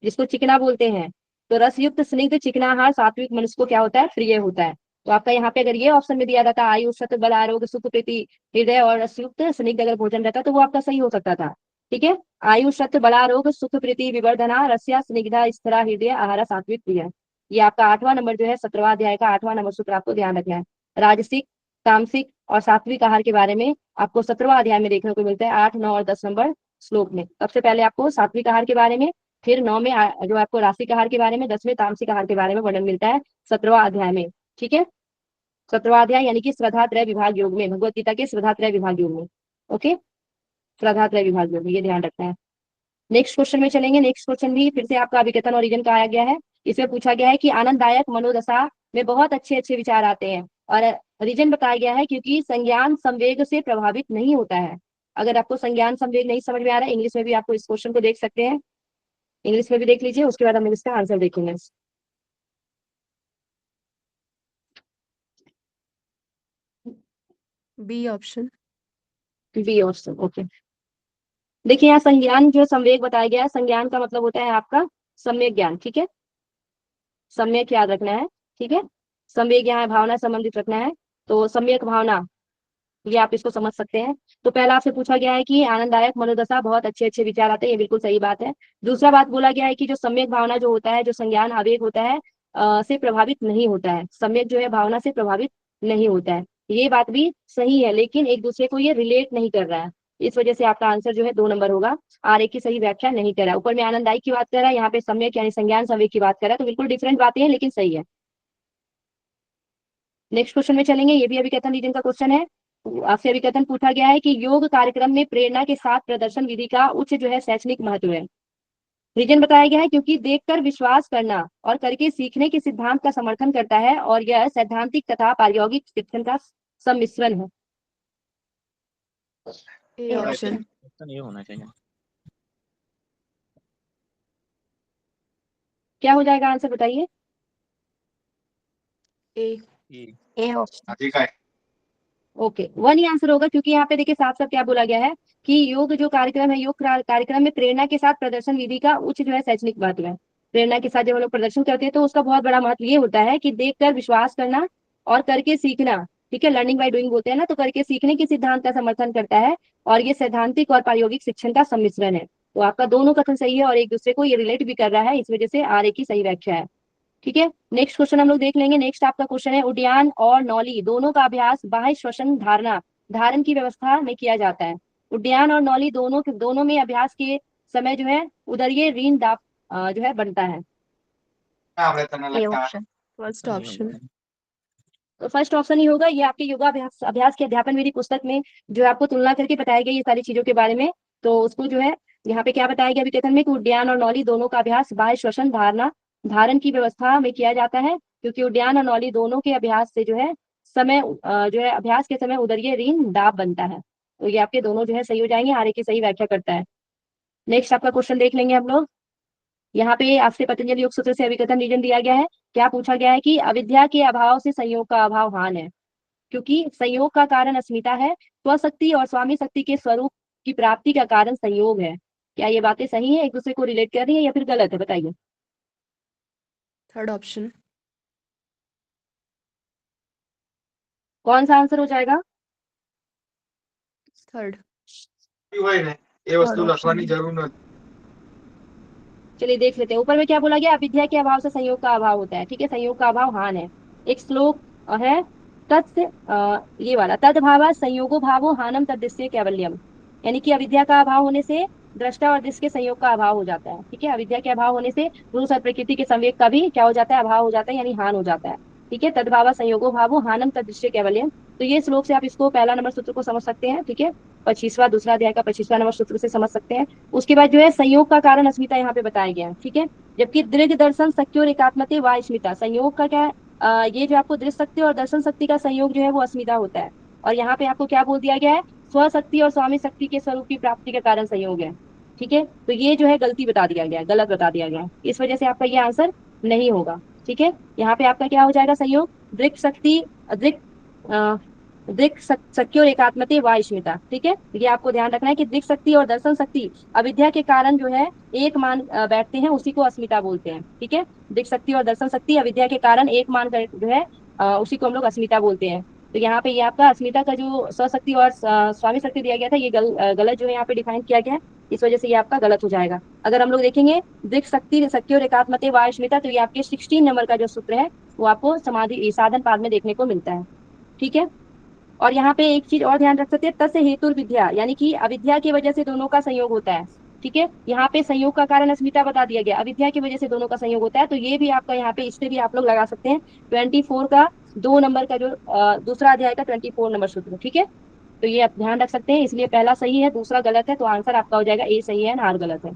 A: जिसको चिकना बोलते हैं। तो रस युक्त स्निग्ध चिकना आहार सात्विक मनुष्य को क्या होता है? प्रिय होता है। तो आपका यहाँ पे अगर ये ऑप्शन में दिया रहता आयु सत बल आरोग्य सुख प्रीति हृदय और रसयुक्त स्निग्ध अगर भोजन रहता तो वो आपका सही हो सकता था। ठीक है, आयु सत बलारोग सुख प्रीति विवर्धना रस्या स्निग्धा स्थिरा हृदय आहार सात्विक प्रिय। ये आपका 8वां नंबर जो है 17वां अध्याय का 8वां नंबर सूत्र आपको ध्यान रखना है। राजसिक, तामसिक और सात्विक आहार के बारे में आपको 17वां अध्याय में देखने को मिलता है 8, 9 और 10 नंबर श्लोक में। सबसे पहले आपको सात्विक आहार के बारे में, फिर 9 में जो आपको राशिक आहार के बारे में, 10 में तामसिक आहार के बारे में वर्णन मिलता है 17वां अध्याय में। ठीक है, 17वां अध्याय यानी कि श्रद्धात्रय विभाग योग में, भगवत गीता के श्रद्धात्रय विभाग योग में। ओके, श्रद्धात्रय विभाग योग में, ये ध्यान रखना है। नेक्स्ट क्वेश्चन में चलेंगे। नेक्स्ट क्वेश्चन भी फिर से आपका अभिकथन और रीजन का आया गया है। इसमें पूछा गया है कि आनंददायक मनोदशा में बहुत अच्छे अच्छे विचार आते हैं, और रीजन बताया गया है क्योंकि संज्ञान संवेग से प्रभावित नहीं होता है। अगर आपको संज्ञान संवेग नहीं समझ में आ रहा है, इंग्लिश में भी आपको इस क्वेश्चन को देख सकते हैं, इंग्लिश में भी देख लीजिए, उसके बाद हम इसका आंसर देखेंगे।
E: B option.
A: B option, okay. देखिए यहाँ संज्ञान जो संवेग बताया गया है, संज्ञान का मतलब होता है आपका सम्यक ज्ञान। ठीक है, सम्यक याद रखना है। ठीक है, संवेग यहाँ भावना संबंधित रखना है, तो सम्यक भावना ये आप इसको समझ सकते हैं। तो पहला आपसे पूछा गया है कि आनंददायक मनोदशा बहुत अच्छे अच्छे विचार आते हैं, ये बिल्कुल सही बात है। दूसरा बात बोला गया है कि जो सम्यक भावना जो होता है, जो संज्ञान आवेग होता है से प्रभावित नहीं होता है। सम्यक जो है भावना से प्रभावित नहीं होता है, ये बात भी सही है, लेकिन एक दूसरे को ये रिलेट नहीं कर रहा है। इस वजह से आपका आंसर जो है 2 नंबर होगा। आर की सही व्याख्या नहीं कर रहा है। ऊपर में आनंददायक की बात कर रहा है, यहाँ पे सम्यक यानी संज्ञान संवेग की बात कर रहा है, तो बिल्कुल डिफरेंट बातें हैं, लेकिन सही है। नेक्स्ट क्वेश्चन में चलेंगे। ये भी अभिकथन रीजन का क्वेश्चन है। आपसे अभिकथन पूछा गया है कि योग कार्यक्रम में प्रेरणा के साथ प्रदर्शन विधि का उच्च जो है शैक्षणिक महत्व है। रीजन बताया गया है क्योंकि देखकर विश्वास करना और करके सीखने के सिद्धांत का समर्थन करता है, और यह सैद्धांतिक तथा प्रायोगिक शिक्षण का सम्मिश्रण है।
E: A option.
G: ऑप्शन ये होना चाहिए।
A: क्या हो जाएगा आंसर बताइए।
E: ए।
B: A option.
A: ओके, 1 ही आंसर होगा, क्योंकि यहाँ पे देखिए साफ साफ क्या बोला गया है कि योग जो कार्यक्रम है, योग कार्यक्रम में प्रेरणा के साथ प्रदर्शन विधि का उच्च जो है शैक्षणिक महत्व है। प्रेरणा के साथ जब हम लोग प्रदर्शन करते हैं तो उसका बहुत बड़ा महत्व ये होता है कि देखकर विश्वास करना और करके सीखना। ठीक है, लर्निंग बाय डूइंग बोलते हैं ना, तो करके सीखने के सिद्धांत का समर्थन करता है, और ये सैद्धांतिक और प्रायोगिक शिक्षण का सम्मिश्रण है। तो आपका दोनों कथन सही है और एक दूसरे को ये रिलेट भी कर रहा है, इस वजह से आर की सही व्याख्या है। ठीक है, नेक्स्ट क्वेश्चन हम लोग देख लेंगे। नेक्स्ट आपका क्वेश्चन है, उड्डयन और नौली दोनों का अभ्यास बाह्य श्वसन धारण की व्यवस्था में किया जाता है। उड्डयन और नौली दोनों में अभ्यास के समय जो है उदरीय ऋण दाब जो है बनता है।
B: A option.
E: First option.
A: तो फर्स्ट ऑप्शन ही होगा। ये आपके योगाभ्यास अभ्यास के अध्यापन विधि पुस्तक में जो आपको तुलना करके बताया गया ये सारी चीजों के बारे में, तो उसको जो है यहाँ पे क्या बताया गया अभिकथन में कि उड्डयन और नौली दोनों का अभ्यास बाह्य श्वसन धारण की व्यवस्था में किया जाता है, क्योंकि उड्डयन और नौली दोनों के अभ्यास से जो है समय जो है अभ्यास के समय उदरीय ऋण दाब बनता है। तो ये आपके दोनों जो है सही हो जाएंगे, आर की सही व्याख्या करता है। नेक्स्ट आपका क्वेश्चन देख लेंगे हम लोग। यहाँ पे आपसे पतंजलि योग सूत्र से अभिकथन रीजन दिया गया है। क्या पूछा गया है कि अविद्या के अभाव से संयोग का अभाव हान है, क्योंकि संयोग का कारण अस्मिता है, स्वशक्ति और स्वामी शक्ति के स्वरूप की प्राप्ति का कारण संयोग है। क्या ये बातें सही है, एक दूसरे को रिलेट कर रही है या फिर गलत है, बताइए।
E: Third option.
A: कौन सा आंसर हो जाएगा।
E: थर्ड।
G: ये वस्तु लखवानी जरूर न।
A: चलिए देख लेते हैं। ऊपर में क्या बोला गया, अविद्या के अभाव से संयोग का अभाव होता है। ठीक है, संयोग का अभाव हान है। एक श्लोक है तत्स्य ये वाला, तद्भावा संयोगो भावो हानम तद्दृश्य कैवल्यम, यानी कि अविद्या का अभाव होने से दृष्टा और दृश्य के संयोग का अभाव हो जाता है। ठीक है, अविद्या के अभाव होने से पुरुष और प्रकृति के संवेग का भी क्या हो जाता है, अभाव हो जाता है, यानी हान हो जाता है। ठीक है, तद्भावा संयोगो भावो हानम तद्दृश्य कैवल्यम, तो ये श्लोक से आप इसको पहला नंबर सूत्र को समझ सकते हैं। ठीक है, 25वां दूसरा अध्याय का 25वां नंबर सूत्र से समझ सकते हैं। उसके बाद जो है संयोग का कारण अस्मिता यहाँ पे बताया गया है। ठीक है, जबकि दृढ़ दर्शन शक्ति एकात्मते व अस्मिता, संयोग का क्या ये जो आपको दृढ़ शक्ति और दर्शन शक्ति का संयोग जो है वो अस्मिता होता है। और यहाँ पे आपको क्या बोल दिया गया है, स्वशक्ति और स्वामी शक्ति के स्वरूप की प्राप्ति के कारण संयोग है। ठीक है, तो ये जो है गलती बता दिया गया है, गलत बता दिया गया है, इस वजह से आपका ये आंसर नहीं होगा। ठीक है, यहाँ पे आपका क्या हो जाएगा, संयोग दृक् शक्ति दृक् शक्ति और एकात्मते व अस्मिता। ठीक है, ये आपको ध्यान रखना है कि दृक् शक्ति और दर्शन शक्ति अविद्या के कारण जो है एक मान बैठते हैं, उसी को अस्मिता बोलते हैं। ठीक है, दृक् शक्ति और दर्शन शक्ति अविद्या के कारण एक मान कर जो है उसी को हम लोग अस्मिता बोलते हैं। तो यहाँ पे ये आपका अस्मिता का जो सशक्ति और स्वामी शक्ति दिया गया था, ये गलत जो है यहाँ पे डिफाइन किया गया है, इस वजह से ये आपका गलत हो जाएगा। अगर हम लोग देखेंगे दृक् शक्ति शक्ति और एकात्मते व अस्मिता, तो ये आपके 16 नंबर का जो सूत्र है वो आपको समाधि साधन पाद में देखने को मिलता है। ठीक है। और यहाँ पे एक चीज और ध्यान रख सकते हैं, तस्य हेतु विद्या, यानी कि अविद्या की वजह से दोनों का संयोग होता है। ठीक है। यहाँ पे संयोग का कारण अस्मिता बता दिया गया, अविद्या की वजह से दोनों का संयोग होता है। तो ये भी आपका यहाँ पे, इससे भी आप लोग लगा सकते हैं 24 का 2 नंबर का जो दूसरा अध्याय का 24 नंबर सूत्र। ठीक है। तो ये आप ध्यान रख सकते हैं। इसलिए पहला सही है, दूसरा गलत है, तो आंसर आपका हो जाएगा ए सही है, आर गलत है।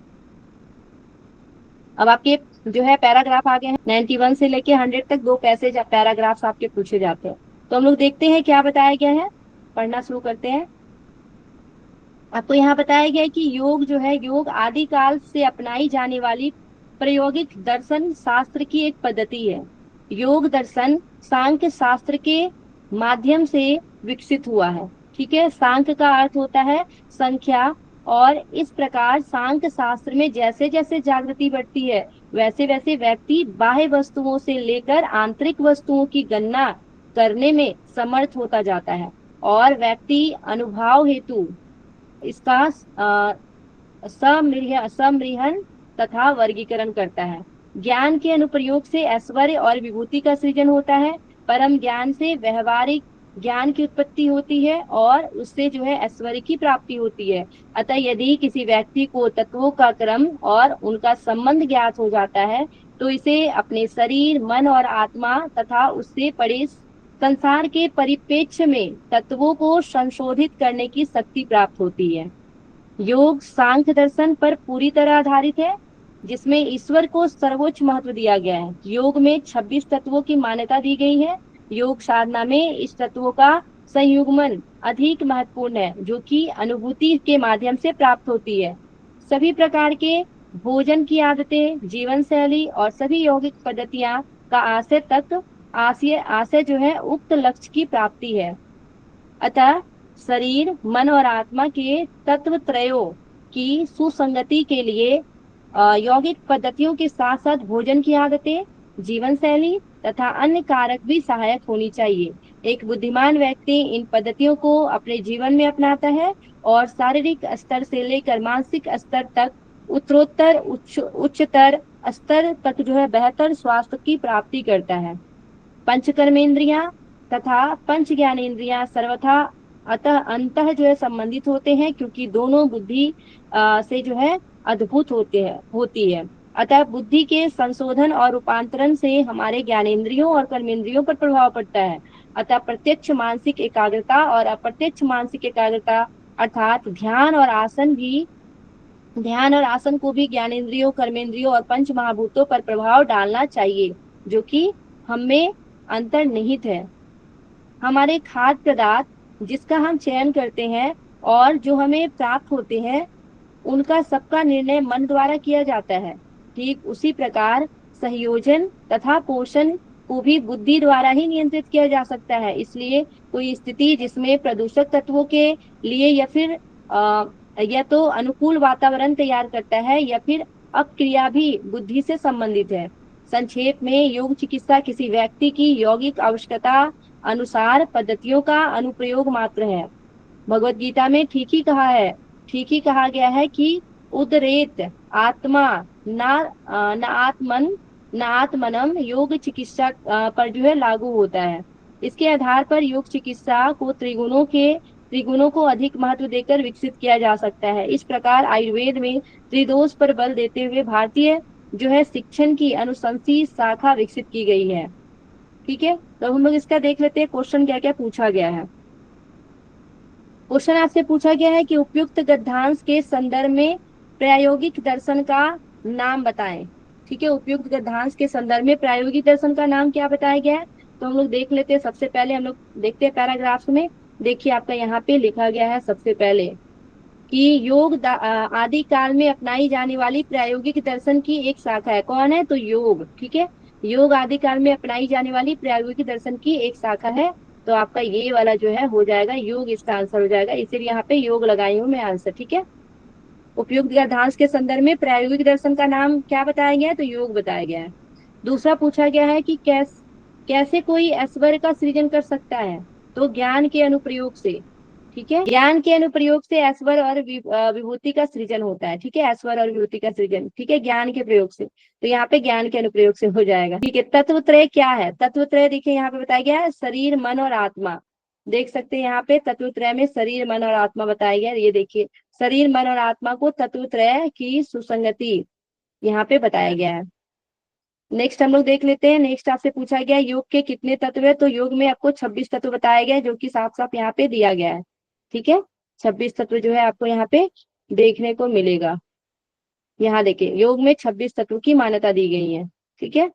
A: अब आपके जो है पैराग्राफ आ गए हैं, 91 से लेके 100 तक 2 पैसेज पैराग्राफ्स आपके पूछे जाते हैं। तो हम लोग देखते हैं क्या बताया गया है, पढ़ना शुरू करते हैं। आपको यहाँ बताया गया है कि योग जो है, योग आदिकाल से अपनाई जाने वाली प्रायोगिक दर्शन शास्त्र की एक पद्धति है। योग दर्शन सांख्य शास्त्र के माध्यम से विकसित हुआ है। ठीक है। सांख्य का अर्थ होता है संख्या, और इस प्रकार सांख्य शास्त्र में जैसे जैसे जागृति बढ़ती है, वैसे वैसे व्यक्ति बाह्य वस्तुओं से लेकर आंतरिक वस्तुओं की गणना करने में समर्थ होता जाता है, और व्यक्ति अनुभव हेतु इसका समृहन तथा वर्गीकरण करता है। ज्ञान के अनुप्रयोग से ऐश्वर्य और विभूति का सृजन होता है। परम ज्ञान से व्यवहारिक ज्ञान की उत्पत्ति होती है, और उससे जो है ऐश्वर्य की प्राप्ति होती है। अतः यदि किसी व्यक्ति को तत्वों का क्रम और उनका संबंध ज्ञात हो जाता है, तो इसे अपने शरीर, मन और आत्मा तथा उससे परे संसार के परिप्रेक्ष्य में तत्वों को संशोधित करने की शक्ति प्राप्त होती है। योग सांख्य दर्शन पर पूरी तरह आधारित है, जिसमें ईश्वर को सर्वोच्च महत्व दिया गया है। योग में 26 तत्वों की मान्यता दी गई है। योग साधना में इस तत्वों का संयुग्मन अधिक महत्वपूर्ण है, जो कि अनुभूति के माध्यम से प्राप्त होती है। सभी प्रकार के भोजन की आदतें, जीवन शैली और सभी यौगिक पद्धतियां का आशय जो है उक्त लक्ष्य की प्राप्ति है। अतः शरीर, मन और आत्मा के तत्व त्रयों की सुसंगति के लिए यौगिक पद्धतियों के साथ साथ भोजन की आदतें, जीवन शैली तथा अन्य कारक भी सहायक होनी चाहिए। एक बुद्धिमान व्यक्ति इन पद्धतियों को अपने जीवन में अपनाता है और शारीरिक स्तर से लेकर मानसिक स्तर तक उत्तरोत्तर उच्चतर स्तर तक जो है बेहतर स्वास्थ्य की प्राप्ति करता है। पंच कर्मेंद्रियां तथा पंच ज्ञानेंद्रियां सर्वथा अतः अंतः जो है संबंधित होते हैं, क्योंकि दोनों बुद्धि से जो है अद्भुत होती है। अतः बुद्धि के संशोधन और रूपांतरण से हमारे ज्ञानेंद्रियों और कर्मेंद्रियों पर प्रभाव पड़ता है। अतः प्रत्यक्ष मानसिक एकाग्रता और अप्रत्यक्ष मानसिक एकाग्रता अर्थात ध्यान और आसन को भी ज्ञानेंद्रियों, कर्मेंद्रियों और पंच महाभूतों पर प्रभाव डालना चाहिए, जो कि हमें अंतर्निहित है। हमारे खाद्य पदार्थ जिसका हम चयन करते हैं और जो हमें प्राप्त होते हैं, उनका सबका निर्णय मन द्वारा किया जाता है। ठीक उसी प्रकार संयोजन तथा पोषण को भी बुद्धि द्वारा ही नियंत्रित किया जा सकता है। इसलिए कोई स्थिति जिसमें प्रदूषक तत्वों के लिए या तो अनुकूल वातावरण तैयार करता है, या फिर अपक्रिया भी बुद्धि से संबंधित है। संक्षेप में योग चिकित्सा किसी व्यक्ति की यौगिक आवश्यकता अनुसार पद्धतियों का अनुप्रयोग मात्र है। भगवत गीता में ठीक ही कहा गया है कि उदरेत आत्मा न आत्मनम योग चिकित्सा पर जो है लागू होता है। इसके आधार पर योग चिकित्सा को त्रिगुणों को अधिक महत्व देकर विकसित किया जा सकता है। इस प्रकार आयुर्वेद में त्रिदोष पर बल देते हुए भारतीय जो है शिक्षण की अनुशंसी शाखा विकसित की गई है। ठीक है। तो हम लोग इसका देख लेते हैं क्वेश्चन क्या क्या पूछा गया है। क्वेश्चन आपसे पूछा गया है कि उपयुक्त गद्यांश के संदर्भ में प्रायोगिक दर्शन का नाम बताएं। ठीक है। उपयुक्त गद्यांश के संदर्भ में प्रायोगिक दर्शन का नाम क्या बताया गया है, तो हम लोग देख लेते हैं। सबसे पहले हम लोग देखते हैं पैराग्राफ में। देखिए आपका यहाँ पे लिखा गया है सबसे पहले कि योग आदि काल में अपनाई जाने वाली प्रायोगिक दर्शन की एक शाखा है। कौन है, तो योग। ठीक है। योग आदि काल में अपनाई जाने वाली प्रायोगिक दर्शन की एक शाखा है। तो आपका ये वाला जो है हो जाएगा योग, इसका आंसर हो जाएगा। इसीलिए यहाँ पे योग लगाई हूँ मैं आंसर। ठीक है। उपयुक्त गद्यांश के संदर्भ में प्रायोगिक दर्शन का नाम क्या बताया गया है, तो योग बताया गया है। दूसरा पूछा गया है कि कैसे कोई ऐश्वर्य का सृजन कर सकता है? तो ज्ञान के अनुप्रयोग से। ठीक है, ज्ञान के अनुप्रयोग से ऐश्वर्य और विभूति का सृजन होता है। ठीक है, ऐश्वर्य और विभूति का सृजन, ठीक है, ज्ञान के प्रयोग से। तो यहाँ पे ज्ञान के अनुप्रयोग से हो जाएगा। ठीक है, तत्वत्रय क्या है? तत्वत्रय देखिए यहाँ पे बताया गया है, शरीर मन और आत्मा। देख सकते हैं यहाँ पे तत्वत्रय में शरीर मन और आत्मा बताया गया है। ये देखिए, शरीर मन और आत्मा को तत्वत्रय की सुसंगति यहाँ पे बताया गया है। नेक्स्ट हम लोग देख लेते हैं। नेक्स्ट आपसे पूछा गया योग के कितने तत्व है? तो योग में आपको 26 तत्व बताया गया है, जो कि साफ साफ यहाँ पे दिया गया है। ठीक है, 26 तत्व जो है आपको यहाँ पे देखने को मिलेगा। यहाँ देखिए, योग में 26 तत्व की मान्यता दी गई है। ठीक है,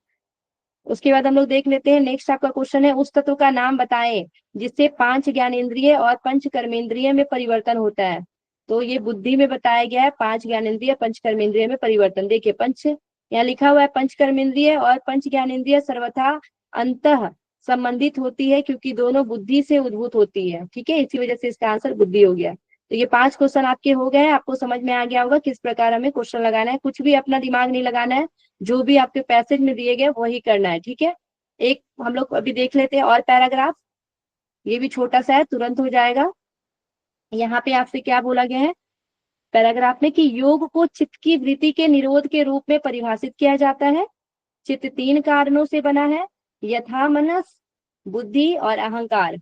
A: उसके बाद हम लोग देख लेते हैं। नेक्स्ट आपका क्वेश्चन है, उस तत्व का नाम बताएं जिससे 5 ज्ञानेंद्रिय और 5 कर्मेंद्रिय में परिवर्तन होता है। तो ये बुद्धि में बताया गया है, 5 ज्ञानेंद्रिय 5 कर्मेंद्रिय में परिवर्तन। देखिए, पंच यहाँ लिखा हुआ है, पंच कर्मेंद्रिय और पंच ज्ञानेंद्रिय सर्वथा अंतः संबंधित होती है, क्योंकि दोनों बुद्धि से उद्भूत होती है। ठीक है, इसी वजह से इसका आंसर बुद्धि हो गया। तो ये 5 क्वेश्चन आपके हो गए हैं। आपको समझ में आ गया होगा किस प्रकार हमें क्वेश्चन लगाना है। कुछ भी अपना दिमाग नहीं लगाना है, जो भी आपके पैसेज में दिए गए वही करना है। ठीक है, एक हम लोग अभी देख लेते हैं और पैराग्राफ, ये भी छोटा सा है, तुरंत हो जाएगा। यहाँ पे आपसे क्या बोला गया है पैराग्राफ में कि योग को चित्त की वृत्ति के निरोध के रूप में परिभाषित किया जाता है। चित्त 3 कारणों से बना है, यथा मनस, बुद्धि और अहंकार।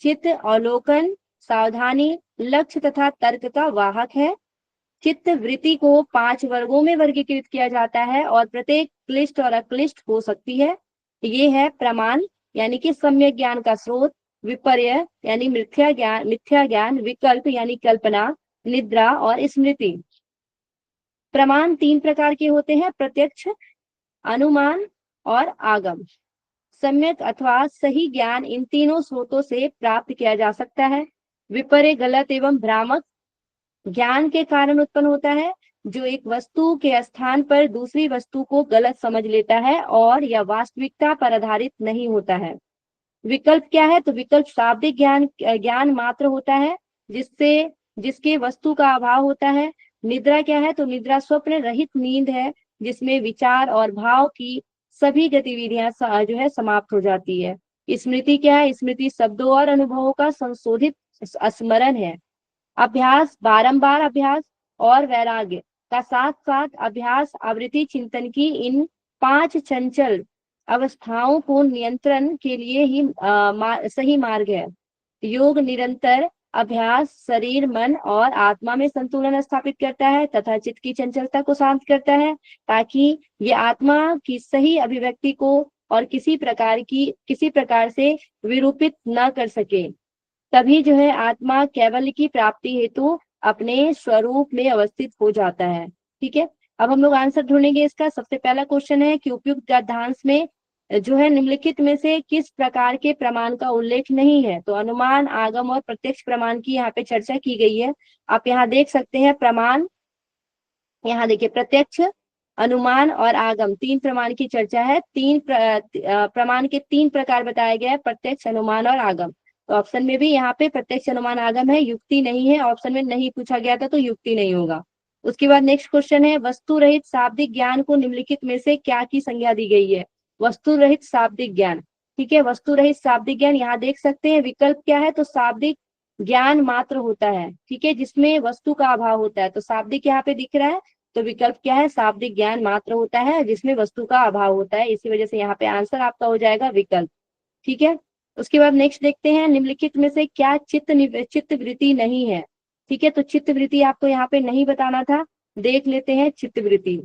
A: चित्त अवलोकन, सावधानी, लक्ष्य तथा तर्क का वाहक है। चित्त वृत्ति को 5 वर्गों में वर्गीकृत किया जाता है और प्रत्येक क्लिष्ट और अक्लिष्ट हो सकती है। ये है प्रमाण यानी कि सम्यक ज्ञान का स्रोत, विपर्य यानी मिथ्या ज्ञान, विकल्प यानी कल्पना, निद्रा और स्मृति। प्रमाण 3 प्रकार के होते हैं, प्रत्यक्ष, अनुमान और आगम। सम्यक अथवा सही ज्ञान इन तीनों स्रोतों से प्राप्त किया जा सकता है। विपर्य गलत एवं भ्रामक ज्ञान के कारण उत्पन्न होता है, जो एक वस्तु के स्थान पर दूसरी वस्तु को गलत समझ लेता है और यह वास्तविकता पर आधारित नहीं होता है। विकल्प क्या है? तो विकल्प शाब्दिक ज्ञान मात्र होता है, जिसके वस्तु का अभाव होता है। निद्रा क्या है? तो निद्रा स्वप्न रहित नींद है, जिसमें विचार और भाव की सभी गतिविधियां जो है समाप्त हो जाती है। स्मृति क्या है? स्मृति शब्दों और अनुभवों का संशोधित स्मरण है। अभ्यास, बारंबार अभ्यास और वैराग्य का साथ साथ अभ्यास आवृत्ति चिंतन की इन 5 चंचल अवस्थाओं को नियंत्रण के लिए ही सही मार्ग है। योग निरंतर अभ्यास शरीर मन और आत्मा में संतुलन स्थापित करता है तथा चित्त की चंचलता को शांत करता है, ताकि ये आत्मा की सही अभिव्यक्ति को और किसी प्रकार से विरूपित न कर सके। तभी जो है आत्मा कैवल्य की प्राप्ति हेतु अपने स्वरूप में अवस्थित हो जाता है। ठीक है, अब हम लोग आंसर ढूंढेंगे इसका। सबसे पहला क्वेश्चन है कि उपयुक्त गद्यांश में जो है निम्नलिखित में से किस प्रकार के प्रमाण का उल्लेख नहीं है? तो अनुमान, आगम और प्रत्यक्ष प्रमाण की यहाँ पे चर्चा की गई है। आप यहाँ देख सकते हैं प्रमाण, यहाँ देखिए प्रत्यक्ष, अनुमान और आगम 3 प्रमाण की चर्चा है। प्रमाण के 3 प्रकार बताए गए हैं, प्रत्यक्ष, अनुमान और आगम। तो ऑप्शन में भी यहाँ पे प्रत्यक्ष, अनुमान, आगम है, युक्ति नहीं है। ऑप्शन में नहीं पूछा गया था तो युक्ति नहीं होगा। उसके बाद नेक्स्ट क्वेश्चन है, वस्तु रहित शाब्दिक ज्ञान को निम्नलिखित में से क्या की संज्ञा दी गई है? वस्तु रहित शाब्दिक ज्ञान। ठीक है, वस्तु रहित शाब्दिक ज्ञान यहाँ देख सकते हैं। विकल्प क्या है? तो शाब्दिक ज्ञान मात्र होता है, ठीक है, जिसमें वस्तु का अभाव होता है। तो शाब्दिक यहाँ पे दिख रहा है, तो विकल्प क्या है? शाब्दिक ज्ञान मात्र होता है जिसमें वस्तु का अभाव होता है। इसी वजह से यहाँ पे आंसर आपका हो जाएगा विकल्प। ठीक है, उसके बाद नेक्स्ट देखते हैं, निम्नलिखित में से क्या चित्त वृत्ति नहीं है? ठीक है, तो चित्त वृत्ति आपको यहाँ पे नहीं बताना था। देख लेते हैं चित्त वृत्ति।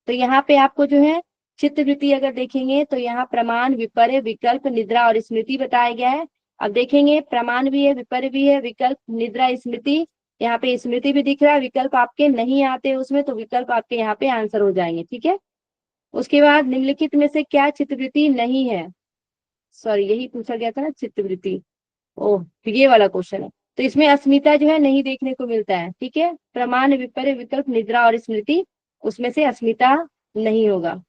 A: तो यहाँ पे आपको जो है चित्त वृत्ति अगर देखेंगे तो यहाँ प्रमाण, विपर्य, विकल्प, निद्रा और स्मृति बताया गया है। अब देखेंगे प्रमाण भी है, विपर्य भी है, विकल्प, निद्रा, स्मृति। यहाँ पे स्मृति भी दिख रहा है, विकल्प आपके नहीं आते उसमें, तो विकल्प आपके यहाँ पे आंसर हो जाएंगे। ठीक है, उसके बाद निम्नलिखित में से क्या चित्तवृत्ति नहीं है? सॉरी, यही पूछा गया था ना चित्तवृत्ति। ओह, ये वाला क्वेश्चन है। तो इसमें अस्मिता जो है नहीं देखने को मिलता है। ठीक है, प्रमाण, विपर्य, विकल्प, निद्रा और स्मृति, उसमें से अस्मिता नहीं होगा।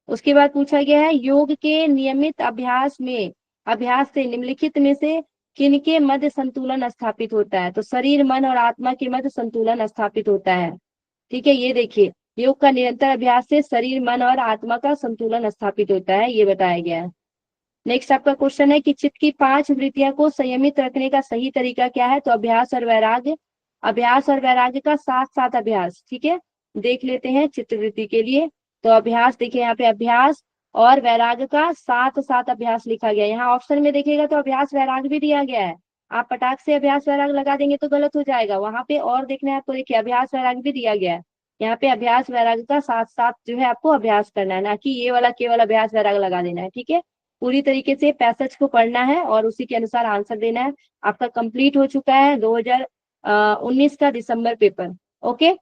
A: उसके बाद पूछा गया है, योग के नियमित अभ्यास से निम्नलिखित में से किनके मध्य संतुलन स्थापित होता है? तो शरीर, मन और आत्मा के मध्य संतुलन स्थापित होता है। ठीक है, ये देखिए योग का निरंतर अभ्यास से शरीर, मन और आत्मा का संतुलन स्थापित होता है, ये बताया गया है। नेक्स्ट आपका क्वेश्चन है कि चित्त की 5 वृत्तियां को संयमित रखने का सही तरीका क्या है? तो अभ्यास और वैराग्य, अभ्यास और वैराग्य का साथ साथ अभ्यास। ठीक है, देख लेते हैं चित्त वृत्ति के लिए। तो अभ्यास देखिए यहाँ पे अभ्यास और वैराग्य का साथ साथ अभ्यास लिखा गया है। यहाँ ऑप्शन में देखिएगा तो अभ्यास वैराग्य भी दिया गया है। आप पटाख से अभ्यास वैराग्य लगा देंगे तो गलत हो जाएगा, वहां पे और देखना है आपको। देखिए अभ्यास वैराग्य भी दिया गया है, यहाँ पे अभ्यास वैराग्य का साथ साथ जो है आपको अभ्यास करना है, ना कि ये वाला केवल अभ्यास वैराग्य लगा देना है। ठीक है, पूरी तरीके से पैसेज को पढ़ना है और उसी के अनुसार आंसर देना है। आपका कंप्लीट हो चुका है 2019 का दिसंबर पेपर। ओके।